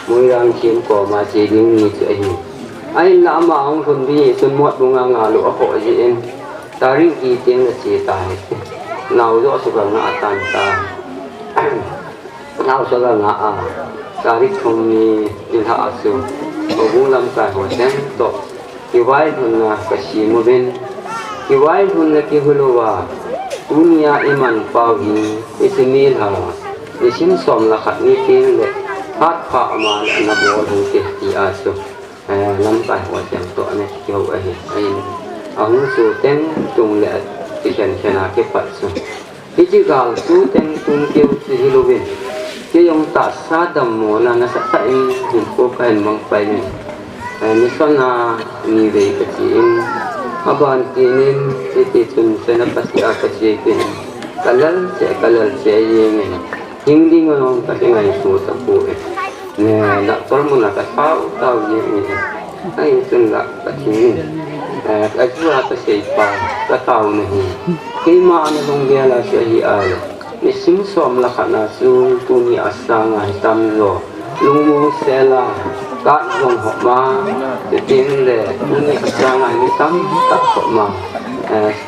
mui rang chim ko ma chi ding ni che hi ai la ma ong thun bi chun mot bunga nga lu a ho ji en tari ki ting na chi tai nau jo su ga nga tan ta nau so ga nga a tari thum ni in ha su o bu lam ka ho ten to ki wai thun na ka shi mu ben ki wai thun na ki hulu wa dunia iman pau hi ismil ha isim som la khat ni ting le phát phạ mà là bộ thằng kia thì số năm bài của chẳng tội này kiểu ấy ông số tên tung lệ thì chẳng là cái phật số cái chữ gạo số tên tung kêu thì hello bên cái ông ta sát đầm mồ là nó sẽ tại hình cô cái mong phải này như sau là như vậy cái gì aban ini itu tuh saya pasti akan jadi kalau saya ini hindi ngon kasi nga ito sa po na doktor mo na tao yun ay ito na kasi ay suwa ka siya pa tao na hi kaya maano nung gala siya hial ni simsom la ka na su tuni asa nga hitamlo lungo sela ka zong hokma titin le tuni asa nga hitam tak hokma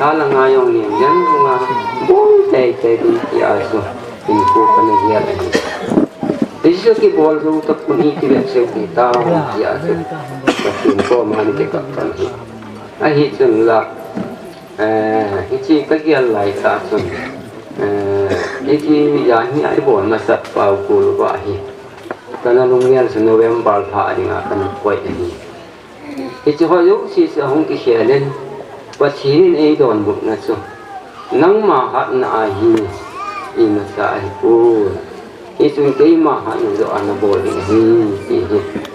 sala nga yung niyan yan nga buong tay di aso info kana hiya ani disi ki bol ru tak puni ti le se kita ya se info man ke ka kan hi hi chun la hi chi ka gi lai ta chun hi chi ya ni ai bol ma sat pau ku lu ba hi kana lung yan se november pha ani nga kan koi ani hi chi ho yu si se hong ki she len wa chi ni don bu na chu nang ma hat na a hi ina sa ai po itu kay ma hanu do ana boli hi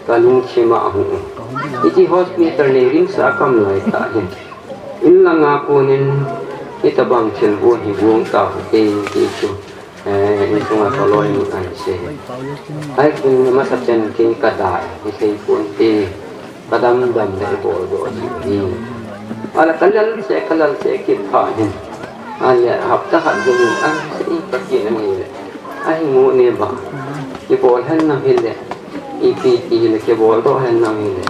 kalung chima hu iti hospital le ring sa kam lai ta hin in la nga ko nin itabang chen bo hi buong ta te ti chu itu nga koloi ni an se ai kun ma sa chen ki ka da ni sei pun te kadam dam le bo do ni ala kalal se ki pha hin ai học ta hạt dùng ăn sẽ phát triển này ai ngủ nè bà cái bộ hen nam hen lệ EPT là cái bộ đó hen nam hen lệ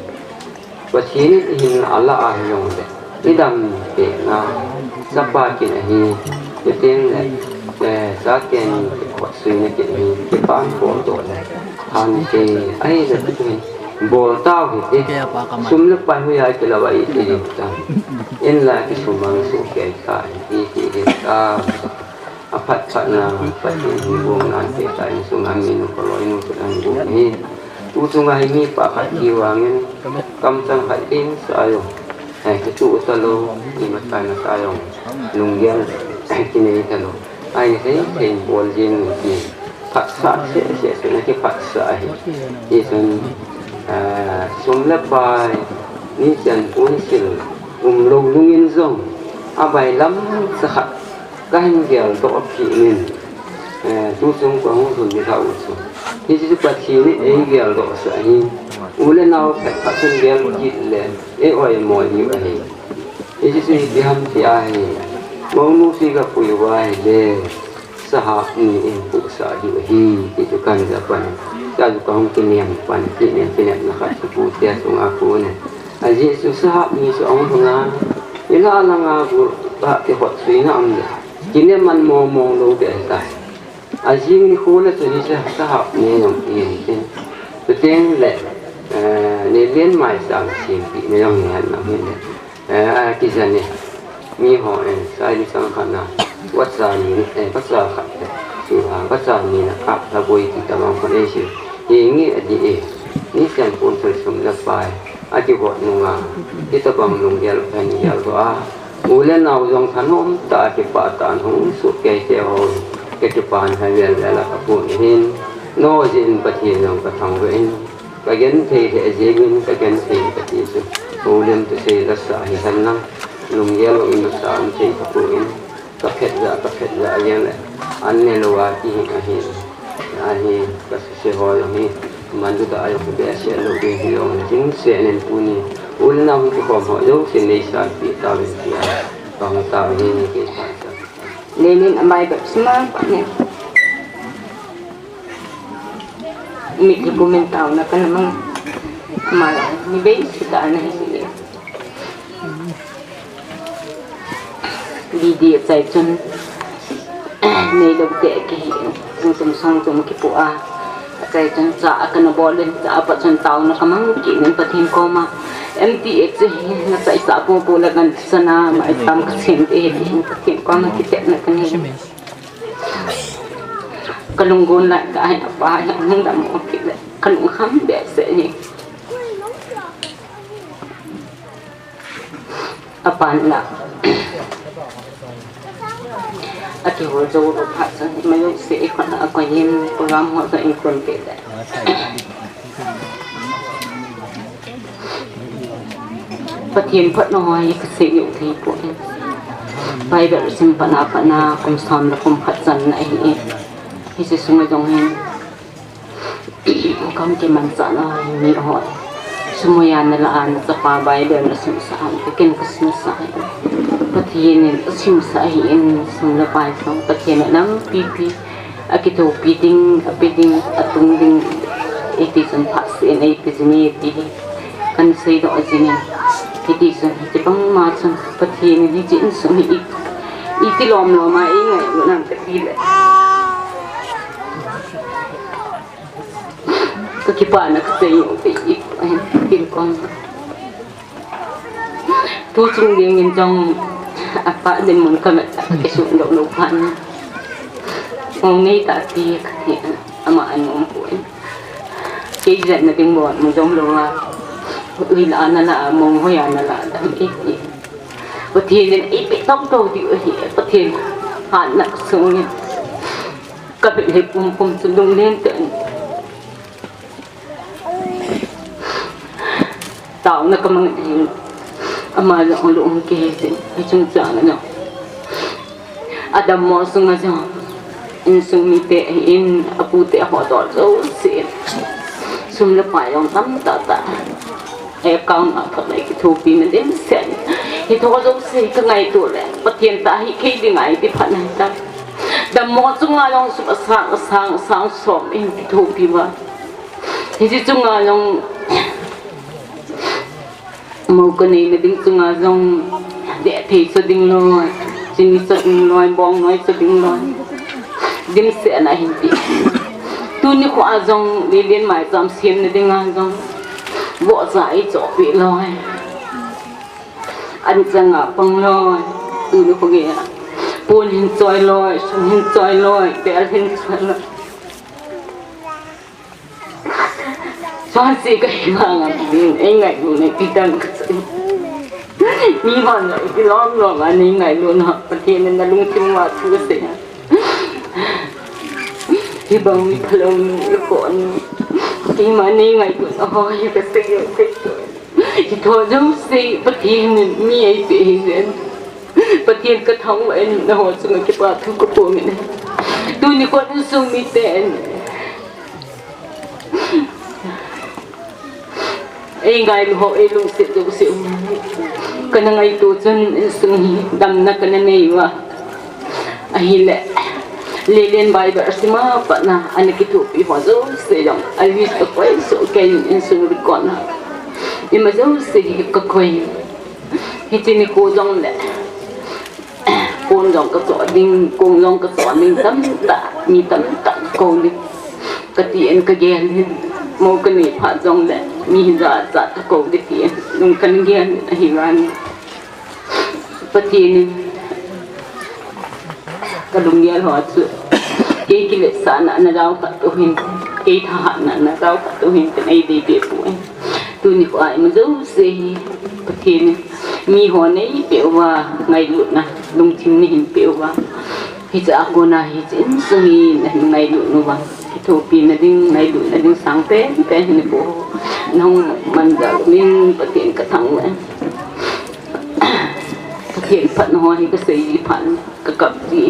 và chỉ nên hình Allah ai dùng lệ cái đam để na sắp ba cái này cái tiếng lệ giá tiền cái quạt suy này cái bán bộ đó lệ hàng cái ai là cái bộ tao thì sum lúc bay huy ai cái là vậy thì in là cái số mang số cái tại thì ta phát na phát triển vùng nan cái tại số ngang mình có lối nó cũng đang vùng này tu tung ai mi pa hạt kiêu angin cầm sang hạt tin sayo cái chủ talo ni mà sai na sayo lung gen cái này talo ai thấy bol jin ni phát sát sẽ cái phát sát thì sun sum lấp bài ni chân uốn sil lâu lungin zong abai lam sakhat kahin gel to opki min tu sung ko hong sun ni thau su hi ji pa thi ni e gel do sa hi ule naw ka sun gel ki le e oi mo ni ba hi ji si bi ham ti ai mo nu si ka pu wa le saha ni in pu sa hi ti tu kan ja pan ja ju ka hong ki niam pan ki niam na kha pu tia sung a ku ne aji su sa ni su ong thunga ila la nga bu ba ke hot sui na am le kine man mo lo de ta aji ni khu le su ni sa ha ni yong ki te teng le นี่เลี้ยนใหม่30 ปีไม่ต้องเห็นนะเห็นเลยกิจเนี่ยมีหอใส่ดิสังขารนะวัดสามีวัดสาขัดสุภาวัดสามีนะครับถ้าบุยที่ตะวันคนเอเชียอย่างนี้ดีนี่เสียงคนสวยสมละไปอาจจะบอกนุ่งที่ตะบังนุ่งเดียวแผ่นเดียวก็มูเล่นเอาจงถนนตาจะปาตานหงสุกแก่เจ้าแก่จะปานให้เวลากับพวกนี้โน้จินปฏิญาณกับทางเวนก็ยันเทเจวินก็ยันเทปฏิสุมูเล่นตัวเสด็จสายหันนั่งนุ่งเดียวอินสามเทกับพวกนี้ก็เข็ดจะอย่างไรอันนี้เราว่าที่เห็นอันนี้ก็เสียหายอย่างนี้มันดูได้อายุเบียเสียลูกเดียวจริงเสียเงินปุ่นอุลนาวิธีความหัวยุ่งเสียในสายปีตาเป็นเสียบางตาเป็นนี่เกิดขึ้นเลนินอะไรแบบสมาร์ทเนี่ยมีที่กูเป็นเต่านะกันมั้งมามีเบสสุดอันนี้สิดีใจจนในดอกเด็กจนสมจมกิปัวใจจนจะกันบอลเล่นจะปัจจุบันนะคำมั่งกินนั้นประเทศก็มาMTX นะใจสาปูปูแล้วกันสนามาตามเสียงเองประเทศก็มาคิดแต่นะกันนี่กันลงกุนละก็ให้ป้าอย่างนั้นดำออกคิดเลยกันลงข้ามแบบเสียนี่apa nak Ati ho zo ro pha sa mai yo se ikon na ko yin program ho sa ikon ke da Patien phat noi ka se yu thi po bai ba sim pana kum sam la kum phat san ai hi se sung jong hen kam ke man sa na ni ho Semuanya adalah anak sepabai dan semsah. Bikin kesemsah. Patian semsah ini semula pasang. Patian enam pipi. Kita piting atung ding itu sempat ini itu sini itu kan saya doa sini. Itu sini jepang macam patian ini jenis sumi itu lom ingat nak tidak. Kekipan nak saya tin con thu chung điên nhìn trong apa đến muốn cầm cái số động đầu pan hôm nay ta thì ama anh ông phụ cái chuyện là tiếng bọt mình trong đầu là uy là anh là mong hoa là đam ít gì và thì nên ít bị tóc đầu thì và thì hạn nặng xuống các bệnh hệ cùng sử dụng lên tận tạo na kamang ama lo lo ke chung cha na adam mo sunga jo in sumi te in apu te ho do zo se sum la pa yong tam ta e kaung a thot lai ki thu pi na den sen hi tho zo se ka ngai tu le pathian ta hi ke ding ai ti phan hai ta dam mo sunga yong su sang som in ki thu pi wa hi ji sunga yong mau cái này là đinh chung à dòng để thấy sự đinh loi chính sự đinh loi bong nói sự đinh loi đinh sẽ là hình gì tu như khoa dòng đi liên mãi dòng xiêm là đinh ngang dòng vợ giải chỗ bị loi anh chẳng à bong loi tu như không nghe buồn hình trôi loi sung hình trôi loi bé hình trôi loi Soal sih kehilangan, ingat lu nih kita ni mana itu lom ani ingat lu nak pergi dengan lu cuma tu saja. Di bang kalau ikon, di mana ingat tu oh itu saja itu. Itu jauh sih pergi ni itu ini. Pergi ke thang ini, nah semua kita tu kupung ini. Tu ni kau tu sumiten. Ngay ho elung sit do si kana ngai tu chun sung dam na kana nei wa ahile lelen bai ba sima pa na anakitu pi ho zo se jong alwi to koi so ken in sung ri kon ima zo se ka koi hitini ko jong le kon jong ka so ding kon jong ka so ning tam ta ko ni ka ti en ka gen mo ka ni pha jong le mi za za ta ko de ti nung kan gian hiran patin kalung ya ho chu ke ki le sana na daw ka to hin ke tha na daw ka to hin kan ai de be pu tu ni ko ai ma zo se patin mi ho nei pe wa ngai lu na lung thim ni hin pe wa hi cha ko na hi chin sui na ngai lu nu wa thu pi na ding ngai lu na ding sang pe ni po nong man da min patin ka thang le patin phat no hi ka sei phan ka kap ji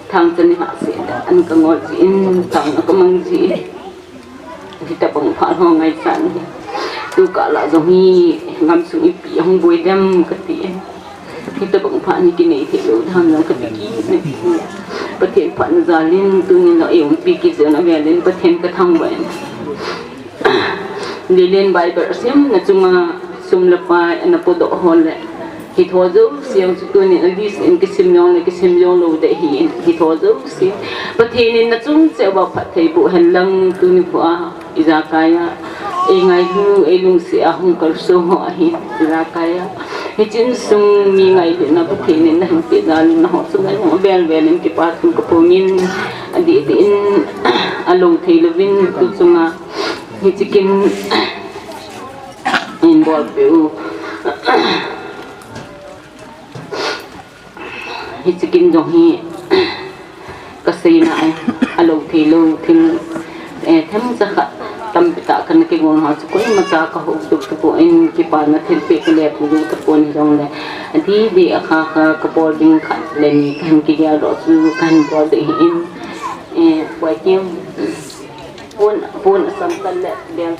thang chân hạ sẽ ăn cả ngồi gì thằng nó có mang gì thì ta bằng phá ho ngày sáng tu cả là giống như ngắm xuống ít bị không vui đêm cái gì thì ta bằng phá như cái này thì lâu tham nó cái gì này bất thiện phá nó ra lên tu nên nó yếu bị cái gì nó về lên bất thiện cái thằng vậy đi lên bài bờ xem là chung sum lập bài anh nó độ hồn lại thì thôi dấu xem tu nên là đi xem cái xem nhon lâu để thì thôi dấu xem bất thì nên là chúng sẽ bảo phật thầy bộ hành lăng tu nên qua izakaya ngày hư lung sẽ không có số họ hiện izakaya cái chuyện sung mi ngày thì nó bất thì nên là hiện ra nó họ sung cái họ bèn lên cái part của phụ nhân đi đến along thầy là vinh tu sung thì chỉ cần involve biểu hi chikin jong hi kasai na ai alo thilo thil them za kha tam pita kan ke gon ha chu koi ma cha ka ho tu tu in ki pa na thil pe ke le pu du ta pon jong le di di akha kha ka por ding khat le ni kan ki ya ro chu kan por de in wa kim pon sam kan le del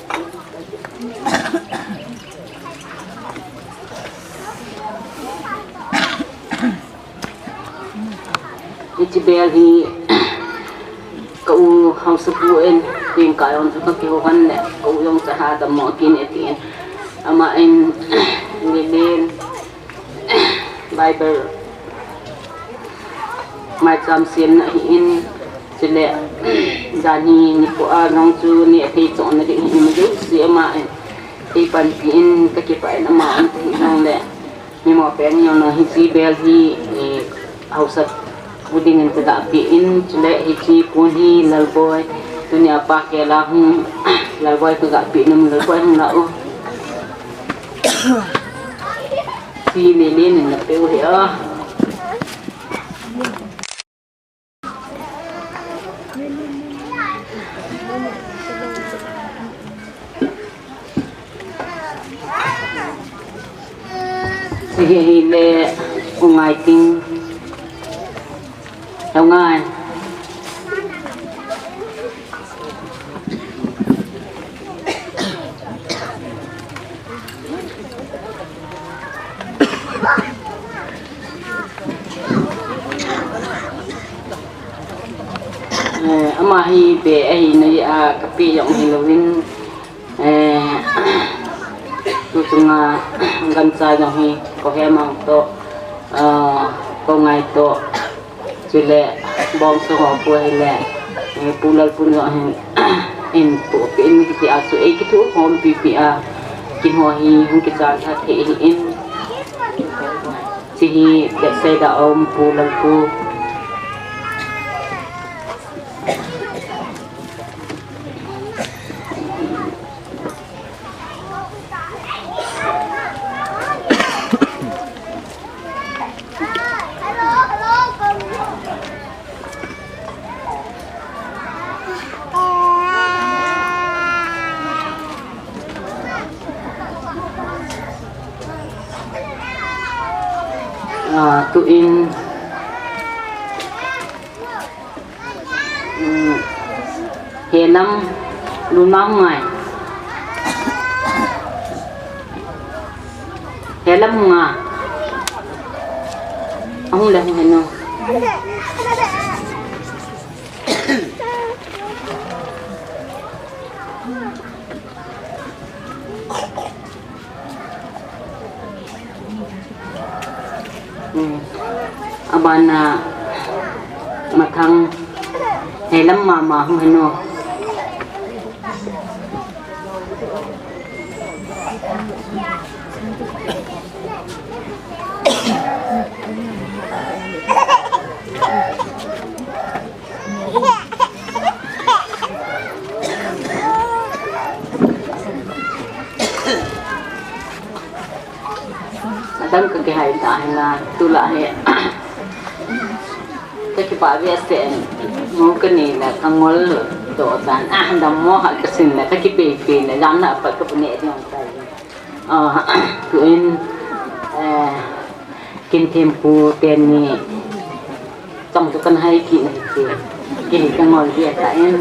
itu beli kau harus buat yang kau untuk kehidupan le kau yang sehat mau kini tian ama in lilin Bible macam sian in sila jani ni ko arang tu ni api chon ni ni ju si ama ipan pin kekipai nama anti nang le ni mo pen yo na hi si beli harus buding yang tidak piin celek hiji punhi lalboy dunia pakai lahung lalboy tidak piin lalboy nggak si lilin nak peu ya si hile ungai ting đâu ngay ama hi be ai nei a kapi yong hi lovin tu tunga gansa yong hi ko he mang to ko ngai to chile bom so ho pu hele pulal pun yo en to in ki asu e ki tu hom pi pi a kin ho hi hun ki cha tha the hi in chi hi de se da om pulal pu tu in helam lunang ngai helam nga ang lang ano abana mathang helam mama hano dan ke hai ta na tu la he ke pa vi sen mo ke ni na kamol do tan dam mo ha ke sin na ke pe na jan na pa ke ne ti on tai tu in kin thêm pu ten ni trong tu kan hai ki ni ki ni kamol vi ta en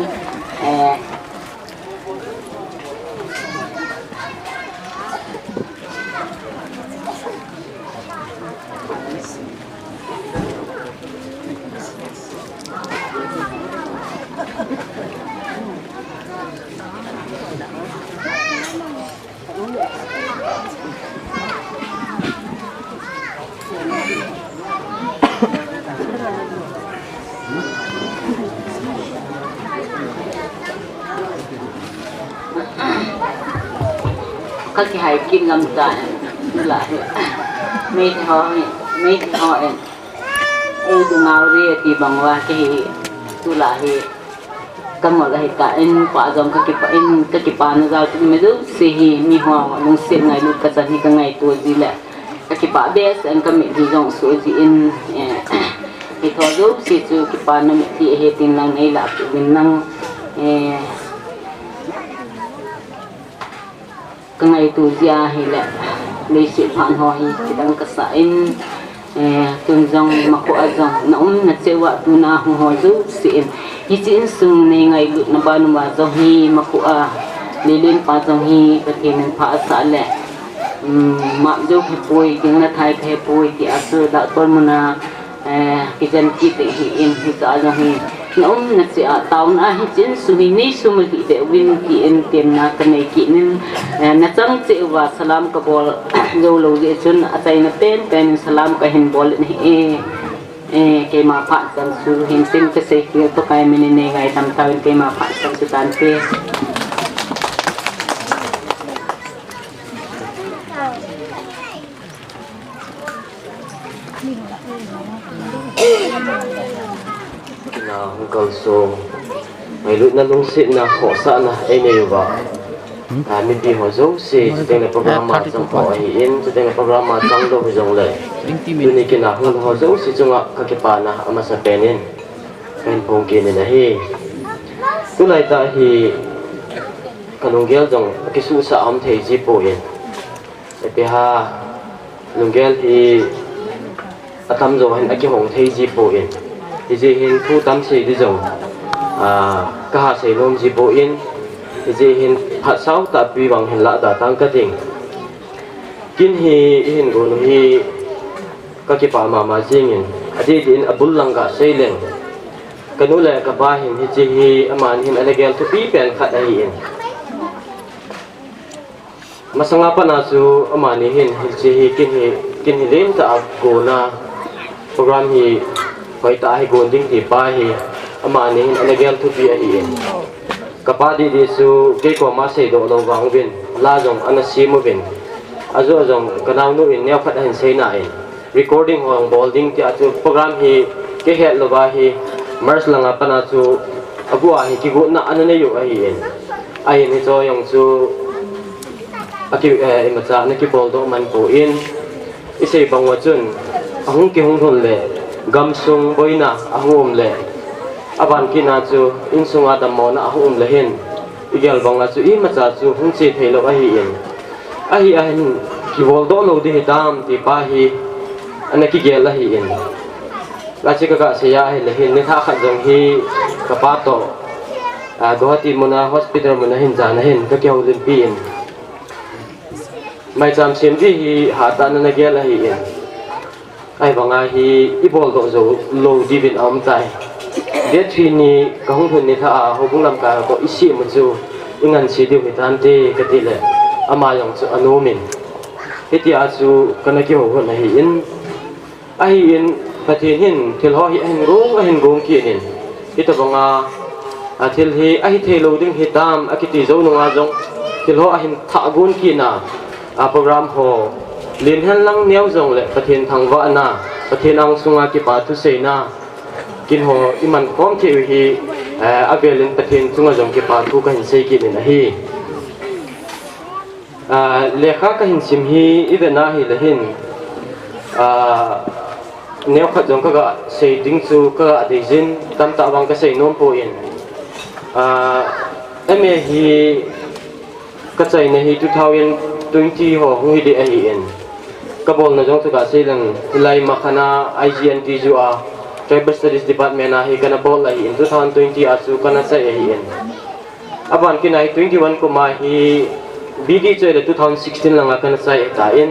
các cái hải kim ngầm tại lại mấy họ em từ nào đi thì bằng qua cái tu lại cầm một cái tại em quả dòng các cái pan ra thì mới giúp xì mi hoa luôn xem ngày luôn cái gì cái ngày tuổi gì lẹ các cái pa best em cầm mình thì dòng số gì em thì thôi giúp xì chú cái pan nó thì hết tin năng này là mình năng cái ngày tu gia hay là lấy sự phản hồi thì đang cái sải tuần dòng mặc quần dòng nóng nát sewa tu na hồi giúp sự hi chín sung này ngày lúc nó ban mà dòng hi mặc quần lấy lên phá dòng hi cái thì mình phá sải lẹ mặc dòng hi pui tiếng na thay thay pui thì ác đã tuần mà na cái dân kia thì hi xã dòng hi nóng nát sewa tàu na hi chín sung hi ní sung hi để win thì em tiền na cái này kỹ nên na chẳng chịu và salam kabul dâu lâu dễ chun tại na tên cái salam cái hình bol này cái mà phát sản xuất hình sinh cái xây kia tôi cái mình này ngày tầm tao cái mà phát sản xuất tàn phê na hungkal so may lut na lung sit na ho sa na ay na ba mình đi họ dấu xì cho tên là program mà trong họ hiện cho tên là program mà trong đâu phải dùng lời từ này kia nào họ dấu xì trong các cái bàn nào mà sẽ bền lên cái phong kia này này từ này ta thì cái lồng gel dùng cái số sa âm thì chỉ bồi để ha lồng gel thì tâm rồi hay cái hồng thì chỉ bồi thì chỉ hiện thu tâm xì đi dùng cái hạt xì lông chỉ bồi thì hiện hạt sáu tập vi bằng hình lạ đã tăng cái tình kinh hi hiện của nó hi các cái bà mà riêng hình thì đến abul lăng cả xây lên cái nô lệ cái ba hình thì chỉ hi aman hình anh gel thu pi pen khát đây hiện mà sang apa nasu aman hình chỉ hi kinh hi lên ta cô na program hi phải ta hi gồn ding thì ba hi aman hình anh gel thu pi hiện kapadi di su ke ko ma se do lo wang bin la jong ana si mo bin azo jong kanau nu in ne phat hin sei na in recording hong bolding ti atu program hi ke he lo ba hi mars langa pana chu abu a hi ki go na ana ne yo a hi in ai ni zo yong chu aki ma cha na ki bol do man ko in isei bang wa chun ahung ki hung thon le gam sung boina ahum le aban kina chu insunga damo na ahum lehin igel bangla chu I macha chu hungchi theilo a hi in a hi ahin ki bol do lo di dam ti pa hi anaki gel la hi in la chi ka se ya hi lehin ne tha khat jong hi ka pa to Guwahati muna hospital muna hin jana hin ka kyaw din pi in mai cham sim di hi hata na gel hi in ai banga hi ibol do zo lo di bin am tai dia trini kahung thun ni tha hobung lam ka ko isi mu chu ingan si diu hitan te katile ama yong chu anomin heti a chu kana ki ho na hi in ai in pathin hin thil ho hi hin gong ki nin ita banga a thil hi a hi thelo ding hitam akiti zo nunga jong thil ho a hin tha gun ki na โปรแกรมโฮเรียนหันลังเนี้ยวจงเลยประเทศทางวานาประเทศอังสุงากิปาทุเซนากินโฮอิมันพร้อมที่วิอาเวลินประเทศสุงาจงกิปาทุกันเซกินนะฮีเลขากันสิมฮีอีเวน่าฮีละหินเนี้ยขัดจงก็เสดิ้งซูก็อดีจินตามตาวังก็เสนนโพอินเอ็มเอฮีก็ใจในฮี2020หัวหุ่ยดีเอ็นก็บอกนะจงทุกอาศัยลังไล่มาขณะ IGNT จูอา Tribal Studies Department นะฮีกันนะบอกเลยอิน2020อาจูกันนะใช่เอ็นอาบันกินไอ21ก็มาฮี BD เจอเลย2016ลังกันนะใช่ตาอิน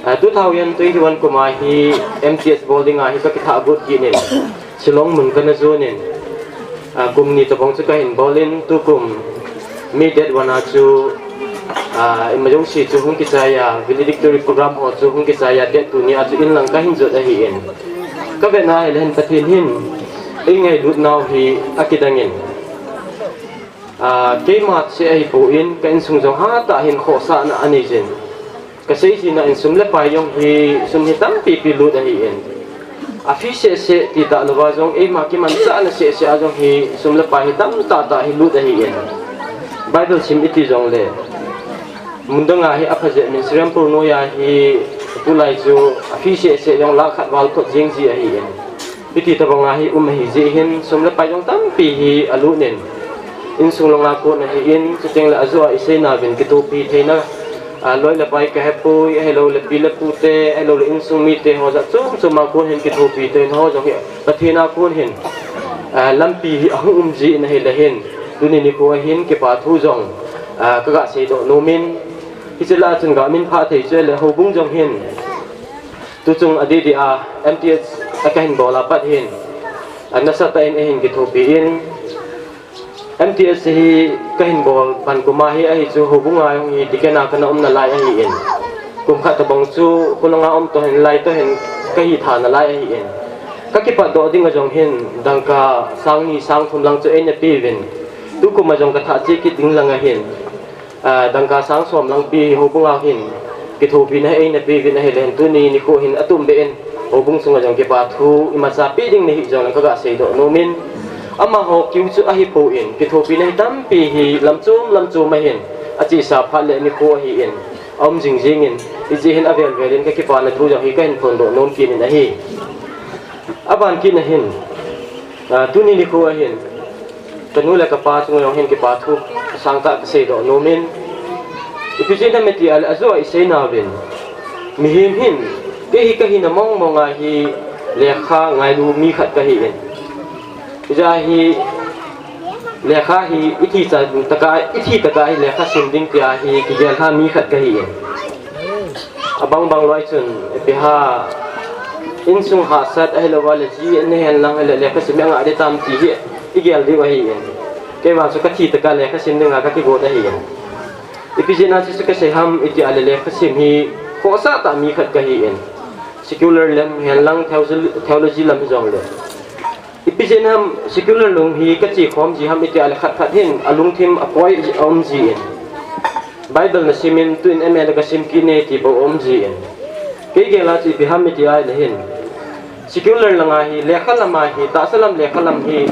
2021 ko mahi MTS Bowling ahi ka kita abot ginin silong mun kana zonin kum ni tabong chu ka hin bowling tu kum mi det wana chu imajong si chu hung kisaya valedictory program ho chu hung kisaya det tu ni chu in lang ka hin zot ahi en ka ve na hen pathin hin ingai lut naw hi akidangin ke mat se ai po in ka in sung jong ha ta hin kho sa na ani jin kasi sina in sumle pa yung hi sumhitam pipilu dahi in afi se tita lawajong makiman sa na se ajong hi sumle pa hitam tata hi lu dahi in Bible sim iti jong le mundanga hi aphaje min siram purno ya hi pulai chu afi se yung la khat wal khot jing ji hi in iti tabanga hi hi ji hin sumle pa yung tam pi hi alu nen in sunglong ko na hi in chiting la azwa isay na bin kitupi theina loi la pai ka hepui hello le pila pute hello le insumi te ho za chum ma kun hen ki thopi te ho jong hi pathina kun hen lampi hi ahum ji na he la hen tuni ni ko hin ke pa thu jong ka ga se do nomin hi chela chung ga min pha thei che le ho bung jong hen tu chung adi di MTS ka hin bola pat hen anasa ta in hen ki thopi in MTS hi kahin bol pan kumahi ai chu hubunga yung hi dikena kana na lai ai in kum kha tabang chu kunanga to hen lai to hen kahi tha na lai ai in kakipa do dinga jong hin dangka sang ni sang thum lang chu ena pi vin tu kuma jong ka tha chi ki ding lang a hin dangka sang som lang pi hubunga hin ki thu pi na ena pi vin he len tu ni ko hin atum be en hubung sunga jong ki pa thu imasa pi ding ni hi jong ka ga sei do no min ama ho kiu chu a hi po in ki thopi nei tam pi hi lam chum ma hin a chi sa pha le ni ko hi in jing in i ji hin avel velin ka ki pa na thu ja hi ka hin phon do non ki ni na hi aban ki na hin tu ni ko hin tanu la ka pa chu ngong hin ki pa thu sang ta se do no min i pi jena meti al azwa i se na ben mi hin ke hi ka hin mong monga hi le kha ngai lu mi khat ka hi in jahi lekha hi ithi taka hi lekha sinding tia hi ki gel ha mi khat ka hi abang loi chun epiha insung ha sat ahlo wala ji ne hen lang hele lekha sim nga de tam ti hi igel di wa hi ke wa su ka thi taka lekha sim nga ka ki go da hi epijena su ka se ham iti ale lekha sim hi kho sa ta mi khat ka hi secular lam hen lang theology lam jong le ipijenam secular lung hi kachi khom ji ham iti al khat hin alung thim apoi ji Bible na simin tu in emel ka sim ki ne ti bo ji ke ge la chi bi ham iti ai le hin secular langa hi lekha lama hi ta salam lekha lam hi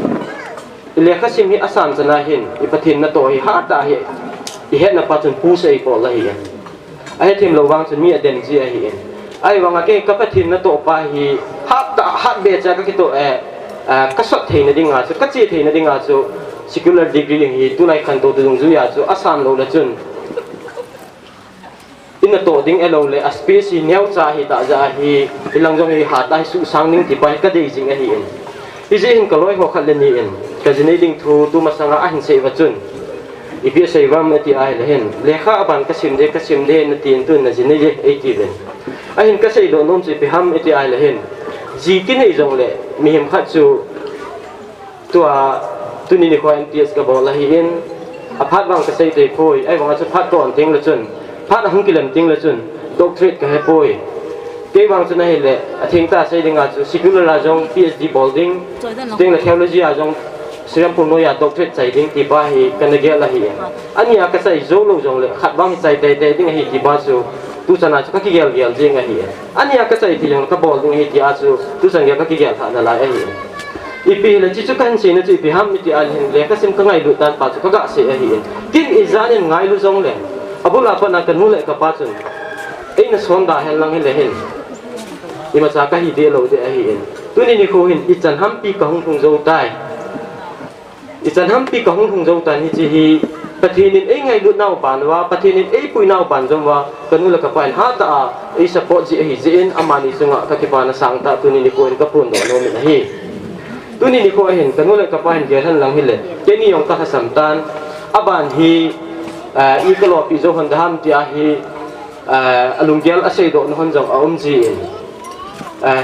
lekha sim hi asan chana hin ipathin na to hi ha ta hi i het na patun pu sei po la hi ai thim lo wang chun mi aden ji hi ai wanga ke ka pathin na to pa hi ha be cha ka ki to kasot thei na dinga chu kachi thei na dinga chu secular degree ling hi tu lai khan to dung zu ya chu asam lo la chun in to ding elo le aspc neu cha hi ta ja hi ilang jong hi ha tai su sang ning ti pai ka dei jing a hi in i je hin kaloi ho khat le ni in ka jine ding thu tu ma sanga a hin sei wa chun i bi sei wam ati ai le hen lekha aban ka sim de na tin tu na jine je 80 a hin ka sei do nom chi pi ham ati ai le hen ji ki nei jong le mi him khat chu tua tu ni ko MTS ka bo la hi in a phat wang ka sei te phoi ai wang chu phat ton ting la chun phat hung kilam ting la chun doctorate ka he phoi ke wang chu na he le a thing ta sei dinga chu secular la jong PhD bolding ting la theology a jong siam pun no ya dok thret chai ding ti ba hi kan ge la hi ania ka sai zo lo jong le khat bang chai te te ding hi ti ba chu tu chana chu ka ki gel gel jing hi ania ka sai ti yong ka bol ding hi ti a chu tu sang ya ka ki gel tha na la hi ipi le chi chu kan sin chu ipi ham ti al hin le ka sim ka ngai lu tan pa chu ka ga se hi kin izan ngai lu jong le abula pa na kan mu le ka pa chun ei na son da hel lang hi le hin ima cha ka hi de lo de hi tu ni ko hin i chan ham pi ka hung thung zo tai i chan ham pi ka hung thung zo tan hi chi hi pathinin ei ngai lu nau pan wa pathinin ei pui nau pan jom wa kan mu le ka pan ha ta ei support ji hi jin amani sunga ka ki pa na sang ta tu ni ko in ka pun do no mi hi tu ni ko hin kan mu le ka pan ge han lang hi le ke ni yong ka hasam tan aban hi i ka lo pi zo han da ham ti a hi alunggel asay do nohon jong aumji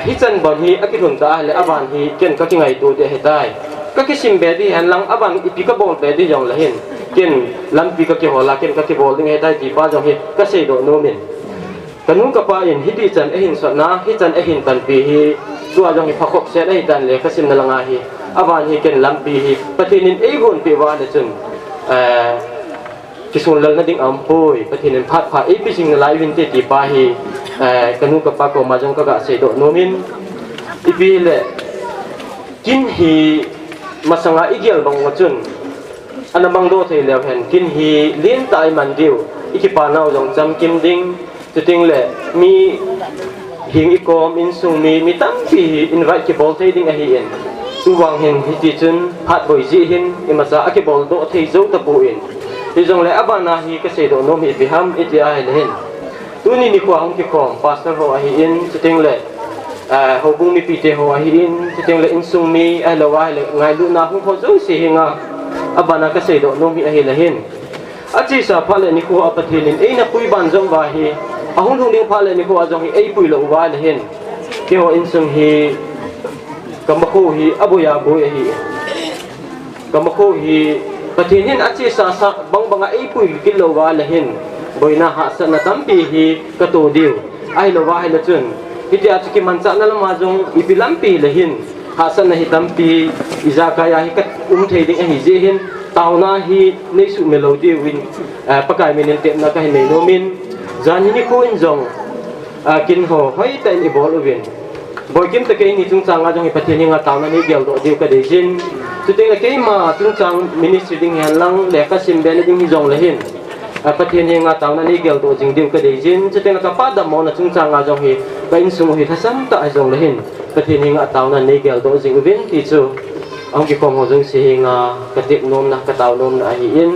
hi chan bon hi akithun ta le aban hi ken ka kingai tu de hetai ka kisim be di han lang aban ipi ka bol be di jong la hin ken lam pi ka ki hola ken ka ki bol ding hetai ti pa jong hi ka sei do no min kanu ka pa in hi ti chan e hin so na hi chan e hin tan pi hi tu a jong hi phakop se dai tan le ka sim na langa hi aban hi ken lam pi hi patinin e gon pi wa le chun kisun lal na ding ampoi patinin phat pha e pising na lai win te ti pa hi kanu ka pa ko ma jong ka ga se do nomin ipi le kin hi masanga igel bang wachun anabang do thei le hen kin hi lin tai man diu ikipa nau jong cham kim ding chuting le mi hing ikom in sung mi tam pi invite ki bol thei ding a hi en tu wang hen hi ti chun phat boi ji hin imasa aki bol do thei zo ta pu in ti jong le abana hi ka se do no mi bi ham iti a hen tu ni ko hong ki kom pastor ho hi in chuting le ho bung mi pi te ho hi in chuting le in sung mi a lo wa le ngai lu na hong ho zo si hinga abana ka se do no mi a hi le hen achi sa phale ni ko apathilin ei na pui ban jong wa hi ahung thung ding phale ni ko a jong hi ei pui lo wa le hen ki ho in sung hi kamakho hi abuya boy hi kamakho hi patinin achi sa bang banga ei pui kilo wa le hin boina ha sa na tampi hi ka to diu ai lo wa le chun hiti a chi man cha na la ma jong ipilampi le hin ha sa na hi tampi izaka ya hi ka thei ding hi je hin tauna hi nei su melody win pakai minin tem na ka hi nei no min zan ni ko in jong kin ho hoi tai ni bol win boy kim te ke ni chung changa jong hi patini nga tauna ni gel do diu ka de jin tu te ke ma chung chang ministry ding han lang le ka sim ben ding hi jong le hin pathin hi nga tauna ni gel do jing diu ka de jin tu te ka pa da mo na chung changa jong hi ka in sung hi thasam ta jong le hin pathin hi nga tauna ni gel do jing win ti chu ang ki kom ho jong si nga ka tik nom na ka taw nom na hi in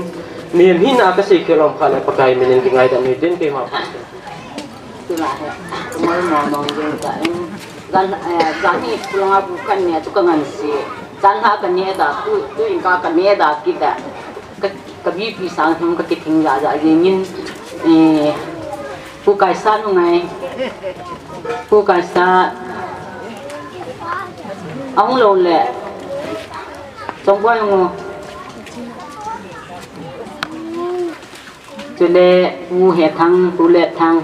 miem hi na ka si kelom khala pakai minin ki ngai da ni tin ke ma pa tu la he moi mo no ye ka gan hi pulang bukan ne tu kangan si chan ha kan ne da tu in ka kan ne da ki da ka bi pi sang thum ka ki thing ja ye nin pu kai sa nu ngai pu kai sa ong lo le trong quá ngo tu le ngu he thang tu le thang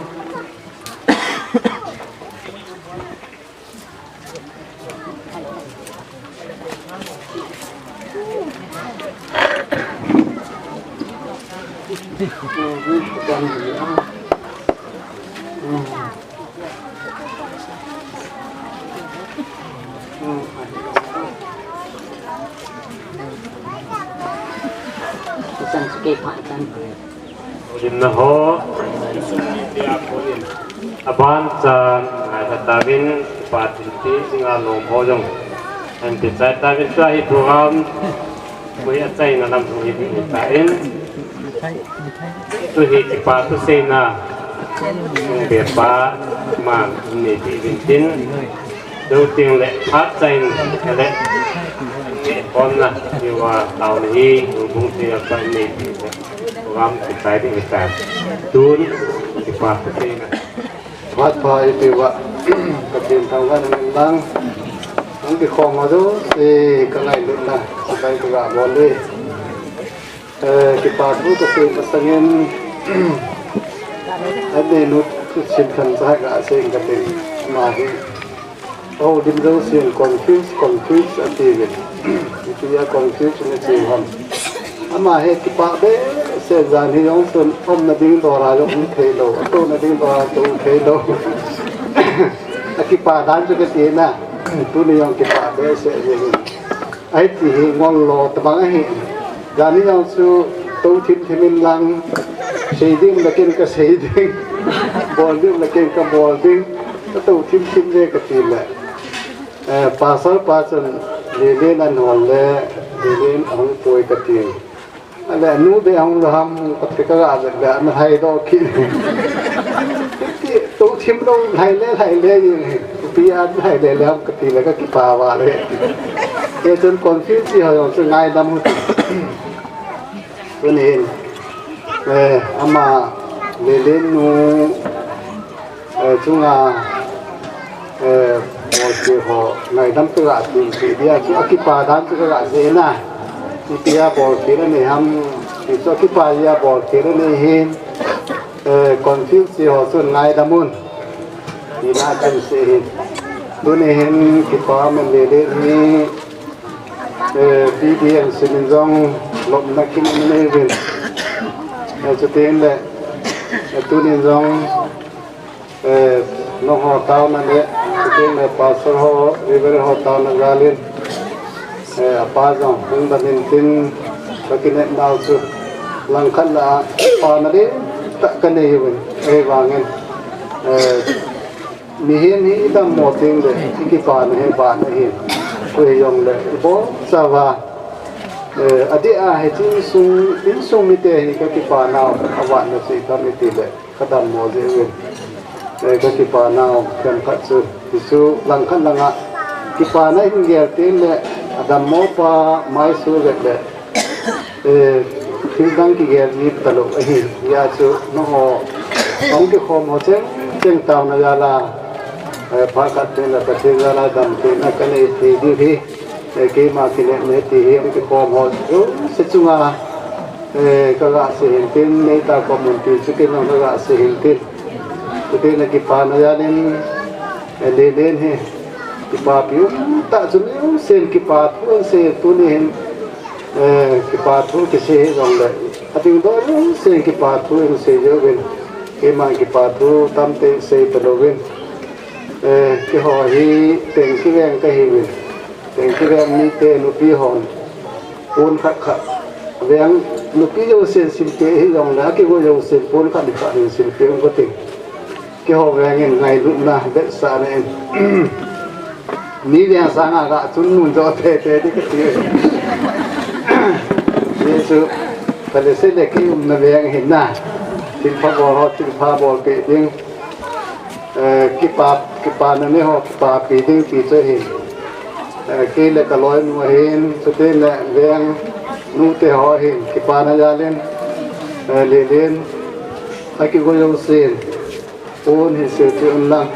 San suke pakan. Inna ho aban chan katawin patinti singa long ho jong an ti chai tawin twa hi program we a chai na lam hi ni ta in tu hi ti pa tu se na be pa ma ni ti vin tin do ting le phat chai le con là như là tàu này cũng thì là cái này program thì tại vì người ta tuôn thì qua cái này phát phải thì vậy cái tiền tàu cái này đang những cái kho mà đó thì cái này luôn là cái cái gà bò đi cái part của cái tiền cái sang em anh này nút xin khẩn sai gà xin cái tiền mà thì đêm đâu xin confuse ở tiền itu ya konflik ni siham ama he kipa be se jani yong sun om na ding dora yo un thelo to na ding dora to thelo kipa dan chu ke ti na tu ni yong kipa be se je ai ti hi ngol lo ta bang hi jani yong su to thim thimin lang sei ding la ken ka sei ding bol ding la ken ka bol ding to thim le ka ti la pasal lele nan hol le lele ang poi ka ti ala nu de ang lam patika ga la na hai do ki to thim do hai le ni pi an hai le lam ka ti la ka ki pa wa le ke chon confuse si ho so ngai dam tu ni ama lele nu chunga một họ ngày năm tư là tiền thì dia chú akipa dan chú là gì na thì dia bỏ kia này ham thì cho akipa dia bỏ kia này hin confuse họ xuân ngày đam môn thì na cần sẽ hin đôi này hin akipa mình để đi đi em xin dòng lộn na kim này về cho tiền là tu nên dòng nó họ tao mà đấy cái này pasal họ river họ tao nó ra lên apa dòng cũng đã nên tin cái này nào chứ lần khăn là họ nó đấy tất cả này vậy vàng nghe mi hiền hi đam một tiếng đấy cái con này bạn này hiền tôi dùng đấy bố sao và adi hay tin sung mi tê cái con nào bạn nó sẽ có mi tê đấy cái đam một dễ vậy cái kipa nào cần phát sự thì số lần khăn lần ạ kipa này hình như tên là adam mô pa mai số vậy đấy khi đang cái ghé đi talo ấy ya số nó họ ông cái khom họ chén tàu nó ra là phá cắt tên là cắt tên ra là đầm tên là cái này thì đi đi cái mà cái này thì ông cái khom họ sẽ chung à cái gã sẽ hiện tên này ta có một tí chút cái nó gã sẽ hiện tên cái này kipa nó ra lên he kipa piu ta chúng nó xem kipa thu xem tu nên kipa thu cái xe rồi đấy tiếng đó xem kipa thu nó xe nhiều bên cái mà kipa thu tam tê xe tao bên cái họ hi tiền cái vàng cái hi bên tiền cái vàng mi tê nó pi hòn ôn khát khát vàng nó pi vô xem xin tê hi rồi đấy cái vô xem ôn khát đi khát đi xem tê không có tiền cái họ về ngày lúc nào biết sao này ní về sáng à gạ chúng nuôi cho thế đi cái gì Yesu pada saya lagi mengenai hina timpa bol ke ding kipa nani ho kipa piding pizza hin ke le kaloi nu hin sute le veng nu te ho hin kipa na jalen le len aki go yo sen on hi se tu lang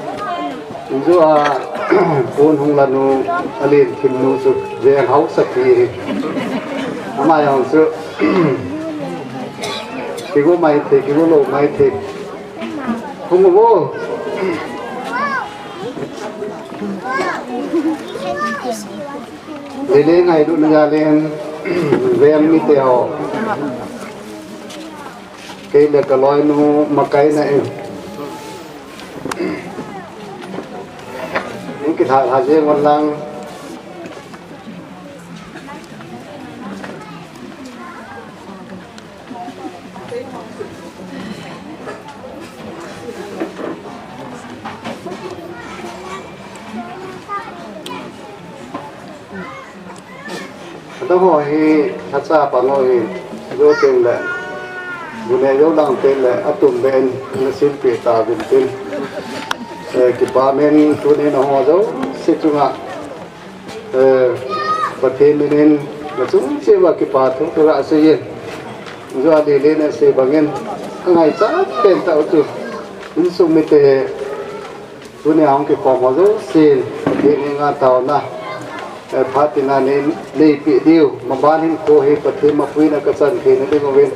jo a on hung la nu alin thim nu su veng hau saki ama yang su cái gỗ máy thì cái gỗ lỗ máy thì không có vô để lên ngày đụng ra lên về em mi tèo cái là cái loài nó mà cái này những cái thải hạt riêng con lang đó hỏi thật ra bạn nói vô tiền lệ bữa nay vô đăng tiền lệ áp dụng bên nó xin bị ta bên tiền cái ba men tôi nên họ dấu sẽ chung ạ và thêm nên là chúng sẽ vào cái ba thứ tôi đã xây dựng do đi lên là sẽ bằng nhân ngày chắc tiền tạo từ ứng dụng mấy cái tôi nên ông cái phòng họ dấu xin thì nên ngã tàu na phát na nên lấy bị điều mà ban hình cô hi phát thêm mà quý na cái chân thì nó đi vào bên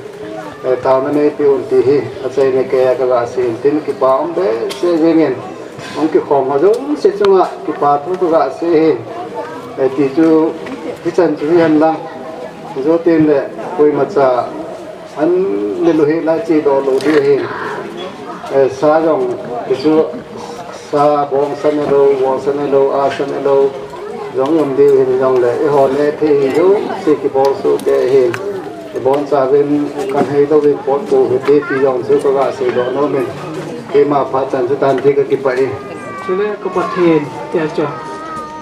tàu nó nên tiêu thì hi ở đây này cái gà xin tin cái bao ông bé sẽ về miền ông cái phòng họ giống sẽ chung ạ cái bao thu gà sẽ hi thì chú พิจันจุยันละโจเต็นเลยคุยมาจะอันเลือเหตุละจีดอลูดีเห็นสาจงกิจสาบองสันโลวองสันโลอาสันโลจงยมดีเห็นจงเลยหอนเลยที่ดูสิกิบอสุเดเห็นบอนซาเป็นกันให้ตัวเป็นปอดปูเดที่ยองสุกกาสิดอนนเอมาพัฒน์จุดนั้นที่ก็กิบไปช่วยก็ประเทศเจ้าจ้า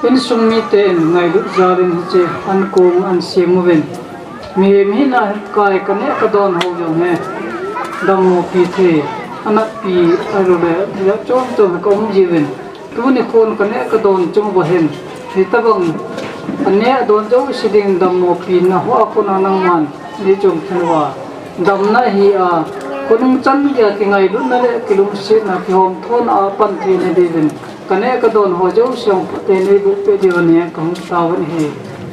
เป็นสมิเตนไงลุจารินเจอันโกงอันเสียมเวนมีน่ากายกันเนี่ยกระดอนหูอย่างเนี่ยดำโมปีเทอันนั้นปีอะไรเลยจอมตัวก็มุ่งจีวินตัวนี้คนกันเนี่ยกระดอนจงบ่เห็นที่ตะบังอันเนี้ยโดนเจ้าสิดิงดำโมปีนะหัวคนนังมันนี่จงถือว่าดำน่ะฮีคนจันยาที่ไงลุนั่นแหละกิลุมสินะที่หอมทนปันทีในดินกันเนี่ยกระดอนหัวเจ้าเสียงเตในบุพเพเดียวเนี่ยของสาวนี่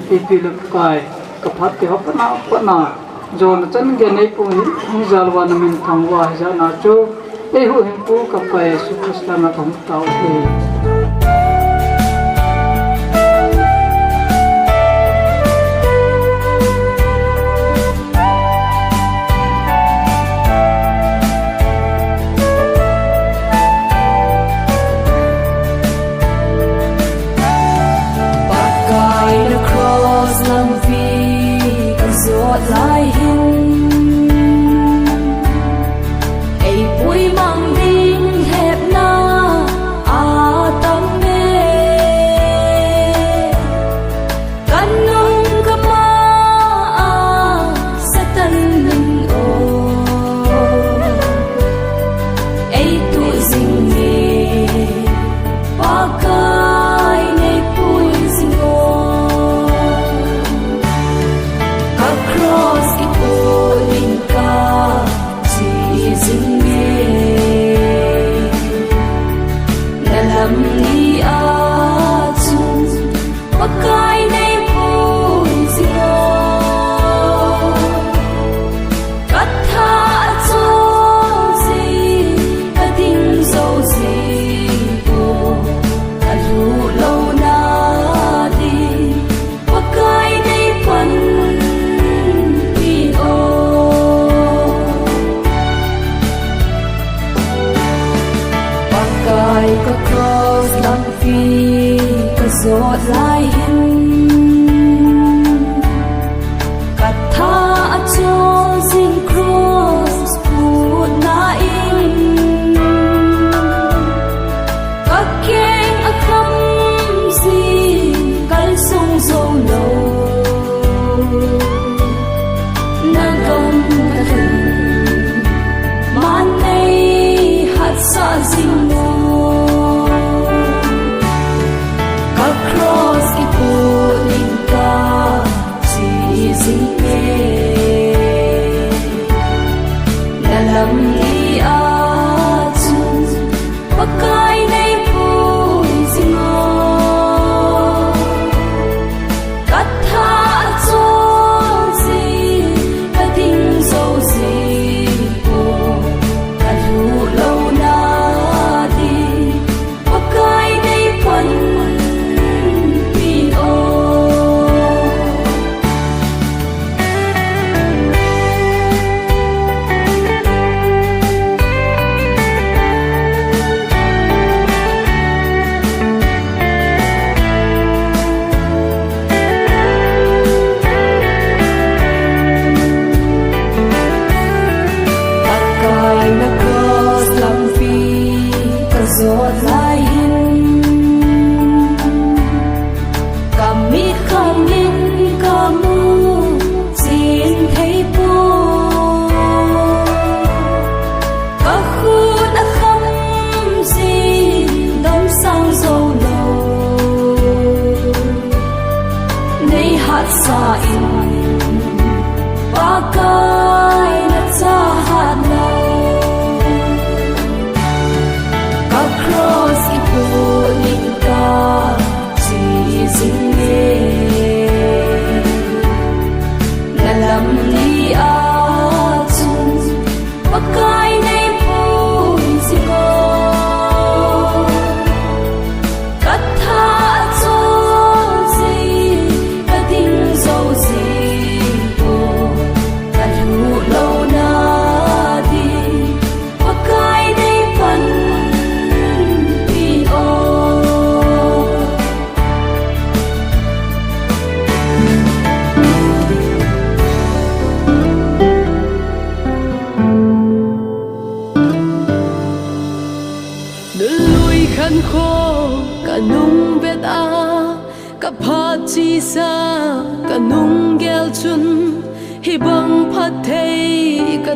ที่ปีลกายกับพัดที่เขาปนาจนจันเกในปุ่งหิจาลวานมินทางว่าหิจานาจูหูหิมปูกับไปสุขสนาของสาวเองlại hình ai bụi mang đinh hẹp na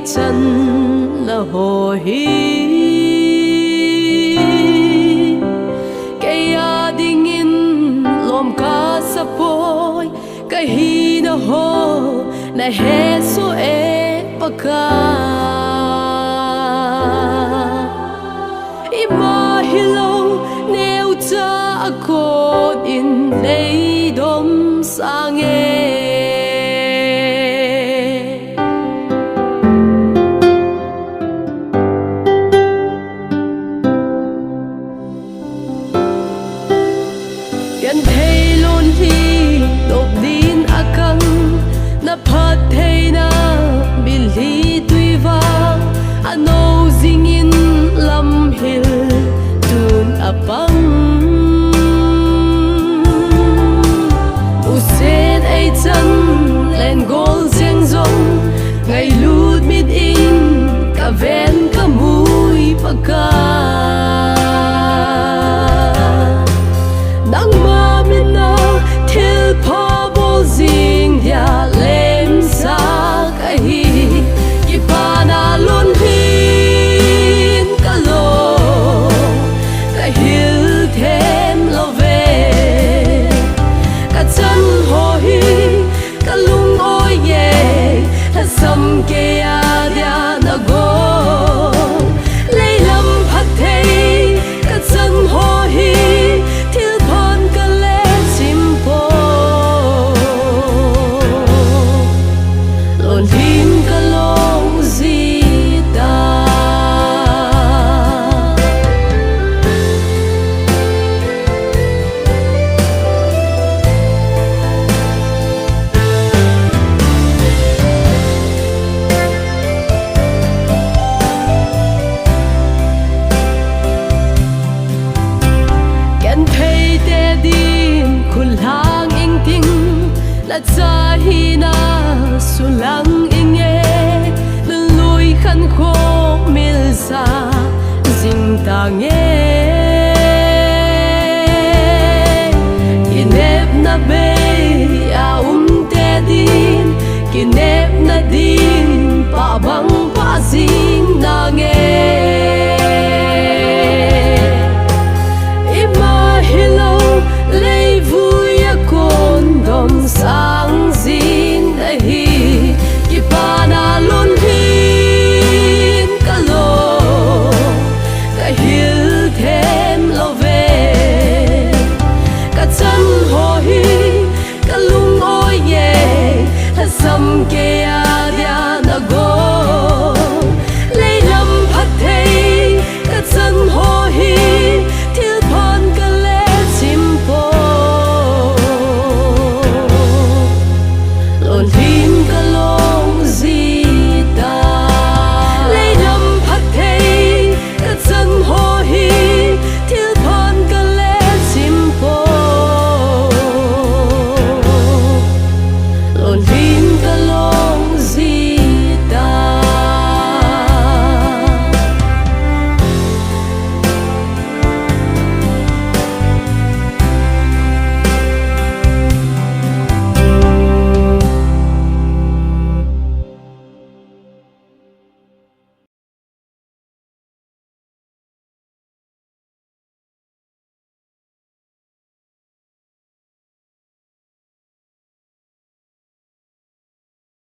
chân là hồ hi cái đình in lom cá sa poi cái hi na ho na he so e paka ima hilo nêu cha akod in lấy dom sang eกันเทลนที่ตบดินอากังนับพัดเทนาบิลลีตุยว่าอันโนซิงอินลำฮิลตุนอาปังอุเซนไอจันเลนโกลเซียงซงไงลูดมิดอินกะเวนกะมุยปากกาnang ma min na til pa bo zing ya lem sa ka hi ki pa na lun hin ka lo ka hil them lo ve ka chan ho hi ka lung oi ye ha sam ke ya dia na go lei lam phat thei ka chan ho hi cha hi na sulang inge lui khan kho mil sa jing ta nge kinep na be a te din kinep na din pa bang